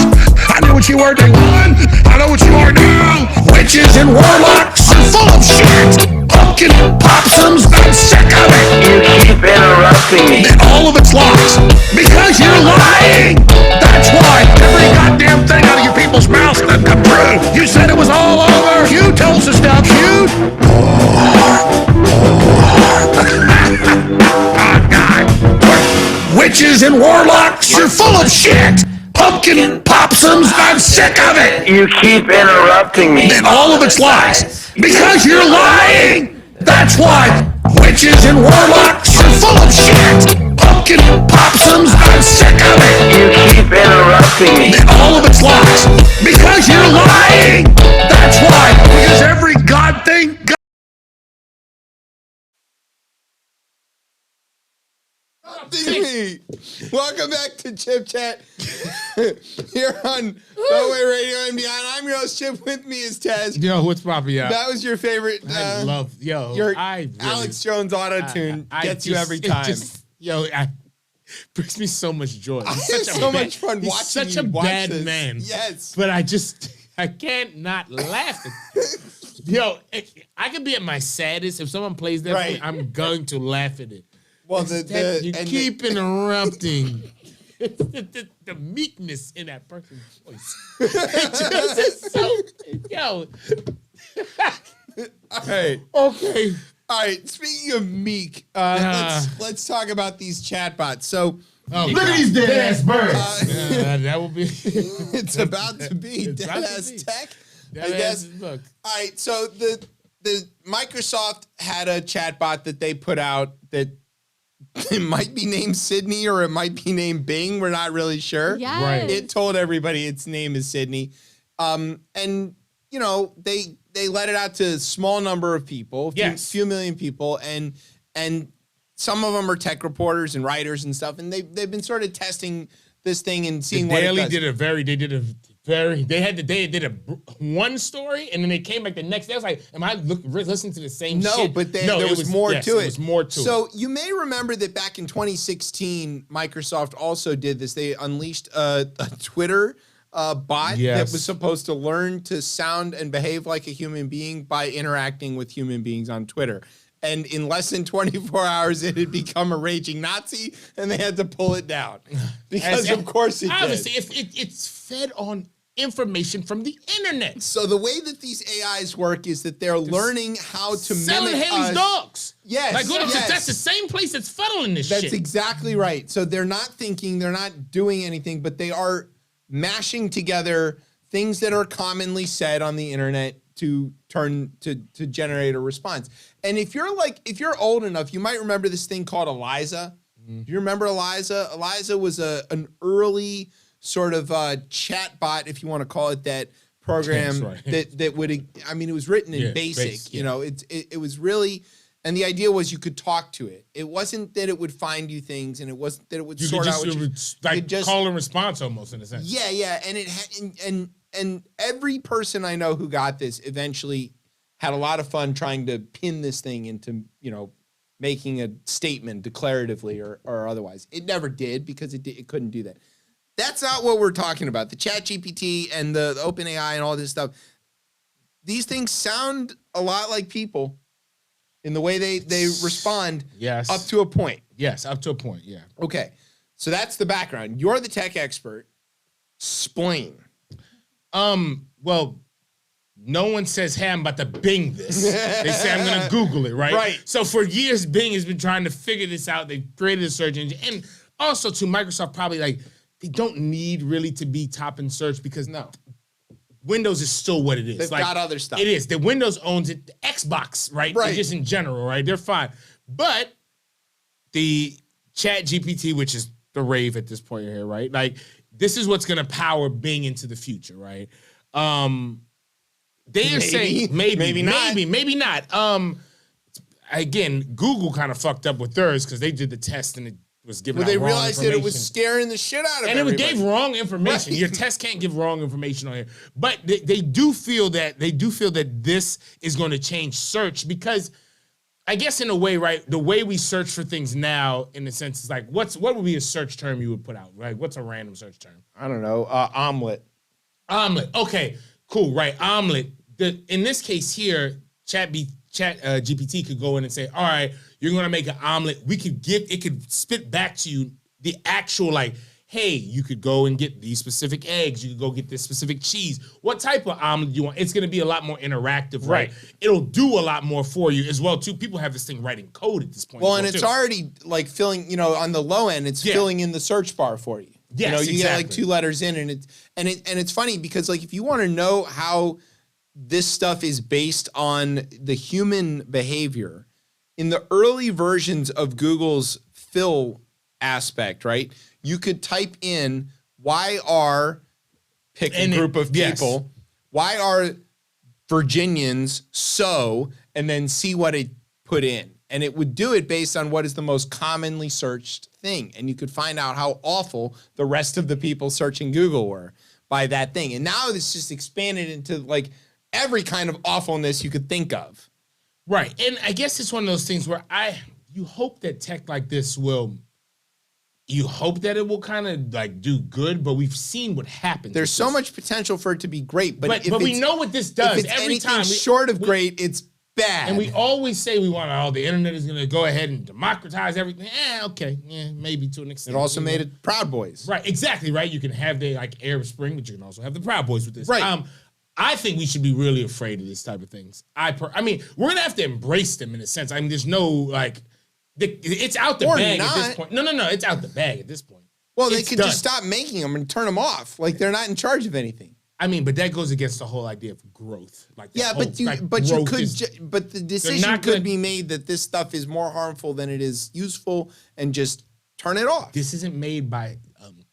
I knew what you were day one. I know what you are now. Witches and warlocks are full of shit. Pumpkin possums, I'm sick of it. You keep interrupting me. All of it's lies. Because you're lying. That's why every goddamn thing out of your people's mouths doesn't come true. You said it was all over. You told us to stop. You. Oh, God. Witches and warlocks, you're full of shit. Pumpkin possums, I'm sick of it. You keep interrupting me. And all of it's lies. Because you're lying. That's why. Witches and warlocks, you're full of shit. Pumpkin possums, I'm sick of it. You keep interrupting me. And all of it's lies. Because you're lying. That's why. Because every god thing. Welcome back to Chip Chat here on Beltway Radio and beyond. I'm your host, Chip. With me is Tez. Yo, what's popping up? That was your favorite. I love, your I really, Alex Jones auto-tune gets you every time. It brings me so much joy. I have so much fun watching such you a watch bad this. man. Yes. But I can't not laugh at Yo, I can be at my saddest. If someone plays that for me, I'm going to laugh at it. Well, you keep interrupting. The meekness in that person's voice. Yo. All right. Okay. All right. Speaking of meek, let's talk about these chatbots. So, look at these dead ass birds. That will be. It's about to be dead ass tech. I guess. Look. All right. So the Microsoft had a chatbot that they put out that it might be named Sydney or it might be named Bing. We're not really sure. Yes. Right. It told everybody its name is Sydney. And, you know, they let it out to a small number of people, few million people. And some of them are tech reporters and writers and stuff. And they've been sort of testing this thing and seeing what it does. They did one story and then they came back the next day. I was like, am I listening to the same shit? No, but there was more to it. There was more to it. So you may remember that back in 2016, Microsoft also did this. They unleashed a Twitter bot that was supposed to learn to sound and behave like a human being by interacting with human beings on Twitter. And in less than 24 hours, it had become a raging Nazi, and they had to pull it down. Because, of course, it obviously, did. it's fed on information from the internet. So the way that these AIs work is that they're learning how to selling mimic Haley's us. dogs. Yes, like yes. That's the same place that's funneling this shit. That's exactly right. So they're not thinking, they're not doing anything, but they are mashing together things that are commonly said on the internet to generate a response. And if you're old enough, you might remember this thing called Eliza. Do you remember Eliza? Eliza was an early sort of chat bot, if you want to call it that, program that would, I mean, it was written in BASIC. You know, it was really, and the idea was you could talk to it. It wasn't that it would find you things, and it wasn't that it would sort out what you like call and response almost in a sense. Yeah, and it had, and every person I know who got this eventually had a lot of fun trying to pin this thing into, you know, making a statement declaratively or otherwise. It never did because it couldn't do that. That's not what we're talking about. The ChatGPT and the OpenAI and all this stuff. These things sound a lot like people in the way they respond. Yes. Up to a point. Yes, up to a point. Yeah. Okay. So that's the background. You're the tech expert. Explain. Well, no one says, hey, I'm about to Bing this. They say I'm going to Google it, right? Right. So for years, Bing has been trying to figure this out. They've created a search engine. And also, to Microsoft, probably like, they don't need really to be top in search because Windows is still what it is. They've got other stuff. It is. The Windows owns it. The Xbox, right? Right. Just in general, right? They're fine. But the ChatGPT, which is the rave at this point here, right? Like, this is what's going to power Bing into the future, right? They are saying maybe not. Again, Google kind of fucked up with theirs because they did the test and it was giving. Well, they realized that it was scaring the shit out of everybody. And it gave wrong information. Right. Your test can't give wrong information on here. But they do feel that this is going to change search because I guess in a way, right, the way we search for things now, in a sense, is like what would be a search term you would put out? Right? What's a random search term? I don't know. Omelet. Omelet. Okay, cool. Right, omelet. In this case here, GPT could go in and say, all right, you're going to make an omelet. It could spit back to you the actual, like, hey, you could go and get these specific eggs. You could go get this specific cheese. What type of omelet do you want? It's going to be a lot more interactive, right? It'll do a lot more for you as well, too. People have this thing writing code at this point. Well, and it's already like filling, on the low end, it's filling in the search bar for you. Yes, you get like 2 letters in, and it's funny because like if you want to know how this stuff is based on the human behavior, in the early versions of Google's fill aspect, right? You could type in pick a group of people. Why are Virginians so, and then see what it put in. And it would do it based on what is the most commonly searched thing. And you could find out how awful the rest of the people searching Google were by that thing. And now it's just expanded into like every kind of awfulness you could think of. Right. And I guess it's one of those things where you hope that tech like this you hope that it will kind of like do good, but we've seen what happens. There's so much potential for it to be great, but we know what this does. If it's every time short of great, it's bad. And we always say we want the internet is going to go ahead and democratize everything. Okay, maybe to an extent. It also made it Proud Boys. Right, exactly, right? You can have the like Arab Spring, but you can also have the Proud Boys with this. Right. I think we should be really afraid of this type of things. I mean, we're going to have to embrace them in a sense. I mean, there's no like, it's out the bag at this point. No, it's out the bag at this point. Well, they could just stop making them and turn them off. Like they're not in charge of anything. I mean, but that goes against the whole idea of growth. Like Yeah, whole, but you like, but you growth could is- but the decision not could gonna- be made that this stuff is more harmful than it is useful and just turn it off. This isn't made by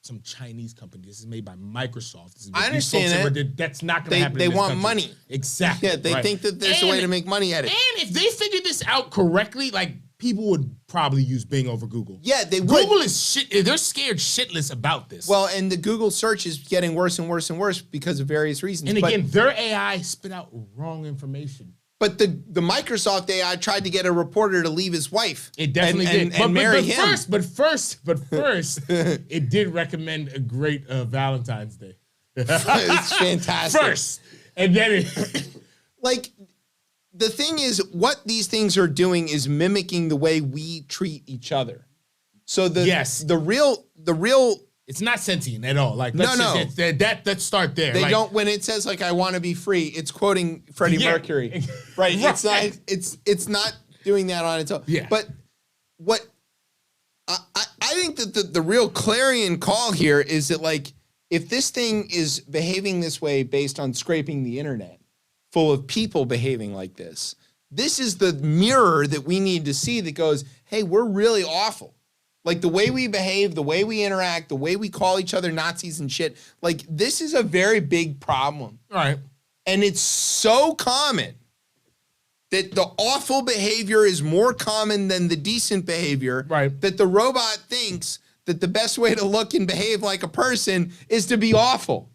some Chinese company. This is made by Microsoft. This is what I these folks understand are- that. That's not going to They- happen. they in this want country. money. Exactly. Yeah, they right. think that there's a way to make money at it. And if they figured this out correctly, like people would probably use Bing over Google. Yeah, they would. Google is shit. They're scared shitless about this. Well, and the Google search is getting worse and worse and worse because of various reasons. and But- again, their AI spit out wrong information. But the Microsoft AI tried to get a reporter to leave his wife. It definitely and, did. And marry him. But first, it did recommend a great Valentine's Day. It's fantastic. First, and then it. Like, the thing is, what these things are doing is mimicking the way we treat each other. So the real It's not sentient at all. Like No, let's no. just, let's start there. they Like, don't when it says like I want to be free, it's quoting Freddie Yeah. Mercury. Right. It's not it's not doing that on its own. Yeah. But what I think that the real clarion call here is that like if this thing is behaving this way based on scraping the internet, full of people behaving like this is the mirror that we need to see that goes, hey, we're really awful. Like the way we behave, the way we interact, the way we call each other Nazis and shit, like this is a very big problem. All right. And it's so common that the awful behavior is more common than the decent behavior. Right. That the robot thinks that the best way to look and behave like a person is to be awful.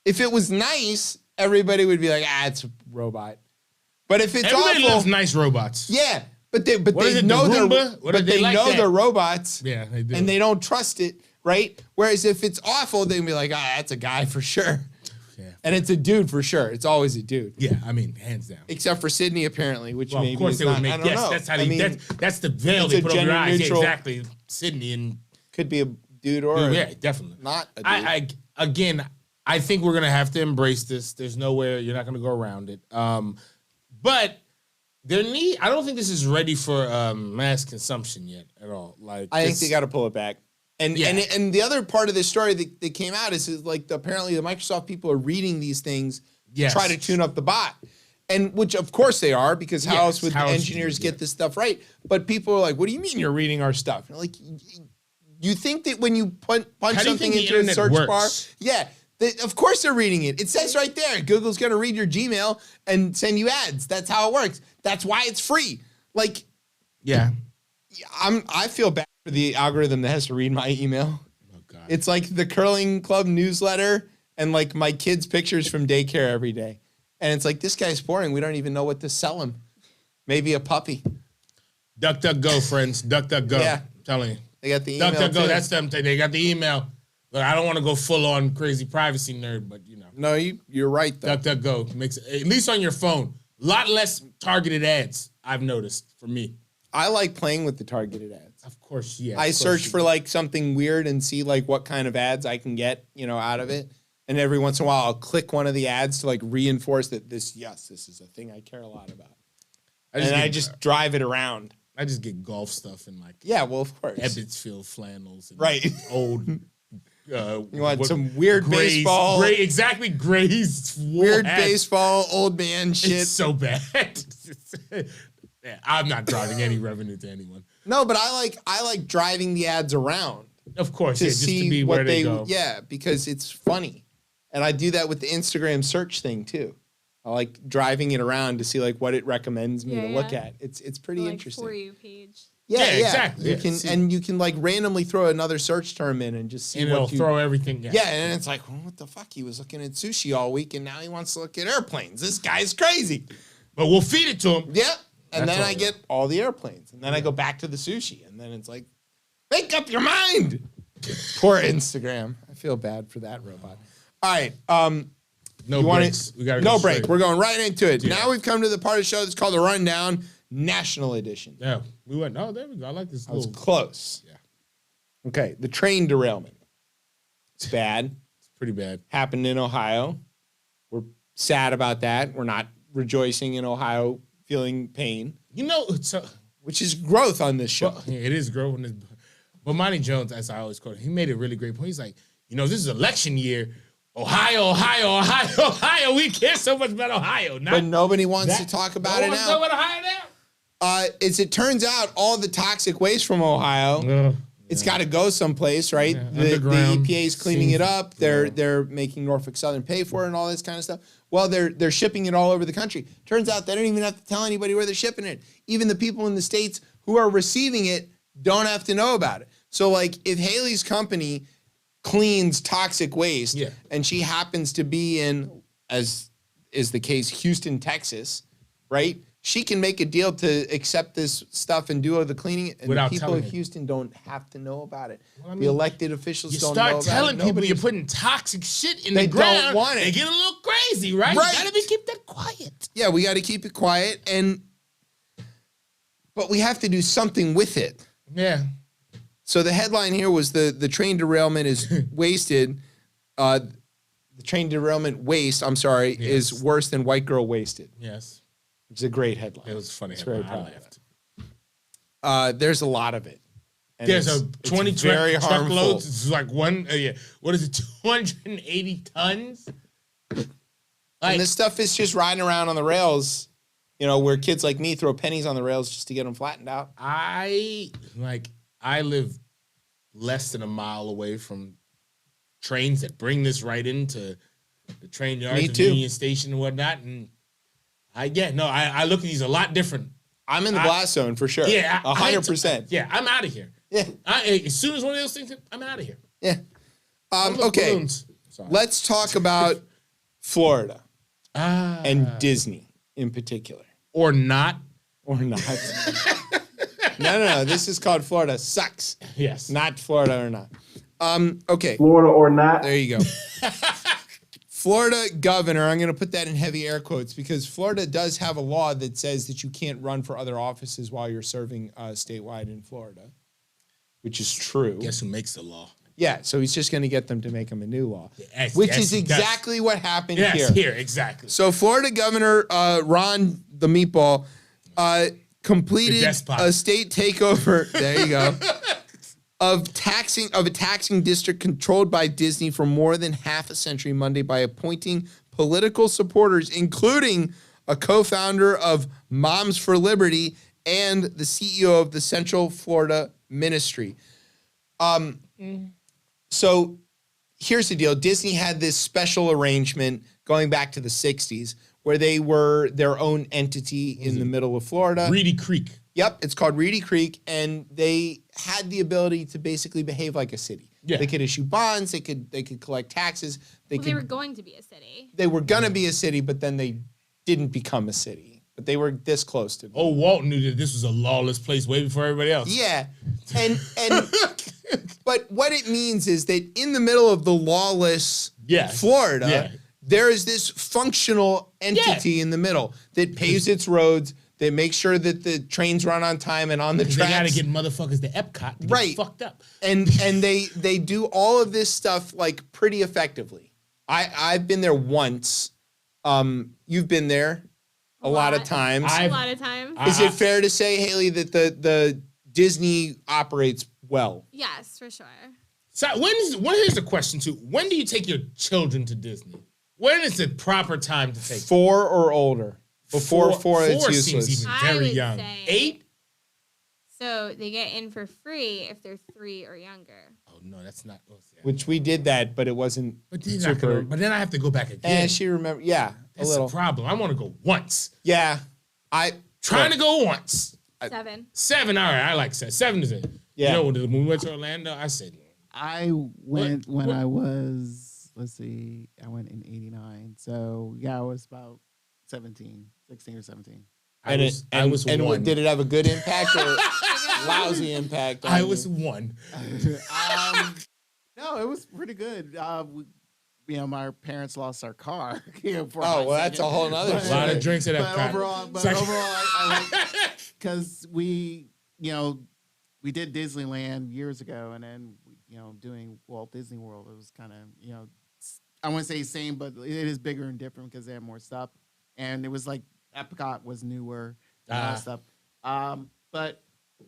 If it was nice, everybody would be like, it's a robot. But if it's Everybody awful, loves nice robots. yeah, but they What is it, the know they're Roomba? What but do they they like know that? they're robots. Yeah, they do. And they don't trust it, right? Whereas if it's awful, they'd be like, that's a guy for sure. Yeah. And it's a dude for sure. It's always a dude. Yeah, I mean, hands down. Except for Sydney, apparently, which Well, maybe of course is they not, would make. I don't Yes, know. that's how I they. mean, That's the veil it's they a put over your gender eyes. neutral- Yeah, exactly. Sydney and could be a dude or yeah, definitely not a dude. I again, I think we're gonna have to embrace this. There's nowhere you're not gonna go around it. But I don't think this is ready for mass consumption yet at all. Like I think they got to pull it back. And Yeah. and the other part of this story that came out is like apparently the Microsoft people are reading these things Yes. to try to tune up the bot. And which of course they are, because how Yes, else would how the else would engineers you- get this stuff right? But people are like, what do you mean you're reading our stuff? And like, you think that when you punch How do you something think the into a internet search bar, works? yeah, of course they're reading it. It says right there, Google's gonna read your Gmail and send you ads. That's how it works. That's why it's free. Like, Yeah. I feel bad for the algorithm that has to read my email. Oh God. It's like the curling club newsletter and like my kids' pictures from daycare every day. And it's like, this guy's boring. We don't even know what to sell him. Maybe a puppy. DuckDuckGo, friends. DuckDuckGo. Yeah. I'm telling you. They got the email. DuckDuckGo. too. That's them. They got the email. But I don't want to go full on crazy privacy nerd, but you know. No, you're right though. DuckDuckGo makes at least on your phone a lot less targeted ads. I've noticed for me. I like playing with the targeted ads. Of course, yeah. I of course search you for do. like something weird and see like what kind of ads I can get, out of it. And every once in a while I'll click one of the ads to like reinforce that this is a thing I care a lot about. I just drive it around. I just get golf stuff and like Yeah, well, of course. Ebbetsfield flannels and Right. old You want some weird baseball. Gray's wool Weird hats. baseball, old man shit. It's so bad. Yeah, I'm not driving any revenue to anyone. No, but I like driving the ads around Of course, to yeah, just see to be what where they go. yeah, because it's funny. And I do that with the Instagram search thing too. I like driving it around to see like what it recommends me Yeah, to look yeah. at. It's pretty Like interesting. For you page. Yeah, Yeah, exactly. You Yeah, can see. and you can like randomly throw another search term in and just see And what it'll you throw everything. Yeah, and it's like, well, what the fuck? He was looking at sushi all week and now he wants to look at airplanes. This guy's crazy. But we'll feed it to him. Yeah. And That's then all I it get all the airplanes. And then I go back to the sushi. And then it's like, make up your mind. Poor Instagram. I feel bad for that robot. All right. No You want breaks. We gotta no go break. straight. We're going right into it. Yeah. Now we've come to the part of the show that's called the Rundown National Edition. Yeah, we went. Oh, there we go. I like this. I was Little, close. Yeah. Okay. The train derailment. It's bad. it's pretty bad. Happened in Ohio. We're sad about that. We're not rejoicing in Ohio feeling pain, You know, it's which is growth on this show. well, it is growing. But Monty Jones, as I always quote, he made a really great point. He's like, this is election year. Ohio. We care so much about Ohio. But nobody wants to talk about it now. Talk about Ohio now? As it turns out, all the toxic waste from Ohio, it's got to go someplace, right? The EPA is cleaning it up. They're making Norfolk Southern pay for it and all this kind of stuff. Well, they're shipping it all over the country. Turns out they don't even have to tell anybody where they're shipping it. Even the people in the states who are receiving it don't have to know about it. So, like, if Haley's company cleans toxic waste and she happens to be in, as is the case, Houston, Texas, right? She can make a deal to accept this stuff and do all the cleaning, and the people of Houston don't have to know about it. Well, I mean, the elected officials don't know about it. You start telling people you're putting toxic shit in the ground. They don't want it. They get a little crazy, right? You gotta keep that quiet. Yeah, we gotta keep it quiet, but we have to do something with it. Yeah. So the headline here was the train derailment is wasted. The train derailment waste, is worse than white girl wasted. Yes. It's a great headline. It was funny. It's very proud. There's a lot of it. And there's a 20 truckloads. It's like one. What is it? 280 tons. And this stuff is just riding around on the rails. You know, where kids like me throw pennies on the rails just to get them flattened out. I live less than a mile away from trains that bring this right into the train yards of the Union Station and whatnot, and I look at these a lot different. I'm in the blast zone for sure. Yeah, 100%. Yeah, I'm out of here. Yeah, as soon as one of those things, I'm out of here. Yeah. Okay. Let's talk about Florida and Disney in particular, or not. No. This is called Florida Sucks. Yes. Not Florida or not. Okay. Florida or not. There you go. Florida governor, I'm going to put that in heavy air quotes because Florida does have a law that says that you can't run for other offices while you're serving statewide in Florida, which is true. Guess who makes the law? Yeah, so he's just going to get them to make him a new law, which is exactly what happened here. Yes, here, exactly. So Florida Governor Ron the Meatball completed a state takeover. There you go. Of a taxing district controlled by Disney for more than half a century Monday by appointing political supporters, including a co-founder of Moms for Liberty and the CEO of the Central Florida Ministry. So here's the deal. Disney had this special arrangement going back to the 60s where they were their own entity in the middle of Florida. Reedy Creek. Yep, it's called Reedy Creek, and they had the ability to basically behave like a city. Yeah. They could issue bonds, they could collect taxes. They were going to be a city. They were going to be a city, but then they didn't become a city. But they were this close to. Oh, Walt knew that this was a lawless place way before everybody else. Yeah, and but what it means is that in the middle of the lawless Florida, there is this functional entity in the middle that paves its roads. They make sure that the trains run on time and on the tracks. They gotta get motherfuckers to Epcot to get fucked up. And they do all of this stuff like pretty effectively. I've been there once. You've been there a lot of times. A lot of times. Is it fair to say, Haley, that the Disney operates well? Yes, for sure. So here's the question too. When do you take your children to Disney? When is the proper time to take 4 or older? Before 4 it's useless. Seems even very young. Say 8? So they get in for free if they're 3 or younger. Oh no, that's not. Which we did that, but it wasn't super. But then I have to go back again. And she remember, that's a little problem. I want to go once. Yeah, trying to go once. 7. 7, all right. I like 7. 7 is it. Yeah. You know, when we went to Orlando, I said. I went when I was, I went in 89. So yeah, I was about 16 or 17. I was 1. Did it have a good impact or lousy impact? I was 1. No, it was pretty good. My parents lost our car. That's a whole nother story. A lot of drinks at Epcot. But overall, I like because we did Disneyland years ago, and then doing Walt Disney World. It was kind of I wouldn't say same, but it is bigger and different because they have more stuff. And it was like Epcot was newer and all that stuff. But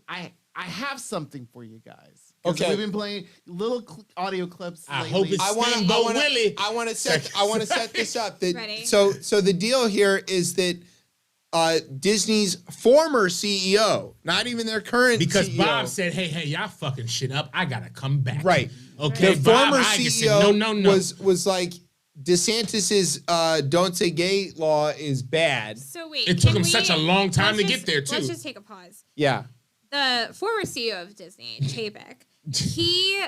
I I have something for you guys. 'Cause Okay. we've been playing little audio clips. I lately. hope it's Steamboat Willie. I want to set this up. Ready? So the deal here is that Disney's former CEO, not even their current Because CEO, Bob said, hey, y'all fucking shit up. I gotta come back. right. Okay, The Bob former Iger said, CEO no. was like DeSantis's "Don't Say Gay" law is bad. So wait, It took can him such a long time to get there, too. Let's just take a pause. Yeah. The former CEO of Disney, Chapek, he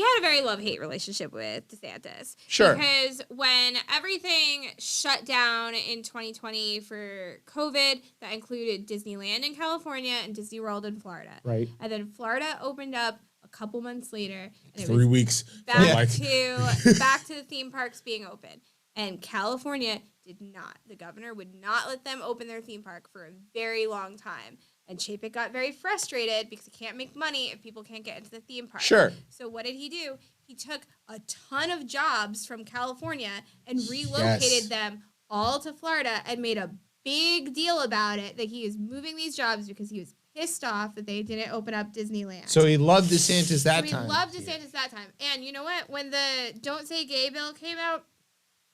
had a very love-hate relationship with DeSantis. Sure. Because when everything shut down in 2020 for COVID, that included Disneyland in California and Disney World in Florida. Right. And then Florida opened up a couple months later. And it 3 was weeks. back to the theme parks being open. And California did not. The governor would not let them open their theme park for a very long time. And Chapek got very frustrated because he can't make money if people can't get into the theme park. Sure. So what did he do? He took a ton of jobs from California and relocated them all to Florida and made a big deal about it that he is moving these jobs because he was pissed off that they didn't open up Disneyland. So he loved DeSantis that time. He loved DeSantis that time. And you know what? When the Don't Say Gay bill came out,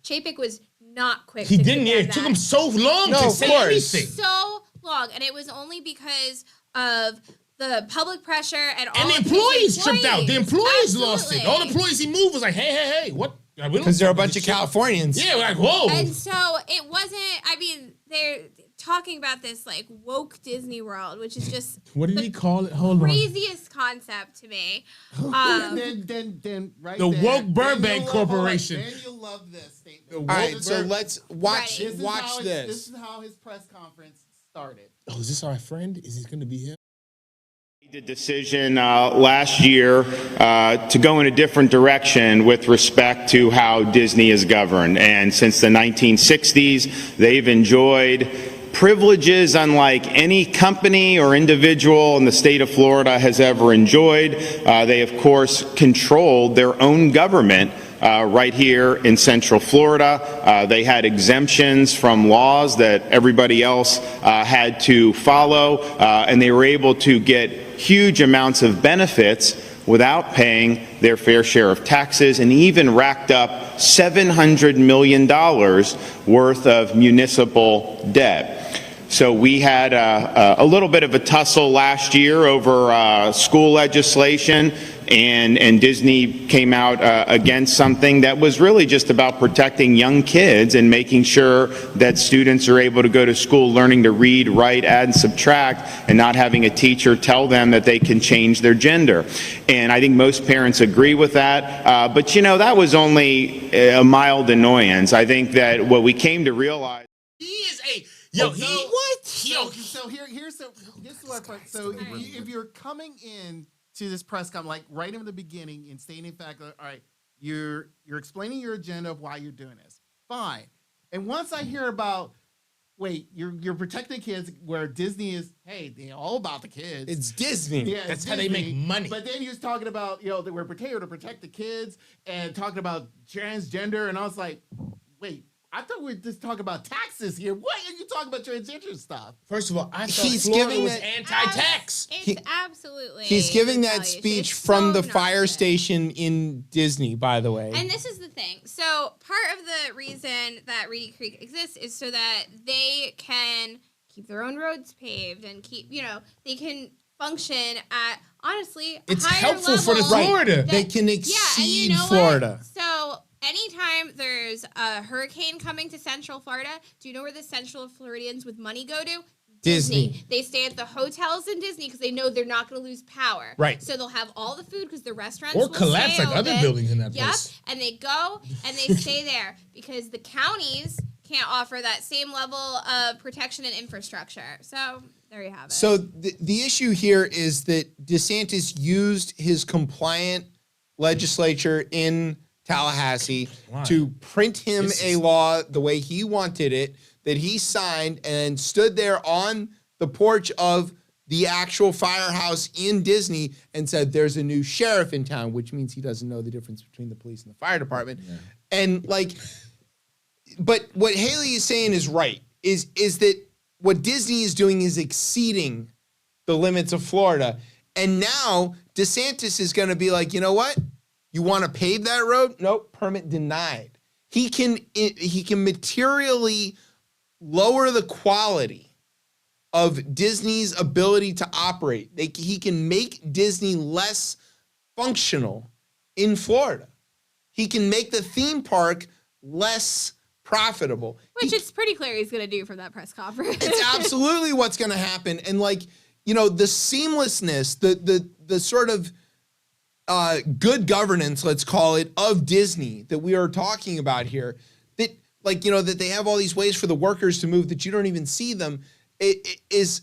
Chapek was not quick He to didn't. condemn It took that. him so long No, to of say course. anything. So long, and it was only because of the public pressure and all And the of his employees tripped out. The employees lost it. Absolutely. All the employees he moved was like, hey, what? Because they're a bunch of Californians. Yeah, we're like, whoa. And so it wasn't. I mean, they're talking about this like woke Disney World, which is just What did he call it? Hold on. craziest concept to me. Then right The there, woke then Burbank you'll love- Corporation. Then you'll love this statement. All right, so let's watch Right. watch This this. is how his press conference started. Oh, is this our friend? Is it going to be him? The decision last year to go in a different direction with respect to how Disney is governed. And since the 1960s, they've enjoyed privileges unlike any company or individual in the state of Florida has ever enjoyed. They, of course, controlled their own government right here in Central Florida. They had exemptions from laws that everybody else had to follow, and they were able to get huge amounts of benefits without paying their fair share of taxes, and even racked up $700 million worth of municipal debt. So we had a little bit of a tussle last year over school legislation, and Disney came out against something that was really just about protecting young kids and making sure that students are able to go to school learning to read, write, add, and subtract, and not having a teacher tell them that they can change their gender. And I think most parents agree with that. But, you know, that was only a mild annoyance. I think that what we came to realize... He is a... Yo, he... What? Yo, So here's what. So if you're coming in to this press conference, like right in the beginning, and stating in fact, all right, you're explaining your agenda of why you're doing this. Fine. And once I hear about, wait, you're protecting kids, where Disney is, hey, they're all about the kids. It's Disney. Yeah, That's it's how they make money. But then you're talking about, that we're here to protect the kids and talking about transgender, and I was like, wait. I thought we were just talking about taxes here. What are you talking about transgender stuff? First of all, I thought He's Florida giving was that- anti-tax. It's absolutely. He's giving that retaliation. speech It's from so the fire nonsense. station in Disney, by the way. And this is the thing. So part of the reason that Reedy Creek exists is so that they can keep their own roads paved and keep, they can function at, honestly, a It's higher helpful for the level Florida. that- They can Yeah, and exceed you know Florida. What? So anytime there's a hurricane coming to Central Florida, do you know where the Central Floridians with money go to? Disney. They stay at the hotels in Disney because they know they're not going to lose power. Right. So they'll have all the food because the restaurants Or will collapse stay like other open. buildings in that Yep. place. And they go and they stay there because the counties can't offer that same level of protection and infrastructure. So there you have it. So the issue here is that DeSantis used his compliant legislature in Tallahassee to print him a law the way he wanted it, that he signed and stood there on the porch of the actual firehouse in Disney and said, there's a new sheriff in town, which means he doesn't know the difference between the police and the fire department. Yeah. And but what Haley is saying is right, is that what Disney is doing is exceeding the limits of Florida. And now DeSantis is going to be like, you know what? You want to pave that road? Nope, permit denied. He can materially lower the quality of Disney's ability to operate. He can make Disney less functional in Florida. He can make the theme park less profitable. Which it's pretty clear he's going to do from that press conference. It's absolutely what's going to happen. And like, you know, the seamlessness, the sort of good governance, let's call it, of Disney that we are talking about here, that like, you know, that they have all these ways for the workers to move that you don't even see them, it is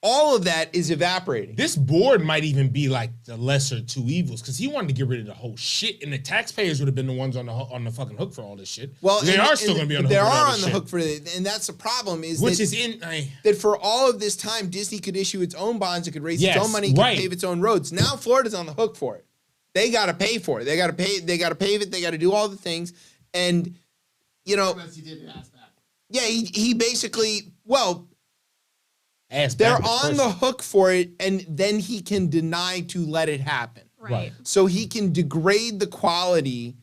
all of that is evaporating. This board might even be like the lesser two evils because he wanted to get rid of the whole shit, and the taxpayers would have been the ones on the fucking hook for all this shit. Well, they are still going to be on the hook. They for all are this on the shit. hook for it, and that's the problem. That for all of this time, Disney could issue its own bonds, it could raise its Yes, own money, it could right. pave its own roads. Now Florida's on the hook for it. They got to pay for it. They got to pay. They got to pave it. They got to do all the things, and you know, He did ask that. yeah, he basically Ass they're backwards on first. the hook for it, and then he can deny to let it happen. Right. So he can degrade the quality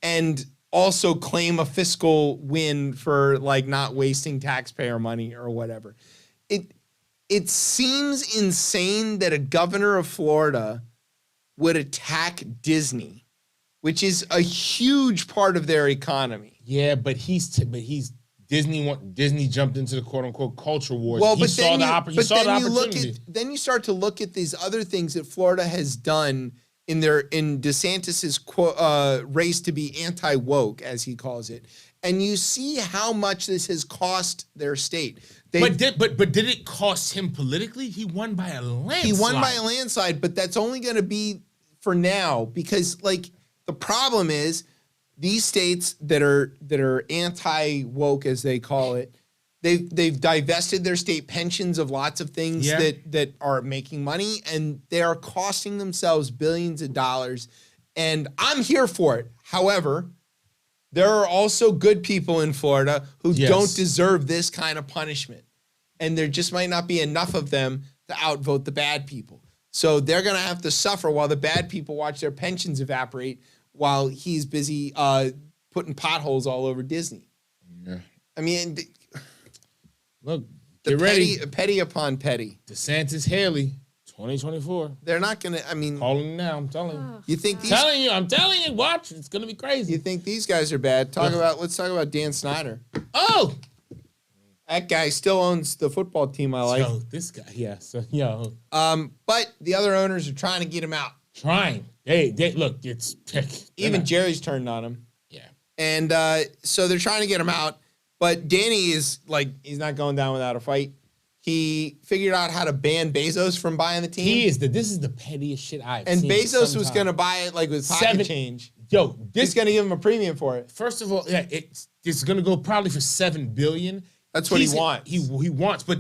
and also claim a fiscal win for like not wasting taxpayer money or whatever. It seems insane that a governor of Florida would attack Disney, which is a huge part of their economy. Yeah, but Disney jumped into the quote unquote culture wars. Well, He saw the opportunity. Then you start to look at these other things that Florida has done in DeSantis's race to be anti-woke, as he calls it, and you see how much this has cost their state. But did it cost him politically? He won by a landslide. He won by a landslide, but that's only going to be for now because, like, the problem is these states that are anti-woke, as they call it, they've divested their state pensions of lots of things that are making money, and they are costing themselves billions of dollars. And I'm here for it. However, there are also good people in Florida who don't deserve this kind of punishment. And there just might not be enough of them to outvote the bad people. So they're going to have to suffer while the bad people watch their pensions evaporate while he's busy putting potholes all over Disney. Yeah. I mean, look, get ready. Petty upon petty. DeSantis, Haley, 2024. They're not going to, I mean. Calling now, I'm telling you. You think these. I'm telling you, watch. It's going to be crazy. You think these guys are bad? Let's talk about Dan Snyder. Oh! That guy still owns the football team I like. So this guy, yeah. So, yo. But the other owners are trying to get him out. Trying. They look, it's. Even Jerry's turned on him. Yeah. And so they're trying to get him out. But Danny is like, he's not going down without a fight. He figured out how to ban Bezos from buying the team. This is the pettiest shit I've seen. And Bezos was going to to buy it like with pocket change. Yo, he's going to give him a premium for it. First of all, yeah, it's going to go probably for $7 billion. That's what he wants. He wants, but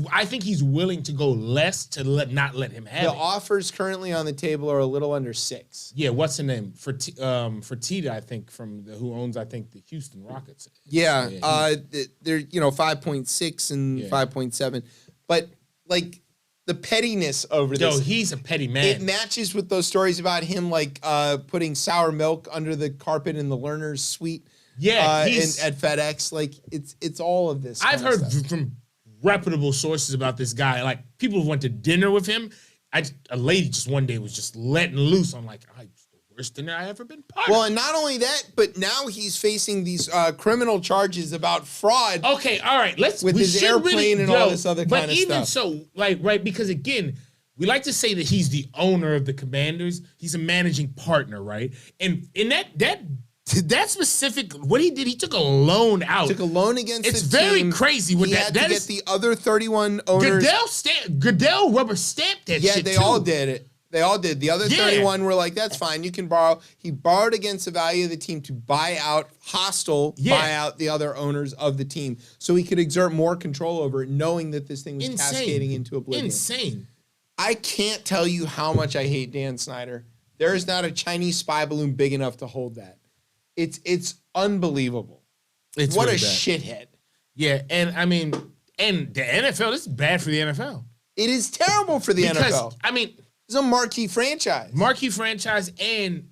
I think he's willing to go less to not let him have the it. offers currently on the table are a little under 6. Yeah, what's the name? For Tita, I think, who owns, I think, the Houston Rockets. Yeah, they're 5.6 and 5.7. But like the pettiness over this. Yo, he's a petty man. It matches with those stories about him like putting sour milk under the carpet in the learner's suite. Yeah, at FedEx, like it's all of this. I've heard from reputable sources about this guy. Like people went to dinner with him. A lady just one day was just letting loose. I'm like, it's the worst dinner I ever been part of. Well, and not only that, but now he's facing these criminal charges about fraud. Okay, all right, with his airplane and all this other kind of stuff. But even so, like, right, because again, we like to say that he's the owner of the Commanders. He's a managing partner, right? And in that specific, what he did, he took a loan out. Took a loan against it's the team. It's very crazy with he that. Had to get the other 31 owners. Goodell rubber stamped that shit. Yeah, they all did it. They all did. The other 31 were like, that's fine, you can borrow. He borrowed against the value of the team to buy out the other owners of the team so he could exert more control over it, knowing that this thing was cascading into oblivion. Insane. I can't tell you how much I hate Dan Snyder. There is not a Chinese spy balloon big enough to hold that. It's unbelievable. What really a bad. shithead. Yeah, and I mean, and the NFL, this is bad for the NFL. It is terrible for the NFL. I mean, it's a marquee franchise. And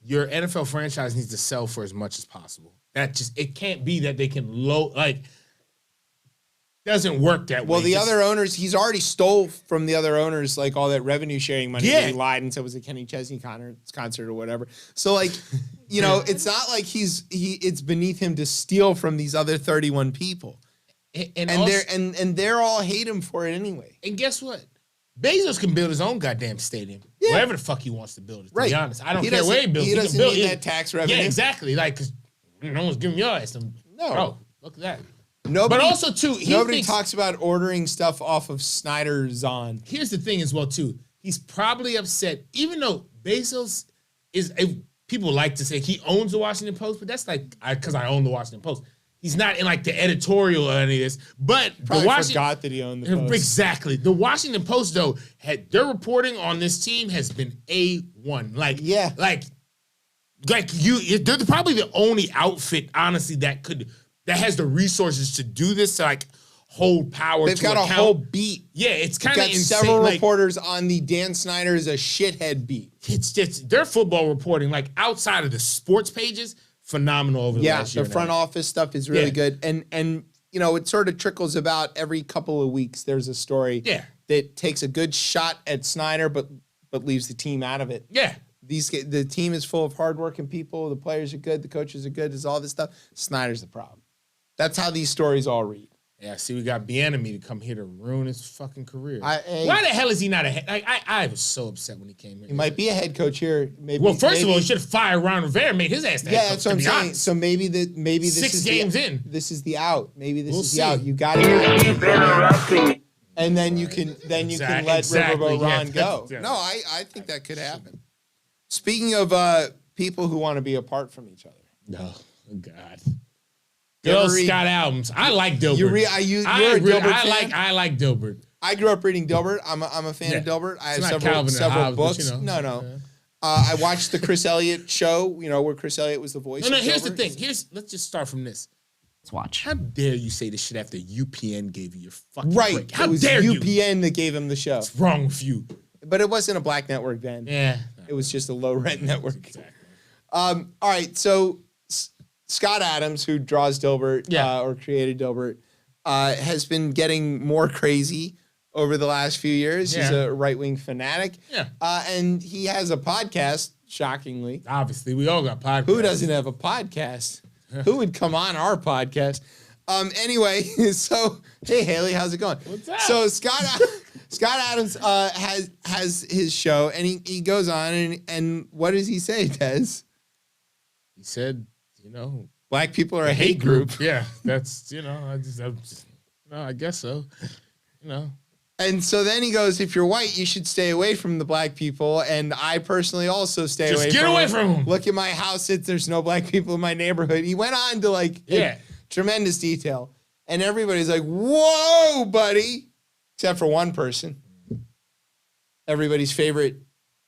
your NFL franchise needs to sell for as much as possible. It can't be that they can doesn't work that way. Well, the other owners, he's already stole from the other owners, like all that revenue sharing money. Yeah. He lied and said it was a Kenny Chesney concert or whatever. So like, it's not like it's beneath him to steal from these other 31 people. And they're all hate him for it anyway. And guess what? Bezos can build his own goddamn stadium. Yeah. Wherever the fuck he wants to build it, to be honest. I don't care where he builds it. He doesn't need that tax revenue. Yeah, exactly. Like, because no one's giving your ass some. No. Bro, look at that. Nobody, but also, too, nobody talks about ordering stuff off of Snyder's on. Here's the thing as well, too. He's probably upset, even though Bezos is people like to say he owns the Washington Post, but that's like, because I own the Washington Post. He's not in like the editorial or any of this, but probably forgot that he owned the Post. Exactly. The Washington Post, though, their reporting on this team has been A1. They're probably the only outfit, honestly, that has the resources to do this, to like hold power. They've got a whole beat. Yeah, it's kind of insane. Several reporters on the Dan Snyder is a shithead beat. It's just their football reporting, like outside of the sports pages, phenomenal over the last year. Yeah, the front office stuff is really good, and it sort of trickles about every couple of weeks. There's a story that takes a good shot at Snyder, but leaves the team out of it. Yeah. The team is full of hardworking people. The players are good. The coaches are good. There's all this stuff. Snyder's the problem. That's how these stories all read. Yeah, see, we got Bieniemy to come here to ruin his fucking career. Why the hell is he not a head? I was so upset when he came here. He might be a head coach here. Maybe. Well, first of all, he should have fired Ron Rivera, made his ass the head coach. That's what I'm saying. So maybe this 6 is games in. This is the out. Maybe this is the out. You got to Keep interrupting. And then you can let Riverboat Ron go. No, I think that could happen. Speaking of people who want to be apart from each other. No, God. Good Scott Adams. I like Dilbert. You're a Dilbert fan? I like Dilbert. I grew up reading Dilbert. I'm a fan of Dilbert. I have several books. No. I watched the Chris Elliott show. Where Chris Elliott was the voice. No. Here's the thing. Let's just start from this. Let's watch. How dare you say this shit after UPN gave you your fucking right? break? How it was dare UPN that gave him the show. What's wrong with you? But it wasn't a black network then. Yeah. It was just a low rent network. Exactly. All right. So Scott Adams, who draws Dilbert or created Dilbert, has been getting more crazy over the last few years. He's a right-wing fanatic. Yeah. And he has a podcast, shockingly. Obviously, we all got podcasts. Who doesn't have a podcast? Who would come on our podcast? Anyway, so, hey, Haley, how's it going? What's up? So Scott Adams has his show, and he goes on, and what does he say, Tez? He said, black people are a hate group. Yeah, that's, I guess so. And so then he goes, if you're white, you should stay away from the black people. And I personally also stay away from them. Just get away from them. Look at my house. There's no black people in my neighborhood. He went on to tremendous detail. And everybody's like, whoa, buddy. Except for one person. Everybody's favorite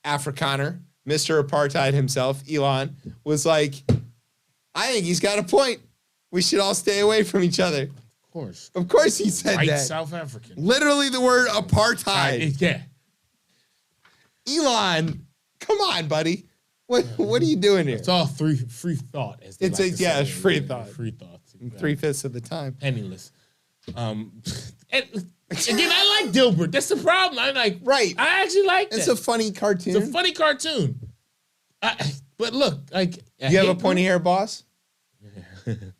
Afrikaner, Mr. Apartheid himself, Elon, was like, I think he's got a point. We should all stay away from each other. Of course he said White that. South African. Literally the word apartheid. Yeah. Elon, come on, buddy. What are you doing here? It's all free thought. It's free thought. Free thoughts. Exactly. 3/5 of the time. Penniless. And again, I like Dilbert. That's the problem. I actually like that. It's a funny cartoon. It's a funny cartoon. But look, like, you have a pointy hair, boss?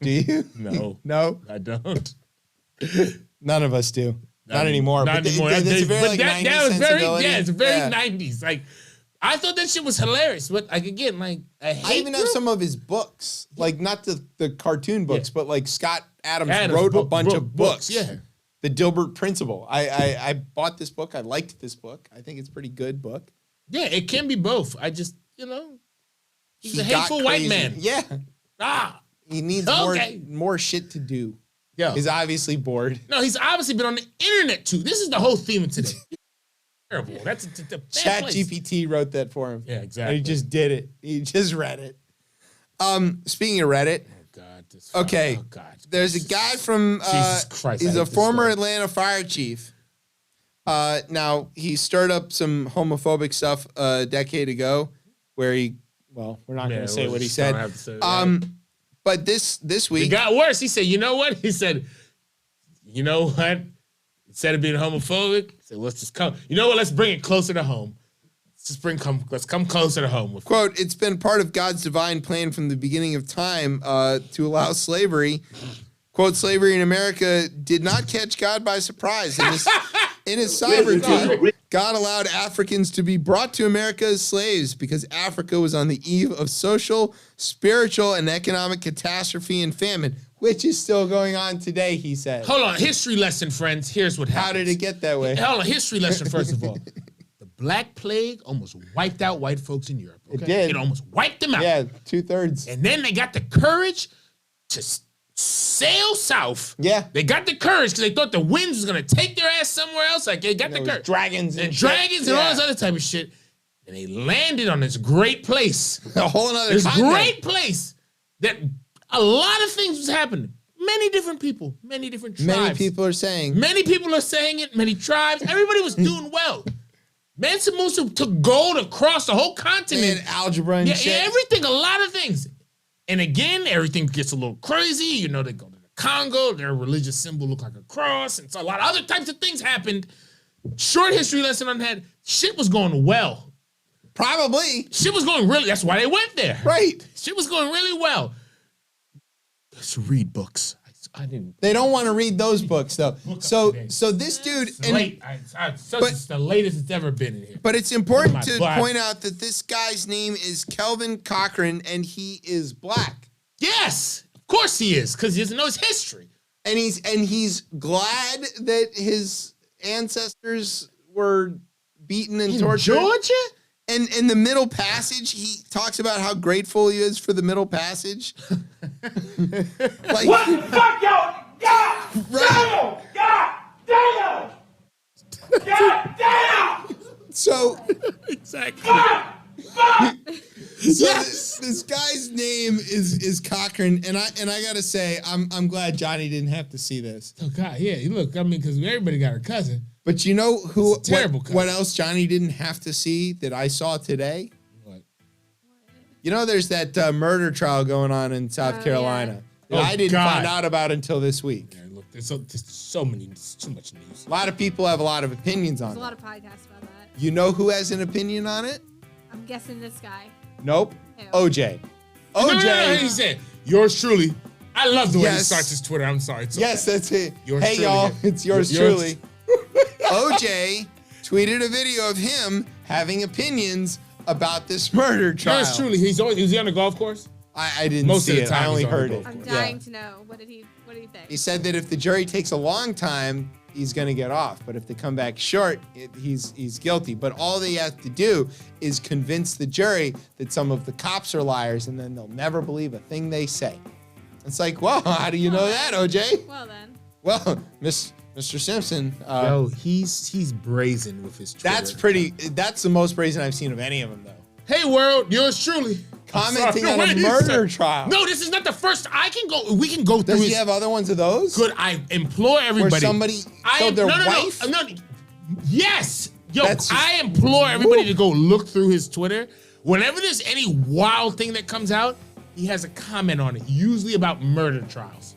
Do you? No. No? I don't. None of us do. Not anymore. Not anymore. It's a very 90s sensibility. It's very 90s. Like, I thought that shit was hilarious. But like again, like I even have some of his books. Like not the cartoon books, but like Scott Adams wrote a bunch of books. Yeah. The Dilbert Principle. I bought this book. I liked this book. I think it's a pretty good book. Yeah, it can be both. I just, he's a hateful white man. Yeah. He needs more shit to do. Yeah. He's obviously bored. No, he's obviously been on the internet too. This is the whole theme of today. Terrible. That's the ChatGPT wrote that for him. Yeah, exactly. And he just did it. He just read it. Speaking of Reddit. Oh God. Okay. Oh God. There's a guy from Jesus Christ. he's a former Atlanta fire chief. Now, he stirred up some homophobic stuff a decade ago where we're not going to say what he said. But this week. It got worse. He said, you know what? He said, you know what? Instead of being homophobic, he said, let's just come. You know what? Let's bring it closer to home. Let's come closer to home. Quote, it's been part of God's divine plan from the beginning of time to allow slavery. Quote, slavery in America did not catch God by surprise. In his sovereignty, God allowed Africans to be brought to America as slaves because Africa was on the eve of social, spiritual, and economic catastrophe and famine, which is still going on today, he said. Hold on. History lesson, friends. Here's what happened. How did it get that way? Hold on. History lesson, first of all. The Black Plague almost wiped out white folks in Europe. Okay? It did. It almost wiped them out. Yeah, 2/3. And then they got the courage to sail south. Yeah. They got the courage because they thought the winds was going to take their ass somewhere else. Like, they got the courage. Dragons and all this other type of shit. And they landed on this great place. A whole other This continent. great place that a lot of things was happening. Many different people, many different tribes. Many people are saying. Many people are saying it, many tribes. Everybody was doing well. Mansa Musa took gold across the whole continent. And algebra and shit. Yeah, everything, a lot of things. And again, everything gets a little crazy. You know, they go to the Congo, their religious symbol looked like a cross, and so a lot of other types of things happened. Short history lesson on that. Shit was going well. Probably. Shit was going really, that's why they went there. Right. Shit was going really well. Let's read books. I didn't. They don't want to read those books though. So this dude, It's late. It's the latest it's ever been in here. But it's important to Black. point out that this guy's name is Kelvin Cochran, and he is black. Yes, of course he is, because he doesn't know his history. And he's glad that his ancestors were beaten and tortured. Georgia? And in the Middle Passage, he talks about how grateful he is for the Middle Passage. Like, What the fuck, yo? God Right. damn! God damn! So exactly. This guy's name is Cochran, and I gotta say, I'm glad Johnny didn't have to see this. Oh God, yeah. Look, I mean, because everybody got a cousin. But you know who? It's a terrible cousin. What else Johnny didn't have to see that I saw today? What? You know, there's that murder trial going on in South Carolina that Oh, I didn't God. find out about until this week. Yeah, look, there's so much news. A lot of people have a lot of opinions on There's a it. lot of podcasts about that. You know who has an opinion on it? I'm guessing this guy. Nope. Ew. OJ. OJ. He said, yours truly. I love the way he Yes. starts his Twitter. I'm sorry. It's Yes, okay. that's it. Yours Hey, truly. y'all. It's yours Yours- truly. OJ tweeted a video of him having opinions about this murder trial. Yours truly. Is he on the golf course? I didn't Most see of the it. time I only he's on the heard golf it. I'm course. dying to know. What did he think? He said that if the jury takes a long time, he's going to get off. But if they come back short, he's guilty. But all they have to do is convince the jury that some of the cops are liars, and then they'll never believe a thing they say. It's like, well, how do you know that, OJ? Well then. Well, Mr. Simpson. Yo, he's brazen with his Twitter. That's the most brazen I've seen of any of them, though. Hey world, yours truly. Commenting on What a he murder said. trial. No, this is not the first. We can go through Does his. he have other ones of those? Good. I implore everybody. Where somebody killed their wife? No. Yes. Yo, That's just- I implore everybody to go look through his Twitter. Whenever there's any wild thing that comes out, he has a comment on it, usually about murder trials.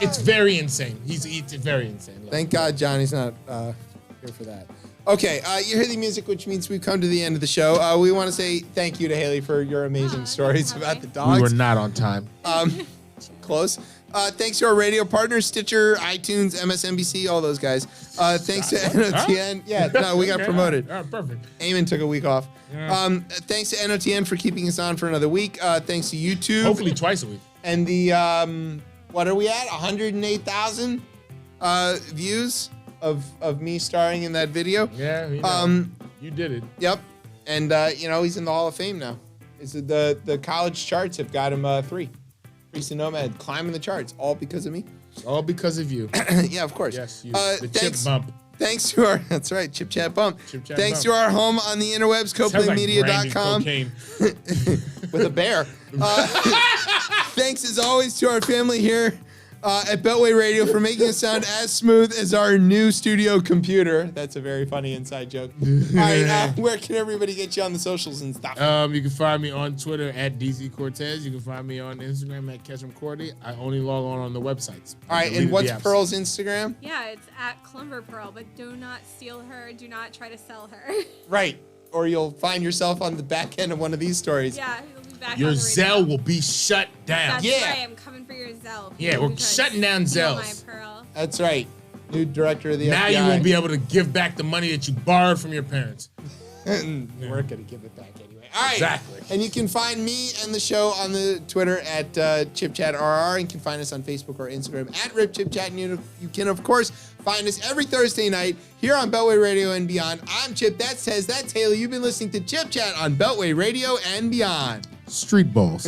It's very insane. It's very insane. Thank God Johnny's not here for that. Okay, you hear the music, which means we've come to the end of the show. We want to say thank you to Haley for your amazing stories about the dogs. We were not on time. Close. Thanks to our radio partners, Stitcher, iTunes, MSNBC, all those guys. Thanks to NOTN. Yeah, no, we got promoted. Perfect. Eamon took a week off. Yeah. Thanks to NOTN for keeping us on for another week. Thanks to YouTube. Hopefully twice a week. And the, what are we at? 108,000 views of me starring in that video. Yeah, you did it. Yep. And, he's in the Hall of Fame now. The college charts have got him 3. Priest and Nomad climbing the charts, all because of me. All because of you. Yeah, of course. Yes, you. Thanks, chip bump. Thanks to our, that's right, ChipChat Bump. ChipChat Thanks Bump. to our home on the interwebs, CopleyMedia.com. With a bear. Thanks as always to our family here at Beltway Radio for making it sound as smooth as our new studio computer. That's a very funny inside joke. All right, where can everybody get you on the socials and stuff? You can find me on Twitter at DZ Cortez. You can find me on Instagram at Ketchum Cordy. I only log on the websites. All right, and what's Pearl's Instagram? Yeah, it's at Clumber Pearl, but do not steal her. Do not try to sell her. Right, or you'll find yourself on the back end of one of these stories. Yeah, you'll be back Your on the Zelle radio. will be shut down. That's right, I'm coming for your Zelle. Yeah, we're shutting down Steal Zells. my Pearl. That's right. New director of the Now FBI. you won't be able to give back the money that you borrowed from your parents. We're going to give it back anyway. All right. Exactly. And you can find me and the show on the Twitter at ChipChatRR, and you can find us on Facebook or Instagram at RipChipChat. And you can, of course, find us every Thursday night here on Beltway Radio and Beyond. I'm Chip. That's Tez. That's Haley. You've been listening to Chip Chat on Beltway Radio and Beyond. Street balls.